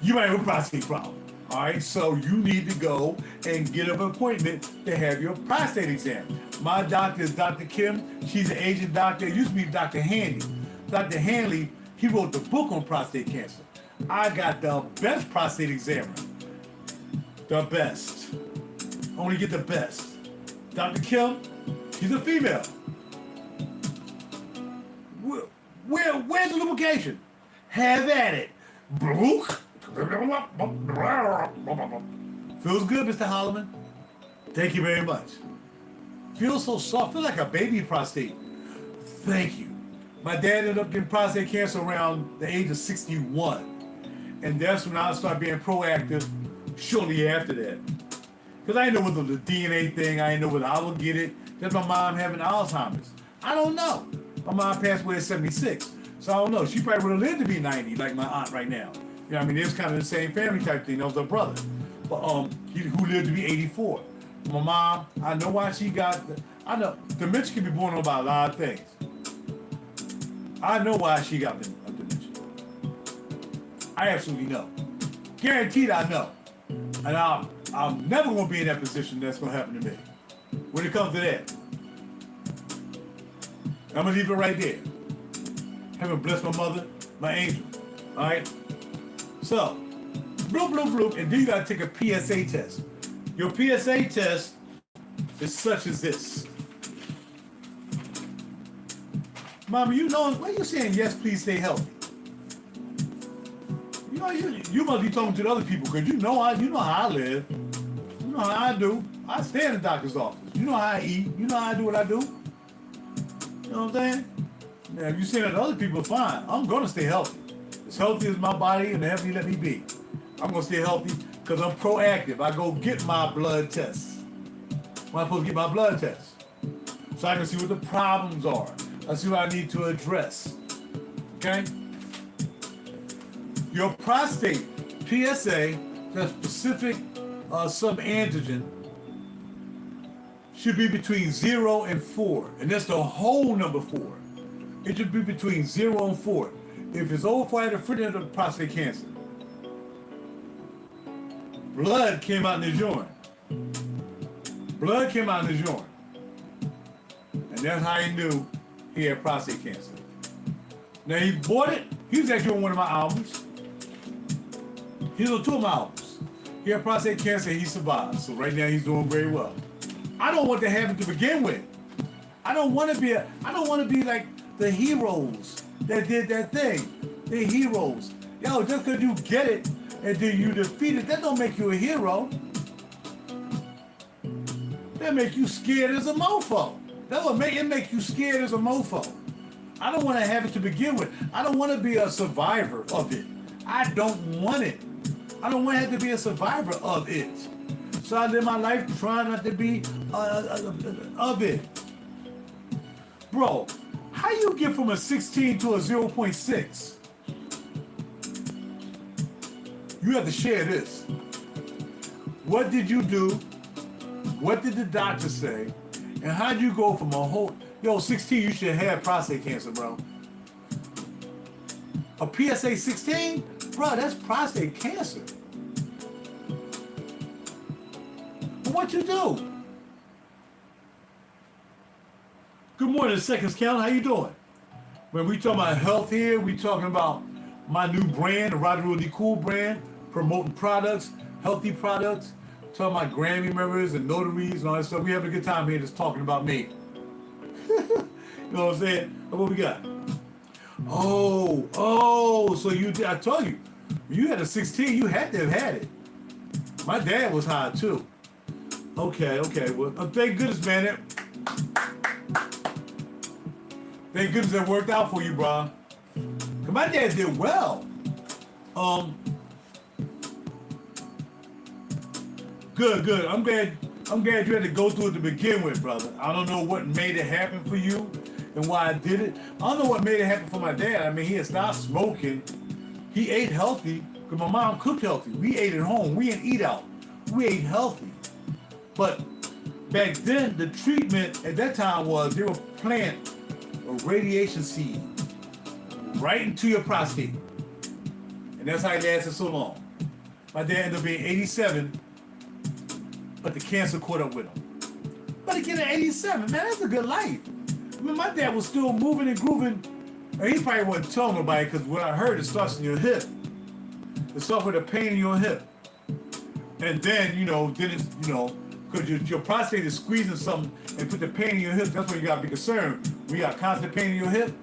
S1: you might have a prostate problem. All right, so you need to go and get an appointment to have your prostate exam. My doctor is Dr. Kim. She's an Asian doctor. It used to be Dr. Hanley. Dr. Hanley, he wrote the book on prostate cancer. I got the best prostate examiner. The best. I want to get the best. Dr. Kim, she's a female. Where's the lubrication? Have at it. Blook. Feels good, Mr. Holloman. Thank you very much. Feels so soft. Feels like a baby prostate. Thank you. My dad ended up getting prostate cancer around the age of 61. And that's when I started being proactive shortly after that. Because I didn't know whether the DNA thing, I didn't know whether I would get it. Just my mom having Alzheimer's. I don't know. My mom passed away at 76. So I don't know. She probably would have lived to be 90, like my aunt right now. You know what I mean? It was kind of the same family type thing. That was her brother. But who lived to be 84. My mom, I know why she got, I know, dementia can be born on by a lot of things. I know why she got dementia. I absolutely know. Guaranteed I know. And I'm never going to be in that position that's going to happen to me. When it comes to that. I'm going to leave it right there. Heaven bless my mother, my angel. Alright? So, bloop, bloop, bloop, and then you got to take a PSA test. Your PSA test is such as this. Mama, you know, why are you saying yes, please stay healthy? You know, you must be talking to the other people because you know how I live. You know how I do. I stay in the doctor's office. You know how I eat. You know how I do what I do. You know what I'm saying? Now, if you say that to other people, fine. I'm going to stay healthy. As healthy as my body and the healthy let me be. I'm going to stay healthy because I'm proactive. I go get my blood tests. When I'm supposed to get my blood tests. So I can see what the problems are. I see what I need to address. Okay? Your prostate, PSA, that specific sub-antigen, should be between 0 and 4. And that's the whole number 4. It should be between 0 and 4. If it's over 4, I had a friend of prostate cancer. Blood came out in his urine. Blood came out in his urine. And that's how he knew he had prostate cancer. Now he bought it. He was actually on one of my albums. He was on 2 of my albums. He had prostate cancer and he survived. So right now he's doing very well. I don't want to have it to begin with. I don't want to be like the heroes that did that thing. They're heroes. Yo, just because you get it and then you defeat it, that don't make you a hero. That make you scared as a mofo. That will make you scared as a mofo. I don't want to have it to begin with. I don't want to be a survivor of it. I don't want it. I don't want to have to be a survivor of it. So I live my life trying not to be of it. Bro, how you get from a 16 to a 0.6? You have to share this. What did you do? What did the doctor say? And how'd you go from a whole... Yo, 16, you should have prostate cancer, bro. A PSA 16? Bro, that's prostate cancer. But what you do? Good morning, Seconds Count. How you doing? When we talking about health here, we talking about my new brand, the RaJuR brand, promoting products, healthy products, talking about Grammy members and notaries and all that stuff. We having a good time here just talking about me. You know what I'm saying? What we got? Oh, so I told you, when you had a 16, you had to have had it. My dad was high too. Okay, well, thank goodness, man. Thank goodness that worked out for you, bro. Cause my dad did well. Good. I'm glad you had to go through it to begin with, brother. I don't know what made it happen for you and why I did it. I don't know what made it happen for my dad. I mean, he had stopped smoking. He ate healthy because my mom cooked healthy. We ate at home. We didn't eat out. We ate healthy. But back then, the treatment at that time was they would plant a radiation seed right into your prostate. And that's how it lasted so long. My dad ended up being 87, but the cancer caught up with him. But again, at 87, man, that's a good life. I mean, my dad was still moving and grooving. And he probably wasn't telling nobody because what I heard, it starts in your hip. It starts with a pain in your hip. And then, because your prostate is squeezing something and put the pain in your hip, that's when you got to be concerned. When you got constant pain in your hip,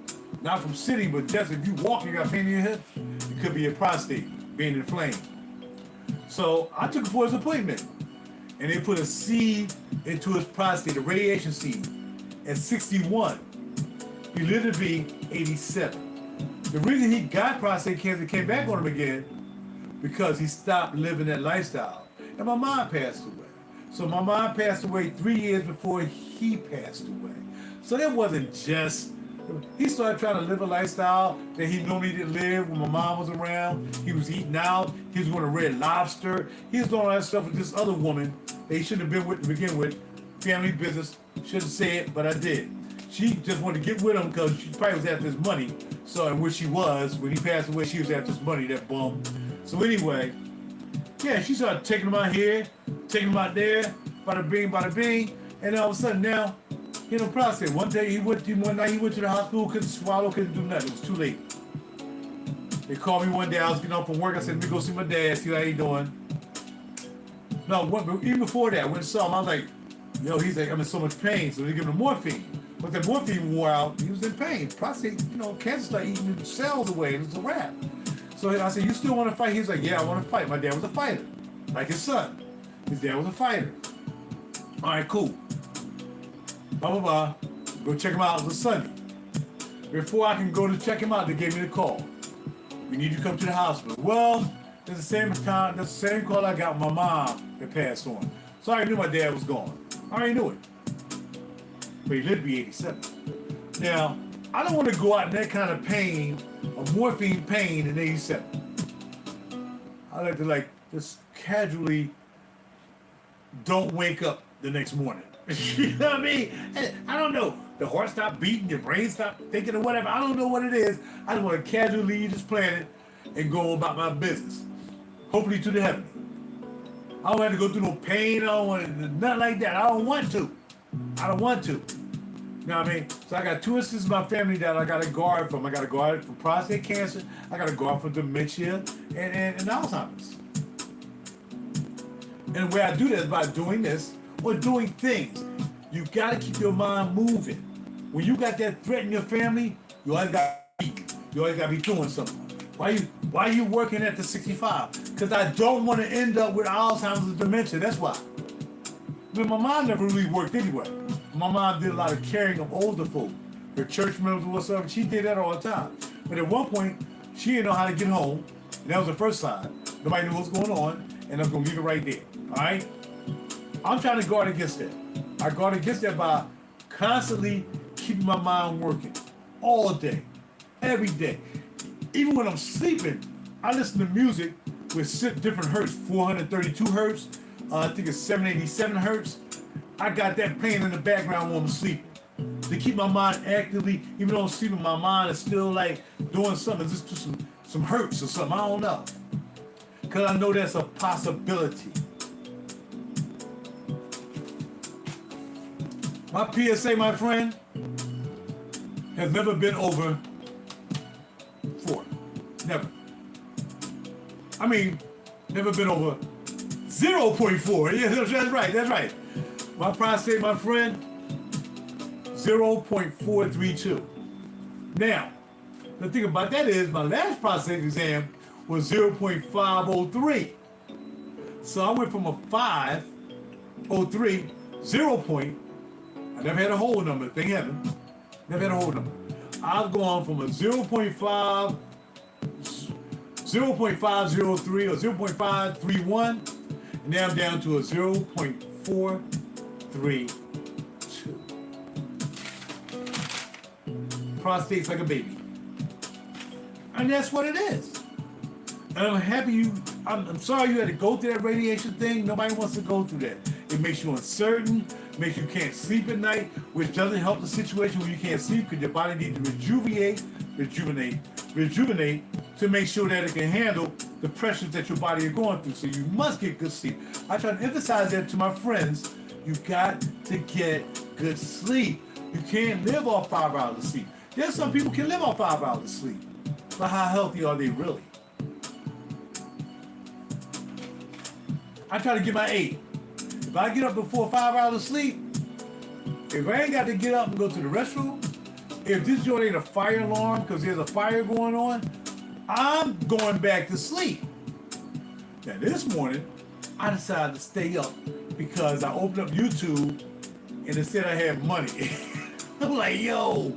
S1: not from sitting, but just if you walk and you got pain in your hip, it could be your prostate being inflamed. So I took him for his appointment. And they put a seed into his prostate, a radiation seed, at 61. He lived to be 87. The reason he got prostate cancer came back on him again because he stopped living that lifestyle. And my mom passed away. So my mom passed away 3 years before he passed away. So that wasn't just. He started trying to live a lifestyle that he normally didn't live when my mom was around. He was eating out. He was going to Red Lobster. He was doing all that stuff with this other woman that he shouldn't have been with to begin with. Family business. Shouldn't say it, but I did. She just wanted to get with him because she probably was after his money. So, and where she was, when he passed away, she was after his money, that bum. So anyway, yeah, she started taking him out here, taking him out there, bada bing, and all of a sudden now, he in a process. One night he went to the hospital, couldn't swallow, couldn't do nothing. It was too late. They called me one day, I was getting off from work, I said, let me go see my dad, see how he doing. No, even before that, I went and saw him, I was like, yo, he's like, I'm in so much pain, so they give him morphine. But the morphine wore out, he was in pain. Prostate, cancer started eating the cells away, and it was a wrap. So I said, you still want to fight? He was like, yeah, I want to fight. My dad was a fighter, like his son. His dad was a fighter. All right, cool. Blah. Go check him out. It was Sunday. Before I can go to check him out, they gave me the call. We need you to come to the hospital. Well, that's the same call I got when my mom had passed on. So I already knew my dad was gone. I already knew it. But he lived to be 87. Now, I don't want to go out in that kind of pain, of morphine pain in 87. I like to just casually don't wake up the next morning. You know what I mean? I don't know. The heart stopped beating, your brain stopped thinking or whatever. I don't know what it is. I just want to casually leave this planet and go about my business. Hopefully to the heaven. I don't have to go through no pain. I don't want to, nothing like that. I don't want to. You know what I mean? So I got 2 instances in my family that I got to guard from. I got to guard from prostate cancer. I got to guard from dementia and Alzheimer's. And the way I do that is by doing this or doing things. You got to keep your mind moving. When you got that threat in your family, you always got to eat. You always got to be doing something. Why are you working at the 65? Because I don't want to end up with Alzheimer's and dementia. That's why. But my mom never really worked anyway. My mom did a lot of caring of older folk. Her church members or whatsoever, she did that all the time. But at one point, she didn't know how to get home. And that was the first sign. Nobody knew what was going on. And I was going to leave it right there. All right? I'm trying to guard against that. I guard against that by constantly keeping my mind working. All day. Every day. Even when I'm sleeping, I listen to music with different hertz. 432 hertz. I think it's 787 hertz. I got that playing in the background when I'm sleeping. To keep my mind actively, even though I'm sleeping, my mind is still like doing something. Just do some hertz or something. I don't know. Because I know that's a possibility. My PSA, my friend, has never been over 4. Never. I mean, never been over 0.4. Yeah, that's right. My prostate, my friend, 0.432. Now, the thing about that is my last prostate exam was 0.503. So I went from a 503, 0 point. I never had a whole number, thank heaven. Never had a whole number. I've gone from a 0.503 or 0.531, and now I'm down to a 0.432. Prostate's like a baby. And that's what it is. And I'm happy I'm sorry you had to go through that radiation thing. Nobody wants to go through that. It makes you uncertain, makes you can't sleep at night, which doesn't help the situation when you can't sleep because your body needs to rejuvenate to make sure that it can handle the pressures that your body is going through. So you must get good sleep. I try to emphasize that to my friends. You got to get good sleep. You can't live off 5 hours of sleep. There's some people can live off 5 hours of sleep. But how healthy are they really? I try to get my 8. If I get up before 5 hours of sleep, if I ain't got to get up and go to the restroom, if this joint ain't a fire alarm because there's a fire going on, I'm going back to sleep. Now this morning, I decided to stay up because I opened up YouTube and it said I had money. I'm like, yo,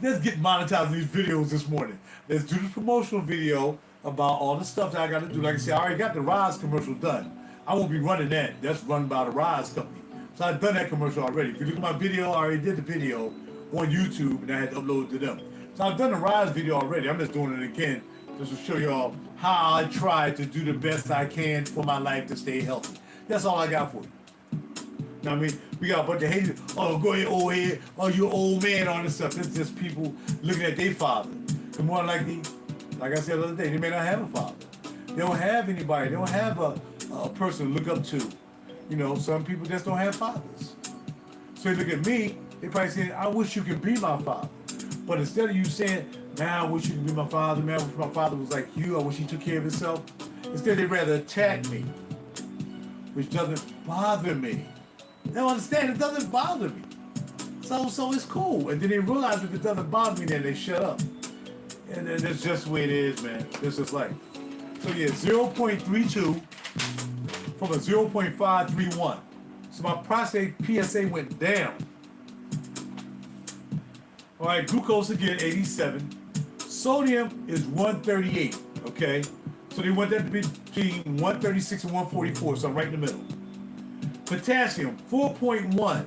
S1: let's get monetized these videos this morning. Let's do the promotional video about all the stuff that I got to do. Like I said, I already got the RaJuR commercial done. I won't be running that. That's run by the RaJuR company. So I've done that commercial already. If you look at my video, I already did the video on YouTube, and I had to upload it to them. So I've done the RaJuR video already. I'm just doing it again just to show y'all how I try to do the best I can for my life to stay healthy. That's all I got for you. Know what I mean? We got a bunch of haters. Oh, go ahead, old head. Oh, you old man, all this stuff. That's just people looking at their father. The more like I said the other day, they may not have a father. They don't have anybody. They don't have a person to look up to. You know, some people just don't have fathers. So they look at me, they probably say, I wish you could be my father. But instead of you saying, man, I wish you could be my father, man, I wish my father was like you, I wish he took care of himself. Instead, they'd rather attack me, which doesn't bother me. They don't understand, it doesn't bother me. So it's cool. And then they realize if it doesn't bother me, then they shut up. And that's just the way it is, man. This is life. So yeah, 0.32 from a 0.531. So my prostate PSA went down. All right, glucose again, 87. Sodium is 138, okay? So they want that to be between 136 and 144, so I'm right in the middle. Potassium, 4.1.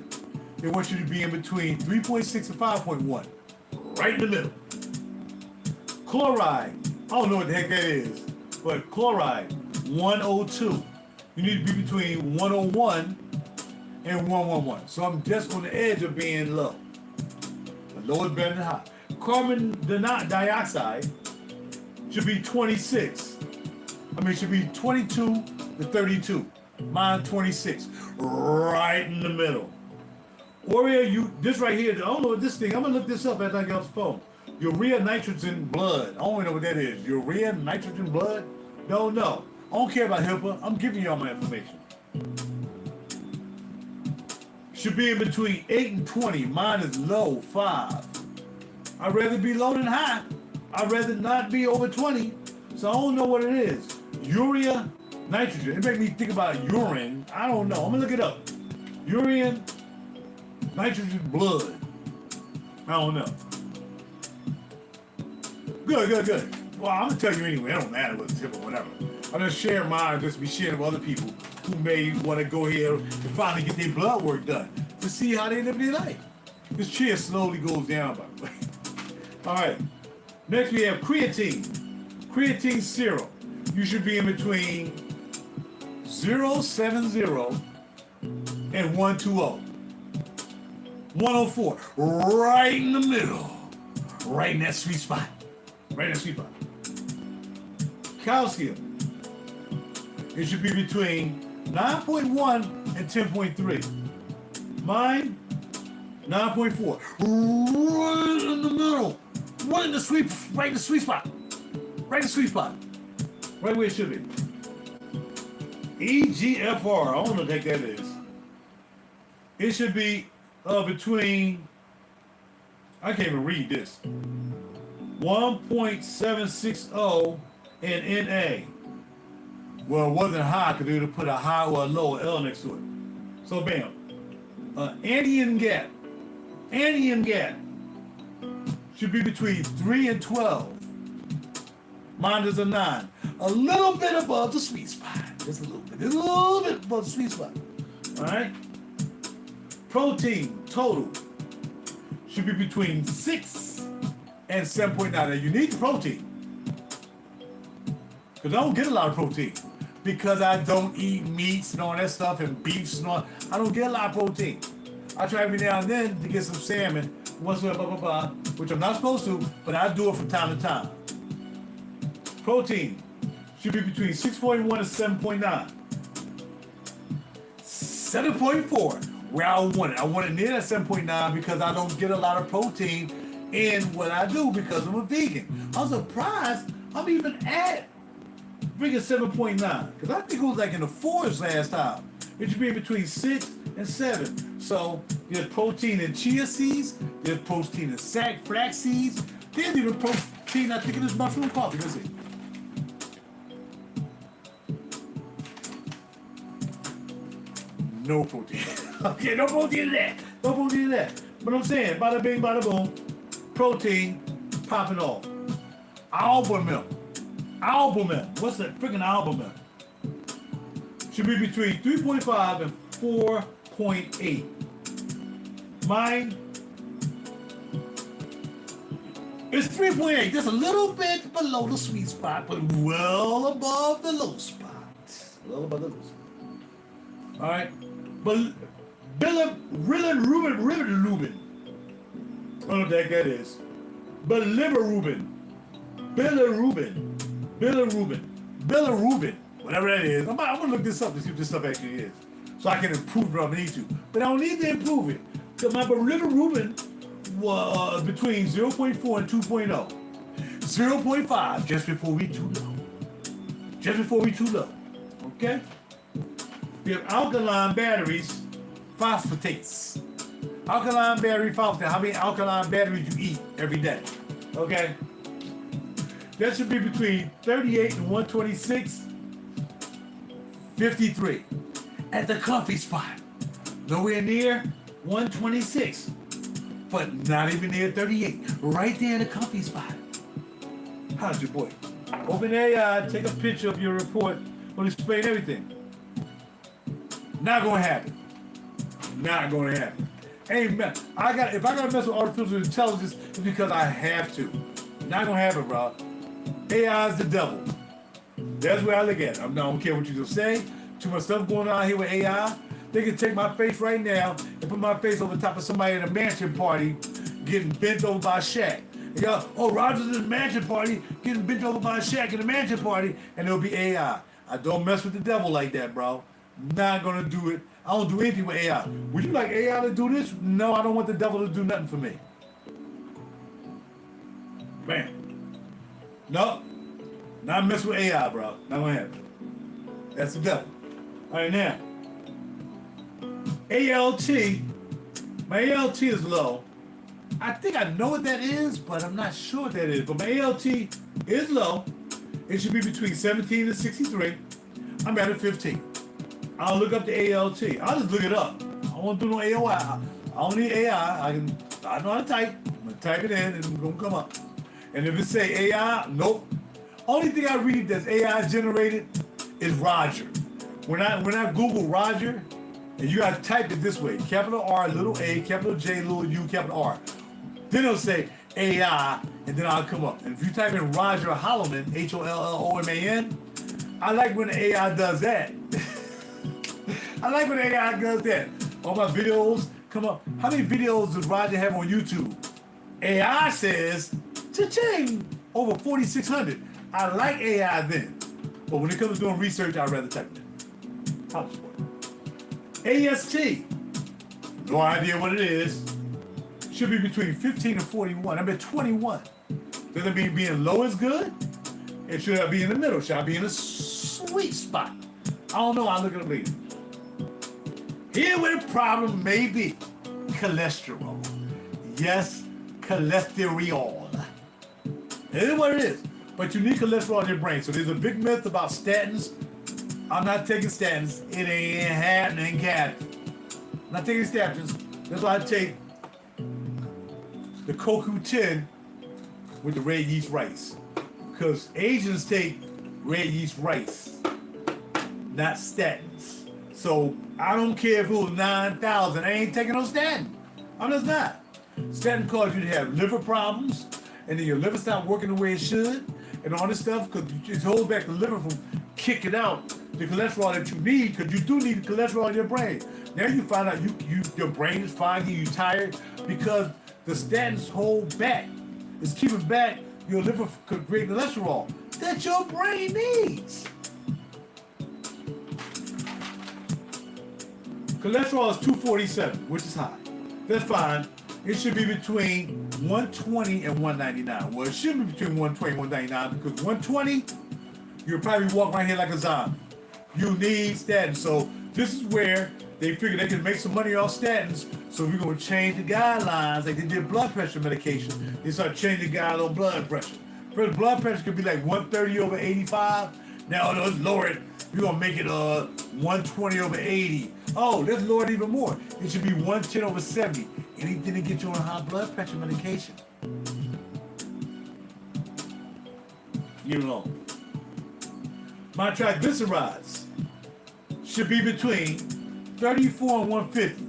S1: They want you to be in between 3.6 and 5.1. Right in the middle. Chloride, I don't know what the heck that is, but chloride, 102. You need to be between 101 and 111. So I'm just on the edge of being low. But low is better than high. Carbon dioxide should be 26. Should be 22 to 32. Mine 26. Right in the middle. Urea, this right here, I don't know what this thing, I'm gonna look this up after I get off the phone. Urea nitrogen blood. I don't even know what that is. Urea nitrogen blood? Don't know. I don't care about HIPAA. I'm giving y'all my information. Should be in between 8 and 20. Mine is low, 5. I'd rather be low than high. I'd rather not be over 20. So I don't know what it is. Urea nitrogen. It made me think about urine. I don't know. I'm gonna look it up. Urine nitrogen blood. I don't know. Good. Well, I'm gonna tell you anyway. It don't matter what's tip or whatever. I'm just sharing mine, just be sharing with other people who may want to go here and finally get their blood work done to see how they live their life. This chair slowly goes down, by the way. All right. Next we have creatine. Creatine serum. You should be in between 070 and 120. 104. Right in the middle. Right in that sweet spot. Calcium. It should be between 9.1 and 10.3. Mine, 9.4. Right in the middle. Right in the sweet spot. Right where it should be. EGFR. I don't know what the heck that is. It should be between, I can't even read this, 1.760 and NA. Well, it wasn't high because they would have put a high or a low L next to it. So bam. Andean gap should be between 3 and 12. Mine is a 9. A little bit above the sweet spot. Just a little bit above the sweet spot. All right. Protein total should be between 6 and 7.9. Now you need the protein, because I don't get a lot of protein because I don't eat meats and all that stuff and beefs and all. I don't get a lot of protein. I try every now and then to get some salmon, once in a while, which I'm not supposed to, but I do it from time to time. Protein should be between 6.1 and 7.9. 7.4, where I want it. I want it near that 7.9 because I don't get a lot of protein in what I do because I'm a vegan. I'm surprised I'm even at bringing 7.9 because I think it was like in the 4s last time. It should be between 6 and 7. So there's protein in chia seeds, there's protein in flax seeds, there's even protein I think in this mushroom coffee. Let's see. No protein. Okay, no protein in that. No protein in that. But I'm saying, bada bing, bada boom, protein popping off. Albumin. What's that freaking albumin? should be between 3.5 and 4.8. Mine is 3.8, just a little bit below the sweet spot, but well above the low spot. Well above the low spot. All right, but Rubin. I don't know what that is. Bilirubin, whatever that is. I'm gonna look this up to see what this stuff actually is, so I can improve it if I need to. But I don't need to improve it because my bilirubin was between 0.4 and 2.0. 0.5 just before we too low. Okay. We have alkaline batteries, phosphates. Alkaline battery phosphates. How many alkaline batteries you eat every day? Okay. That should be between 38 and 126, 53. At the comfy spot. Nowhere near 126, but not even near 38. Right there in the comfy spot. How's your boy? Open AI, take a picture of your report, will explain everything. Not gonna happen. Not gonna happen. Amen. If I gotta mess with artificial intelligence, it's because I have to. Not gonna happen, bro. AI is the devil. That's where I look at it. I don't care what you just say. Too much stuff going on here with AI. They can take my face right now and put my face over top of somebody at a mansion party getting bent over by Shaq. And y'all, oh, Roger's in the mansion party getting bent over by Shaq in the mansion party, and it'll be AI. I don't mess with the devil like that, bro. Not gonna do it. I don't do anything with AI. Would you like AI to do this? No, I don't want the devil to do nothing for me. Man. No. Not mess with AI, bro. Not gonna happen. That's the devil. Alright, now. ALT. My ALT is low. I think I know what that is, but I'm not sure what that is. But my ALT is low. It should be between 17 and 63. I'm at a 15. I'll look up the ALT. I'll just look it up. I won't do no AOI. I don't need AI. I know how to type. I'm gonna type it in and it's gonna come up. And if it say AI, nope. Only thing I read that's AI generated is RaJuR. When I Google RaJuR, and you gotta type it this way: capital R, little A, capital J, little U, capital R. Then it'll say AI, and then I'll come up. And if you type in RaJuR Holloman, HOLLOMAN, I like when the AI does that. I like when AI does that. All my videos come up. How many videos does RaJuR have on YouTube? AI says, cha-ching, over 4,600. I like AI then. But when it comes to doing research, I'd rather type it in. AST, no idea what it is. Should be between 15 and 41. I'm at 21. Does it mean being low is good? It should I be in the middle? Should I be in a sweet spot? I don't know. I'll look at it later. Here where the problem may be. Cholesterol. Yes, cholesterol. It is what it is. But you need cholesterol in your brain. So there's a big myth about statins. I'm not taking statins. It ain't happening, Captain. I'm not taking statins. That's why I take the CoQ10 with the red yeast rice. Because Asians take red yeast rice, not statins. So I don't care if it was 9,000. I ain't taking no statin. I'm just not. Statin causes you to have liver problems, and then your liver stops working the way it should, and all this stuff, because it holds back the liver from kicking out the cholesterol that you need, because you do need the cholesterol in your brain. Now you find out your brain is foggy, you're tired, because the statins hold back. It's keeping back your liver from creating cholesterol that your brain needs. Cholesterol is 247, which is high. That's fine. It should be between 120 and 199. Well, it should be between 120 and 199 because 120, you'll probably walk right here like a zombie. You need statins. So this is where they figure they can make some money off statins. So we're going to change the guidelines like they did blood pressure medication. They start changing the guidelines on blood pressure. First, blood pressure could be like 130 over 85. Now let's lower it. We're going to make it 120 over 80. Oh, let's lower it even more. It should be 110 over 70. Anything to get you on high blood pressure medication. You know. My triglycerides should be between 34 and 150.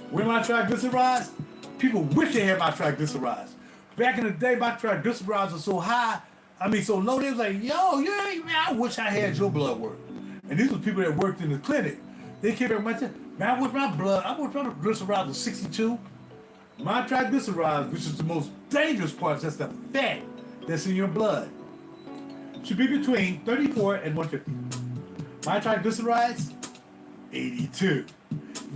S1: Where my triglycerides? People wish they had my triglycerides. Back in the day, my triglycerides were so high, so low, they was like, yo, you ain't, man, I wish I had your blood work. And these were people that worked in the clinic. They came back and said, man, I wish my triglycerides was 62. My triglycerides, which is the most dangerous part, that's the fat that's in your blood, should be between 34 and 150. My triglycerides, 82.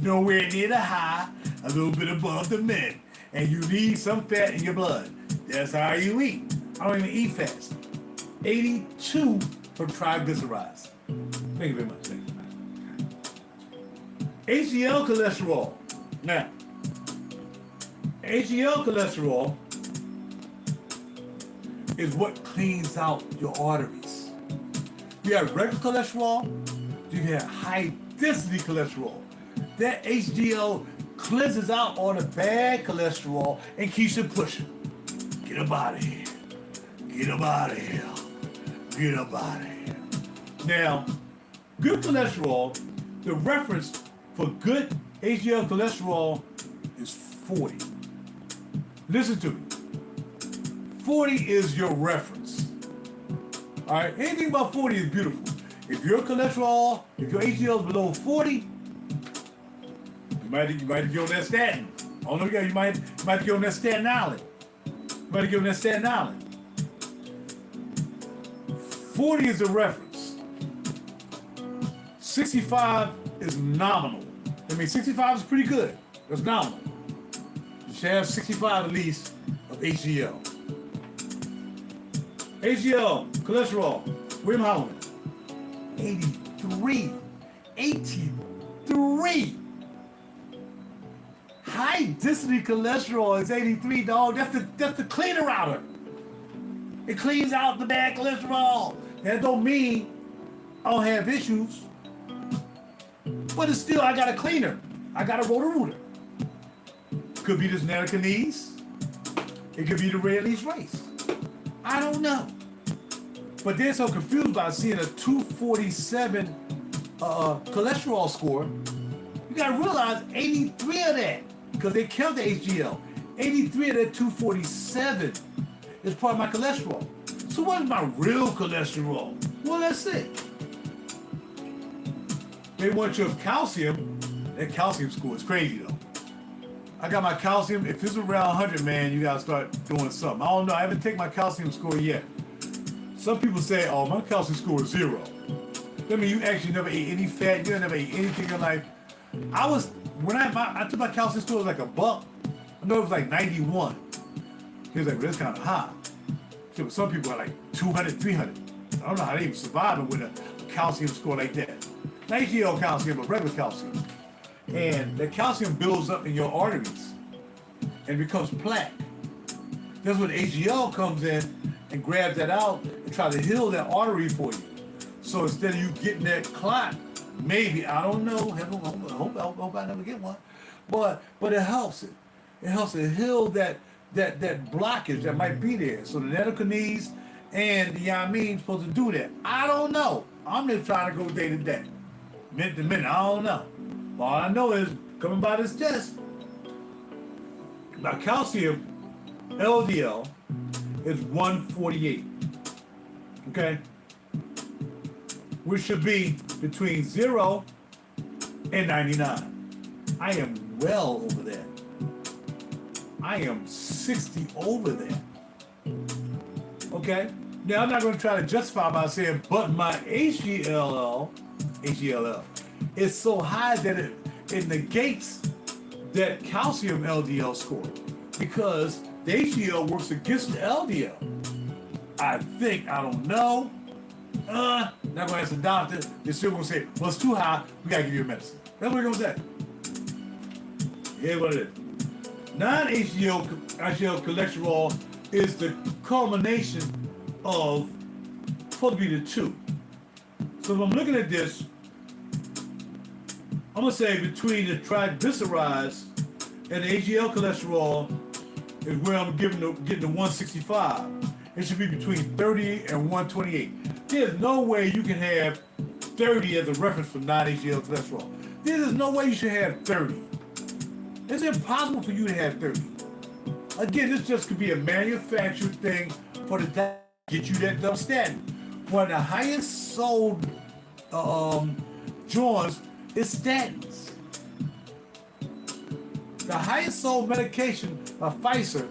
S1: Nowhere near the high, a little bit above the mid. And you need some fat in your blood. That's how you eat. I don't even eat fast. 82 for triglycerides. Thank you very much. Thank you. HDL cholesterol. Now, HDL cholesterol is what cleans out your arteries. You have regular cholesterol, you have high density cholesterol. That HDL cleanses out all the bad cholesterol and keeps it pushing. Get up out of here. Get up out of here. Get up out of here. Now, good cholesterol, the reference for good HDL cholesterol is 40. Listen to me. 40 is your reference. All right, anything about 40 is beautiful. If your cholesterol, if your HDL is below 40, you might get on that statin. I don't know, you might get on that Staten Island. You might get on that Staten Island. 40 is the reference. 65 is nominal. 65 is pretty good. That's nominal. You should have 65 at least of HDL. HDL, cholesterol, William Holloman, 83. 83. High density cholesterol is 83, dog. That's the cleaner outer. It cleans out the bad cholesterol. That don't mean I don't have issues. But it's still, I got a cleaner. I got a Roto-Rooter. Could be this Nattokinase. It could be the red leaf race. I don't know. But they're so confused by seeing a 247 cholesterol score. You gotta realize 83 of that, because they count the HDL. 83 of that 247 is part of my cholesterol. So what is my real cholesterol? Well, let's see. They want your calcium. That calcium score is crazy though. I got my calcium. If it's around 100, man, you gotta start doing something. I don't know. I haven't taken my calcium score yet. Some people say, "Oh, my calcium score is 0." That means you actually never ate any fat. You never ate anything in your life. When I took my calcium score, it was like $1. I know it was like 91. He was like, well, that's kind of high. So some people are like 200, 300. I don't know how they even survive with a calcium score like that. Not HDL calcium, but regular calcium. And the calcium builds up in your arteries and becomes plaque. That's when HDL comes in and grabs that out and tries to heal that artery for you. So instead of you getting that clot, maybe, I don't know, I hope I never get one, but it helps it. It helps to heal that blockage that might be there. So the Nattokinase and the supposed to do that. I don't know. I'm just trying to go day to day, minute to minute. I don't know. All I know is, coming by this test, my calcium LDL is 148. Okay? Which should be between 0 and 99. I am well over that. I am 60 over that. Okay? Now, I'm not going to try to justify by saying, but my HDL is so high that it negates that calcium LDL score, because the HDL works against the LDL. I think, I don't know. Not going to ask the doctor. They're still going to say, well, it's too high. We got to give you a medicine. That's what they're going to say. Here's what it is. Non-HDL cholesterol is the culmination of, supposed to be the two. So if I'm looking at this, I'm going to say between the triglycerides and the HDL cholesterol is where I'm getting the 165. It should be between 30 and 128. There's no way you can have 30 as a reference for non-HDL cholesterol. There is no way you should have 30. It's impossible for you to have 30. Again, this just could be a manufactured thing for the diet to get you that dumb statin. One of the highest sold joints is statins. The highest sold medication of Pfizer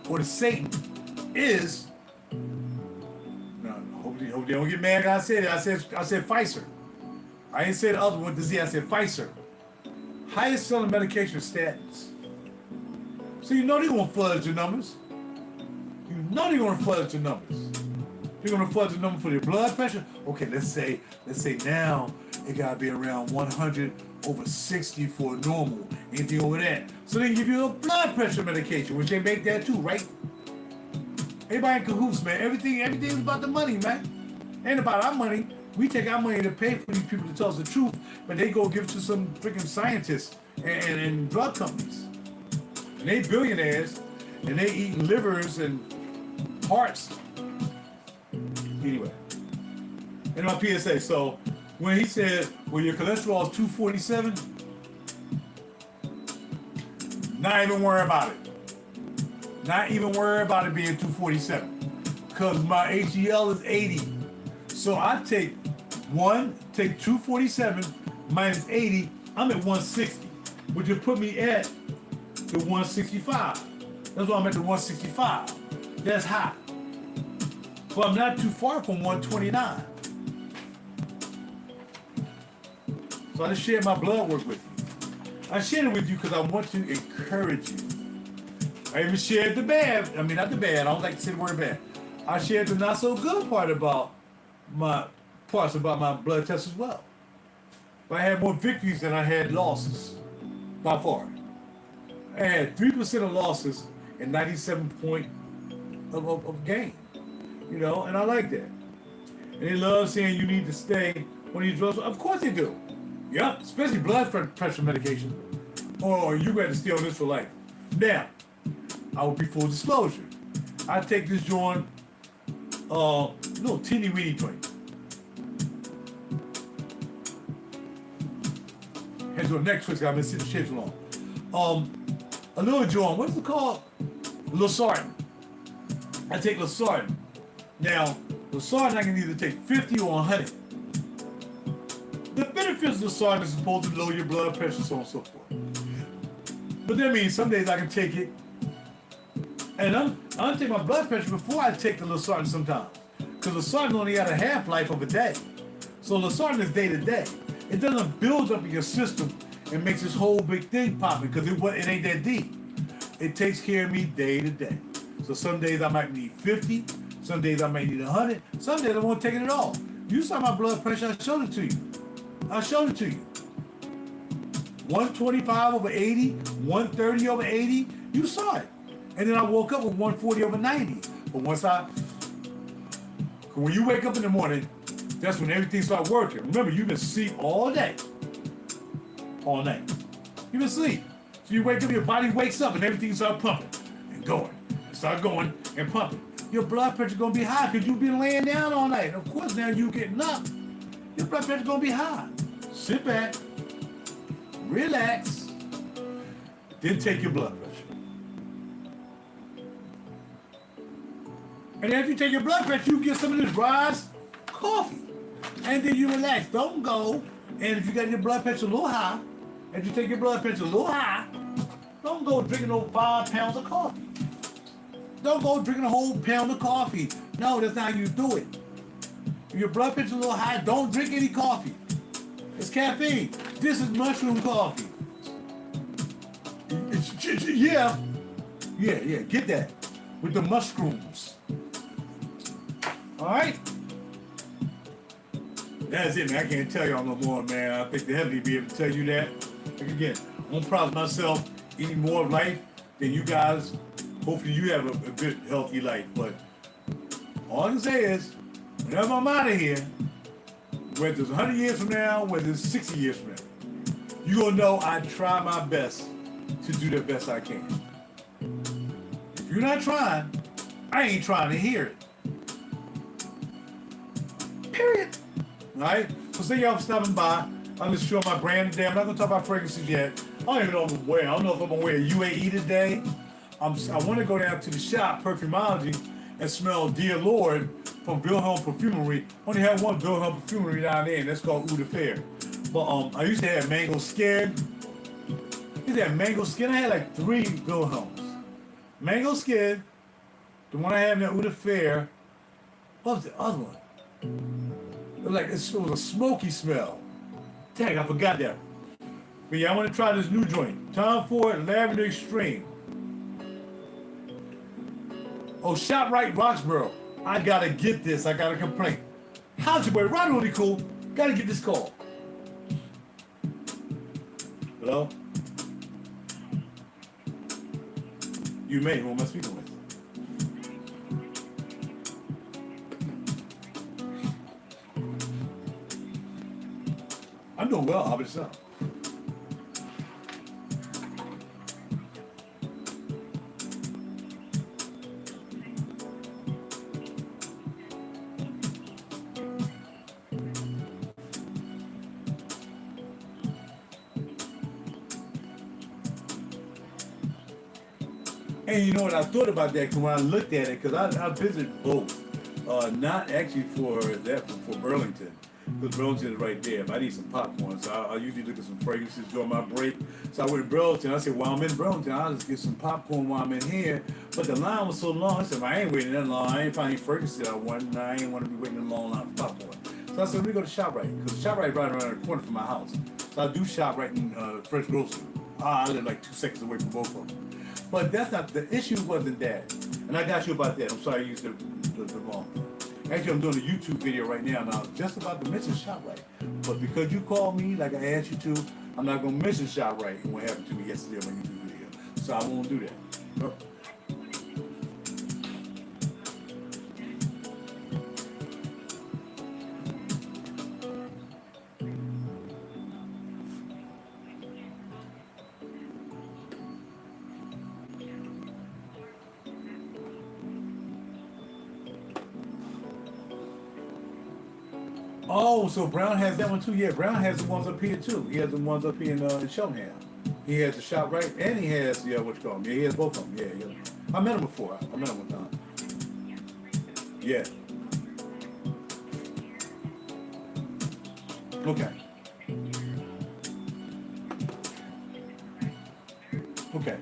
S1: or the Satan is. No, hopefully they don't get mad. I said it. I said Pfizer. I didn't say the other one. I said Pfizer. Highest selling medication is statins. So you know they're gonna fudge your numbers. You know they're gonna fudge your numbers. They're gonna fudge the number for your blood pressure. Okay, let's say now it gotta be around 100 over 60 for normal. Anything over that. So they give you a blood pressure medication, which they make that too, right? Everybody in cahoots, man. Everything's about the money, man. Ain't about our money. We take our money to pay for these people to tell us the truth, but they go give it to some freaking scientists and drug companies. And they billionaires, and they eating livers and hearts. Anyway, in my PSA, so when he said, well, your cholesterol is 247, not even worry about it. Not even worry about it being 247. Because my HDL is 80. So I take 247 minus 80, I'm at 160, which would put me at the 165. That's why I'm at the 165. That's high. But I'm not too far from 129. So I just shared my blood work with you. I shared it with you because I want to encourage you. I even shared the bad. I mean, not the bad. I don't like to say the word bad. I shared the not so good part about my blood test as well. But I had more victories than I had losses, by far. I had 3% of losses and 97 point of gain. You know, and I like that. And they love saying you need to stay on these drugs. Of course they do. Yep, especially blood pressure medication. Or you got to stay on this for life. Now, I will be full disclosure. I take this joint, little teeny weeny joint. Here's your neck twist. I've been sitting shit too long. A little joint. What is it called? Losartan. I take Losartan. Now, Losartan I can either take 50 or 100. The benefits of Losartan is supposed to lower your blood pressure, so on and so forth. But that means some days I can take it, and I'm take my blood pressure before I take the Losartan sometimes. Because Losartan only got a half-life of a day. So Losartan is day to day. It doesn't build up in your system and makes this whole big thing popping because it ain't that deep. It takes care of me day to day. So some days I might need 50, some days I might need 100, some days I won't take it at all. You saw my blood pressure, I showed it to you. 125 over 80, 130 over 80, you saw it. And then I woke up with 140 over 90. But when you wake up in the morning, that's when everything starts working. Remember, you've been asleep all day. All night. You've been asleep. So you wake up, your body wakes up and everything starts pumping and going. Start going and pumping. Your blood pressure going to be high because you've been laying down all night. Of course, now you getting up. Your blood pressure going to be high. Sit back. Relax. Then take your blood pressure. And after you take your blood pressure, you get some of this RaJuR coffee. And then you relax. Don't go. And if you got your blood pressure a little high, if you take your blood pressure a little high, don't go drinking those 5 pounds of coffee. Don't go drinking a whole pound of coffee. No, that's not how you do it. If your blood pressure is a little high, don't drink any coffee. It's caffeine. This is mushroom coffee. Yeah, get that. With the mushrooms. Alright? That's it, man. I can't tell y'all no more, man. I think the heavenly be able to tell you that. Like again, I'm proud of myself eating more of life than you guys. Hopefully you have a good, healthy life. But all I can say is, whenever I'm out of here, whether it's 100 years from now, whether it's 60 years from now, you're going to know I try my best to do the best I can. If you're not trying, I ain't trying to hear it. Period. Alright? So say y'all stopping by. I'm just showing my brand today. I'm not gonna talk about fragrances yet. I don't even know what I'm wearing. I don't know if I'm gonna wear UAE today. I want to go down to the shop, Perfumology, and smell Dear Lord from Wilhelm Perfumery. Only have one Wilhelm Perfumery down there, and that's called Eau de Fer. But I used to have Mango Skin. I used to have Mango Skin. I had like 3 Wilhelms. Mango Skin, the one I have in the Eau de Fer. What was the other one? It was a smoky smell. Dang, I forgot that. But yeah, I want to try this new joint. Tom Ford Lavender Extreme. Oh, ShopRite Roxborough. I gotta get this. I got a complaint. How's your boy? Really cool. Gotta get this call. Hello? You may. Who am I speaking with? I'm doing well. How about yourself? And you know what, I thought about that when I looked at it, because I visited both. Not actually for Burlington, because Burlington is right there. But I need some popcorn, so I usually look at some fragrances during my break. So I went to Burlington. I said, while I'm in Burlington, I'll just get some popcorn while I'm in here. But the line was so long, I said, I ain't waiting that long. I ain't finding fragrances I want, and I ain't want to be waiting a long line for popcorn. So I said, let me go to ShopRite, because ShopRite is right around the corner from my house. So I do ShopRite in Fresh Grocery. I live like 2 seconds away from both of them. But that's not, the issue wasn't that. And I got you about that. I'm sorry I used the wrong. Actually, I'm doing a YouTube video right now, and I was just about to mention ShopRite. But because you called me like I asked you to, I'm not going to mention ShopRite and what happened to me yesterday on my YouTube video. So I won't do that. Nope. Oh, so Brown has that one too. Yeah, Brown has the ones up here too. He has the ones up here in Cheltenham. He has the ShopRite, and he has what you call them. Yeah, he has both of them. Yeah, yeah. I met him before. I met him one time. Yeah. Okay. Okay.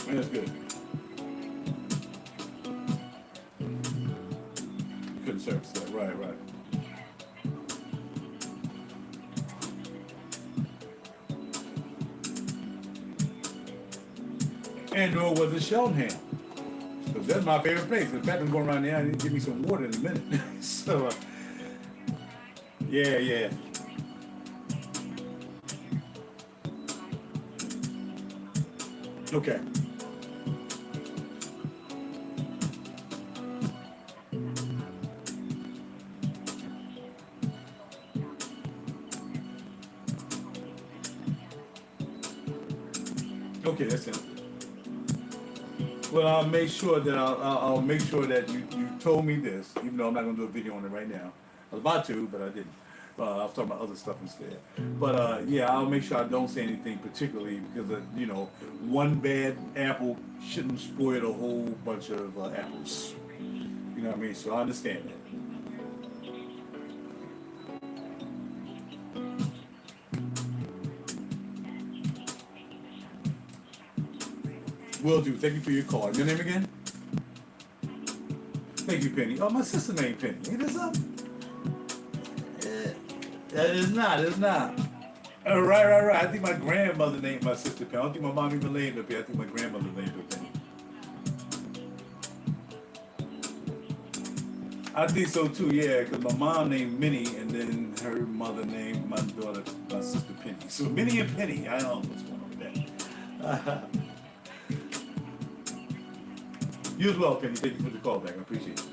S1: That's good. Couldn't service that. Right, right. And nor was it Cheltenham. Because that's my favorite place. In fact, I'm going around there. I need to give me some water in a minute. So, yeah, yeah. Okay. Okay, that's it. Well, I'll make sure that I'll make sure that you told me this, even though I'm not gonna do a video on it right now. I was about to, but I didn't. I was talking about other stuff instead. But yeah, I'll make sure I don't say anything particularly because one bad apple shouldn't spoil a whole bunch of apples. You know what I mean? So I understand that. Will do. Thank you for your call. Your name again? Thank you, Penny. Oh, my sister named Penny. Ain't this something? That is not. It's not. Right. I think my grandmother named my sister Penny. I don't think my mom even named her Penny. I think my grandmother named her Penny. I think so too, yeah, because my mom named Minnie, and then her mother named my sister Penny. So Minnie and Penny. I don't know what's going on with that. You as well, Penny. Thank you for the call back. I appreciate it.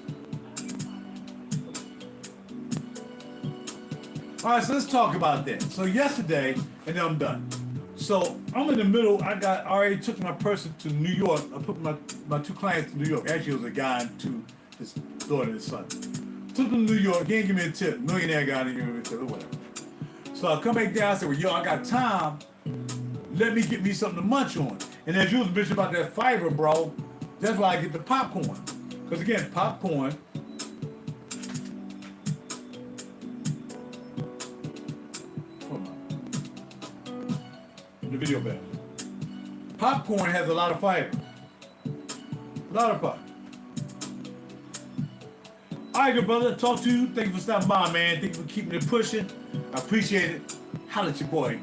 S1: All right, so let's talk about that. So yesterday, and then I'm done. So I'm in the middle. I already took my person to New York. I put my two clients to New York. Actually, it was a guy and his daughter and his son. Took them to New York. He didn't give me a tip. Millionaire guy didn't give me a tip or whatever. So I come back down. I said, well, yo, I got time. Let me get me something to munch on. And as you was bitching about that fiber, bro, that's why I get the popcorn. Because again, popcorn. The video back. Popcorn has a lot of fiber. A lot of fiber. Alright, good brother. Talk to you. Thank you for stopping by, man. Thank you for keeping it pushing. I appreciate it. Holla at your boy.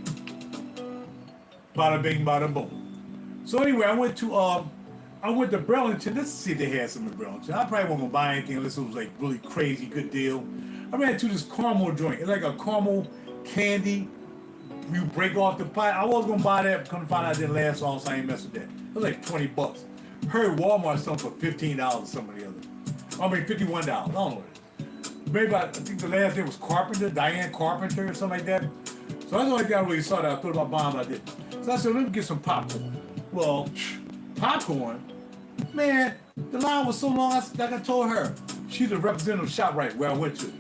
S1: Bada bing, bada boom. So anyway, I went to Burlington. Let's see if they had some in Burlington. I probably wasn't gonna buy anything unless it was like really crazy good deal. I ran into this caramel joint. It's like a caramel candy. You break off the pie. I was gonna buy that, come to find out it didn't last long, so I ain't mess with that. It was like $20. Heard Walmart something for $15 or something or the other. I mean $51. I don't know what it is. Maybe I think the last name was Carpenter, Diane Carpenter or something like that. So that's the only thing I really saw that I thought about buying, but I didn't. So I said, let me get some popcorn. Well, popcorn, man, the line was so long, like I told her, she's a representative of ShopRite where I went to.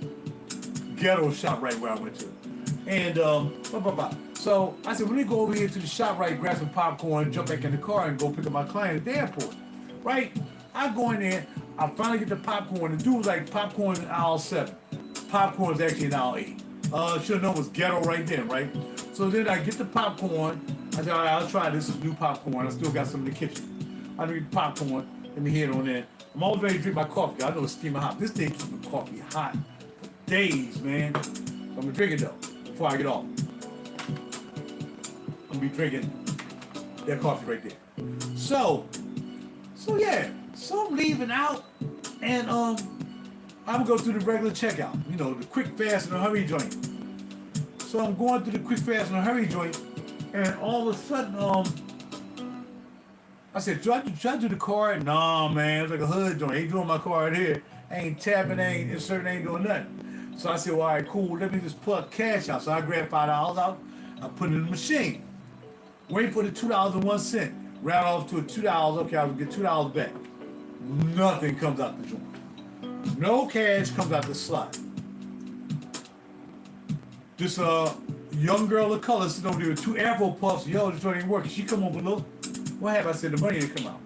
S1: Ghetto ShopRite where I went to. And, so I said, let me go over here to the ShopRite, grab some popcorn, jump back in the car, and go pick up my client at the airport. Right? I go in there, I finally get the popcorn. The dude was like, popcorn's in aisle 7. Popcorn's actually in aisle 8. Should have known it was ghetto right there, right? So then I get the popcorn. I said, all right, I'll try this. This is new popcorn. I still got some in the kitchen. I drink popcorn. Let me hit on that. I'm always ready to drink my coffee. I know it's steaming hot. This thing keeps my coffee hot for days, man. So I'm going to drink it, though, before I get off. I'm going to be drinking that coffee right there. So yeah. So I'm leaving out, and I'm going to go through the regular checkout. You know, the quick, fast, and the hurry joint. So I'm going through the quick, fast, and the hurry joint, and all of a sudden, I said, should I do the card? Nah, man, it's like a hood joint. Ain't doing my card here. Ain't tapping, ain't inserting, ain't doing nothing. So I said, well, all right, cool. Let me just plug cash out. So I grabbed $5 out. I put it in the machine. Wait for the $2.01. Round off to a $2. Okay, I'll get $2 back. Nothing comes out the joint. No cash comes out the slot. This young girl of color sitting over there with 2 Afro puffs. Yo, this joint ain't working. She come over, look. What happened? I said, the money didn't come out.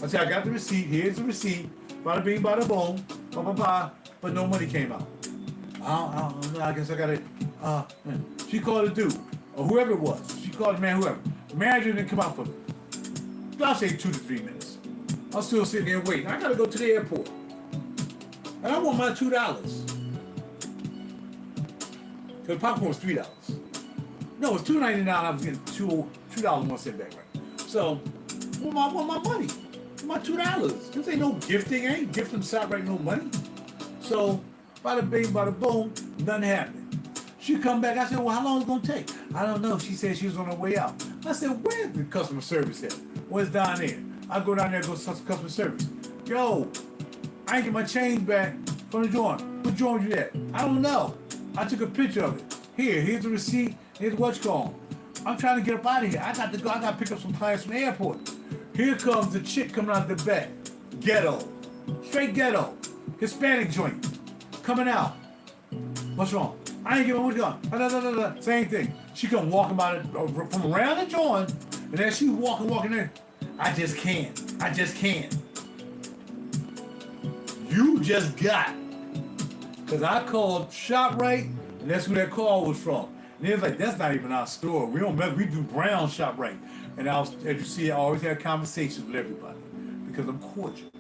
S1: I said, I got the receipt. Here's the receipt. Bada bing, bada boom. Ba ba ba. But no money came out. I guess I got it. She called the dude, or whoever it was. She called the man, whoever. The manager didn't come out for me. I'll say 2 to 3 minutes. I'm still sitting there waiting. I gotta go to the airport. And I want my $2. Because popcorn was $3. No, it's $2.99. I was getting $2.01 back, right? So, I want my money. My $2. This ain't no gifting. I ain't gifting ShopRite no money. So, bada bing, bada boom, nothing happened. She come back. I said, well, how long is it going to take? I don't know. She said she was on her way out. I said, where's the customer service at? Where's down there? I go down there and go to customer service. Yo, I ain't get my change back from the joint. What joint you at? I don't know. I took a picture of it. Here's the receipt. Here's what's called. I'm trying to get up out of here. I got to go. I got to pick up some clients from the airport. Here comes the chick coming out the back. Ghetto. Straight ghetto. Hispanic joint. Coming out. What's wrong? I ain't giving what's going. Same thing. She come walking by from around the joint, and as she walking there, I just can't. You just got. Because I called ShopRite, and that's who that call was from. And they was like, that's not even our store. We do brown ShopRite. And as you see, I always have conversations with everybody because I'm cordial.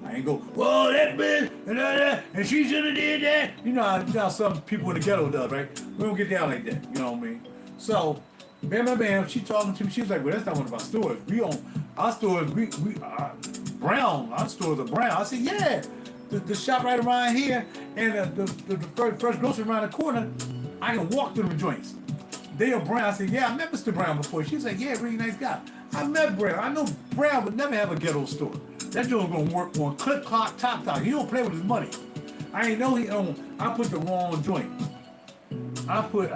S1: I ain't go, whoa, that bitch, and she should have did that. You know how some people in the ghetto does, right? We don't get down like that, you know what I mean? So, bam, she talking to me. She was like, well, that's not one of our stores. Our stores, brown. Our stores are brown. I said, yeah. The shop right around here and the first grocery around the corner, I can walk through the joints. They are brown. I said, yeah, I met Mr. Brown before. She was like, yeah, really nice guy. I met Brown. I know Brown would never have a ghetto store. That joint's gonna work on click, clock, top. He don't play with his money. I ain't know he owned. I put the wrong joint. I put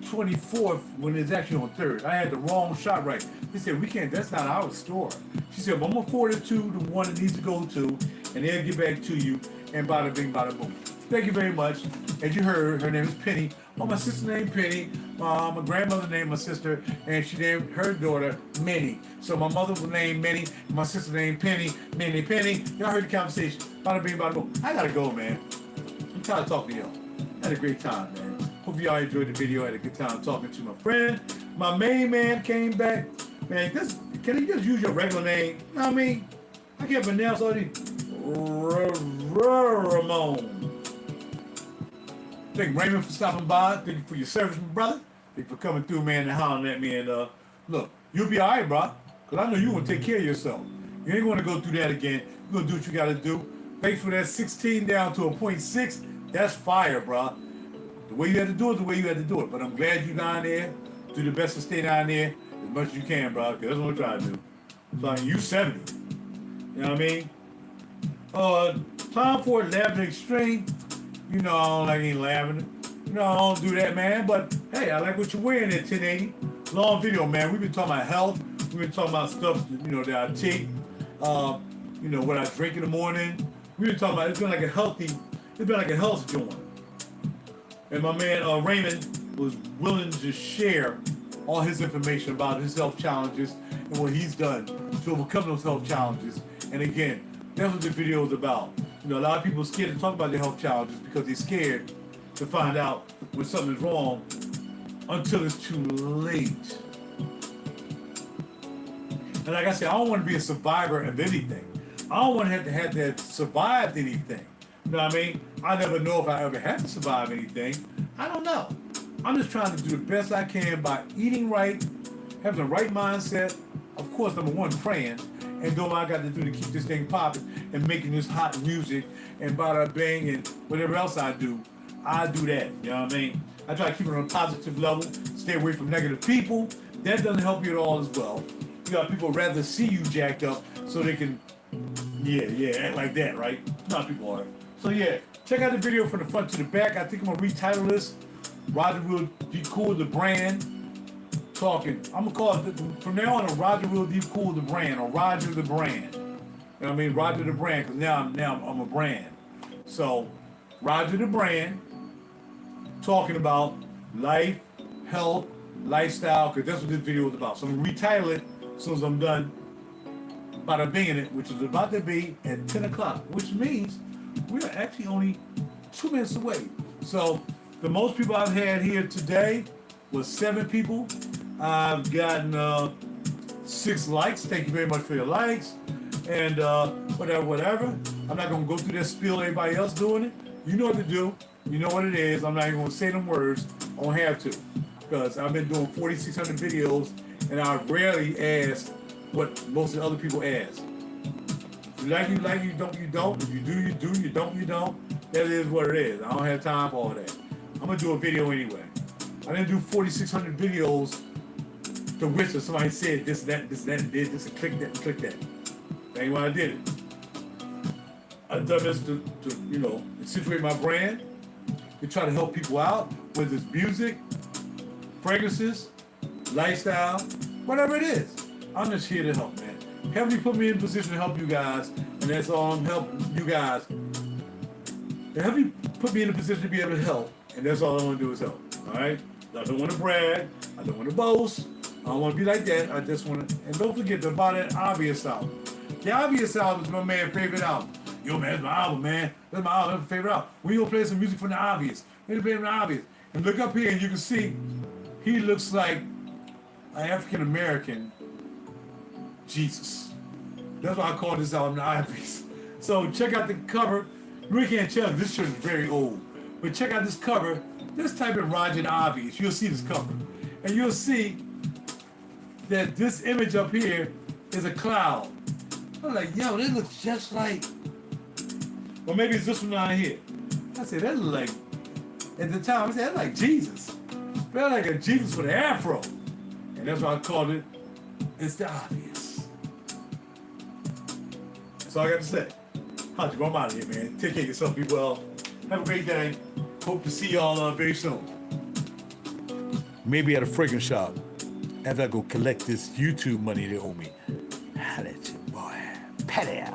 S1: 24th when it's actually on 3rd. I had the wrong shop right. They said, we can't, that's not our store. She said, well, I'm going to forward it to the one it needs to go to, and they'll get back to you, and bada bing, bada boom. Thank you very much. As you heard, her name is Penny. Oh, my sister named Penny. My grandmother named my sister, and she named her daughter Minnie. So my mother was named Minnie, and my sister named Penny. Minnie, Penny. Y'all heard the conversation. Bada bing, bada boom. I gotta go, man. I'm tired of talking to y'all. Had a great time, man. Hope y'all enjoyed the video. I had a good time talking to my friend. My main man came back. Man, can he just use your regular name? You know what I mean? I can't pronounce all these. Ramon. Thank Raymond for stopping by. Thank you for your service, my brother. Thank you for coming through, man, and hollering at me. And look, you'll be all right, bro. Because I know you want to take care of yourself. You ain't going to go through that again. You're going to do what you got to do. Thanks for that 16 down to a 0.6. That's fire, bro. The way you had to do it, the way you had to do it. But I'm glad you're down there. Do the best to stay down there as much as you can, bro. Because that's what I'm trying to do. So you 70. You know what I mean? Time for Lavender Extreme. You know I don't like any lavender. You know I don't do that, man. But hey, I like what you're wearing at 1080. Long video, man. We've been talking about health. We've been talking about stuff, you know, that I take. You know, what I drink in the morning. We've been talking about it's been like a health joint. And my man Raymond was willing to share all his information about his health challenges and what he's done to overcome those health challenges. And again, that's what the video is about. You know, a lot of people are scared to talk about their health challenges because they're scared to find out when something is wrong until it's too late. And like I said, I don't want to be a survivor of anything. I don't want to have to have survived anything. You know what I mean? I never know if I ever had to survive anything. I don't know. I'm just trying to do the best I can by eating right, having the right mindset. Of course, number one, praying. And doing what I got to do to keep this thing popping and making this hot music and bada bang and whatever else I do that. You know what I mean? I try to keep it on a positive level, stay away from negative people. That doesn't help you at all as well. You got people rather see you jacked up so they can, act like that, right? A lot of people are. So yeah, check out the video from the front to the back. I think I'm going to retitle this, RaJuR, the brand. Talking. I'm gonna call it from now on RaJuR, the brand, or Roger the brand. You know what I mean? Roger the brand, because now I'm a brand. So Roger the brand, talking about life, health, lifestyle, because that's what this video is about. So I'm gonna retitle it as soon as I'm done bada binging it, which is about to be at 10 o'clock, which means we're actually only 2 minutes away. So the most people I've had here today was 7 people. I've gotten 6 likes. Thank you very much for your likes. And whatever. I'm not going to go through that spiel everybody else doing it. You know what to do. You know what it is. I'm not even going to say them words. I don't have to. Because I've been doing 4,600 videos, and I rarely ask what most of the other people ask. If you like, you don't, you don't. If you do, you do. You don't, you don't. That is what it is. I don't have time for all that. I'm going to do a video anyway. I didn't do 4,600 videos to which somebody said this, that, and did this, and click that, and click that. That ain't why I did it. I done this to you know, situate my brand, to try to help people out, whether it's music, fragrances, lifestyle, whatever it is. I'm just here to help, man. Heavenly put me in a position to help you guys, and that's all I'm helping you guys. Heavenly put me in a position to be able to help, and that's all I want to do is help. All right? I don't want to brag. I don't want to boast. I don't want to be like that. I just want to, and don't forget to buy that Obvious album. The Obvious album is my man's favorite album. Yo, man, that's my album, man. That's my album. That's my favorite album. We gonna play some music from the Obvious. We're gonna play from the Obvious. And look up here, and you can see he looks like an African American Jesus. That's why I call this album the Obvious. So check out the cover. You really can't tell this shirt is very old, but check out this cover. Just type in Roger the Obvious. You'll see this cover, and you'll see that this image up here is a cloud. I'm like, yo, that looks just like. Or maybe it's this one down here. I said, that look like. At the time, I said, that's like Jesus. That's like a Jesus with an afro, and that's why I called it. It's the Obvious. That's all I got to say. I'm out of here, man. Take care of yourself. Be well. Have a great day. Hope to see y'all very soon. Maybe at a fragrance shop after I go collect this YouTube money they owe me. Holla at your boy. Patty out.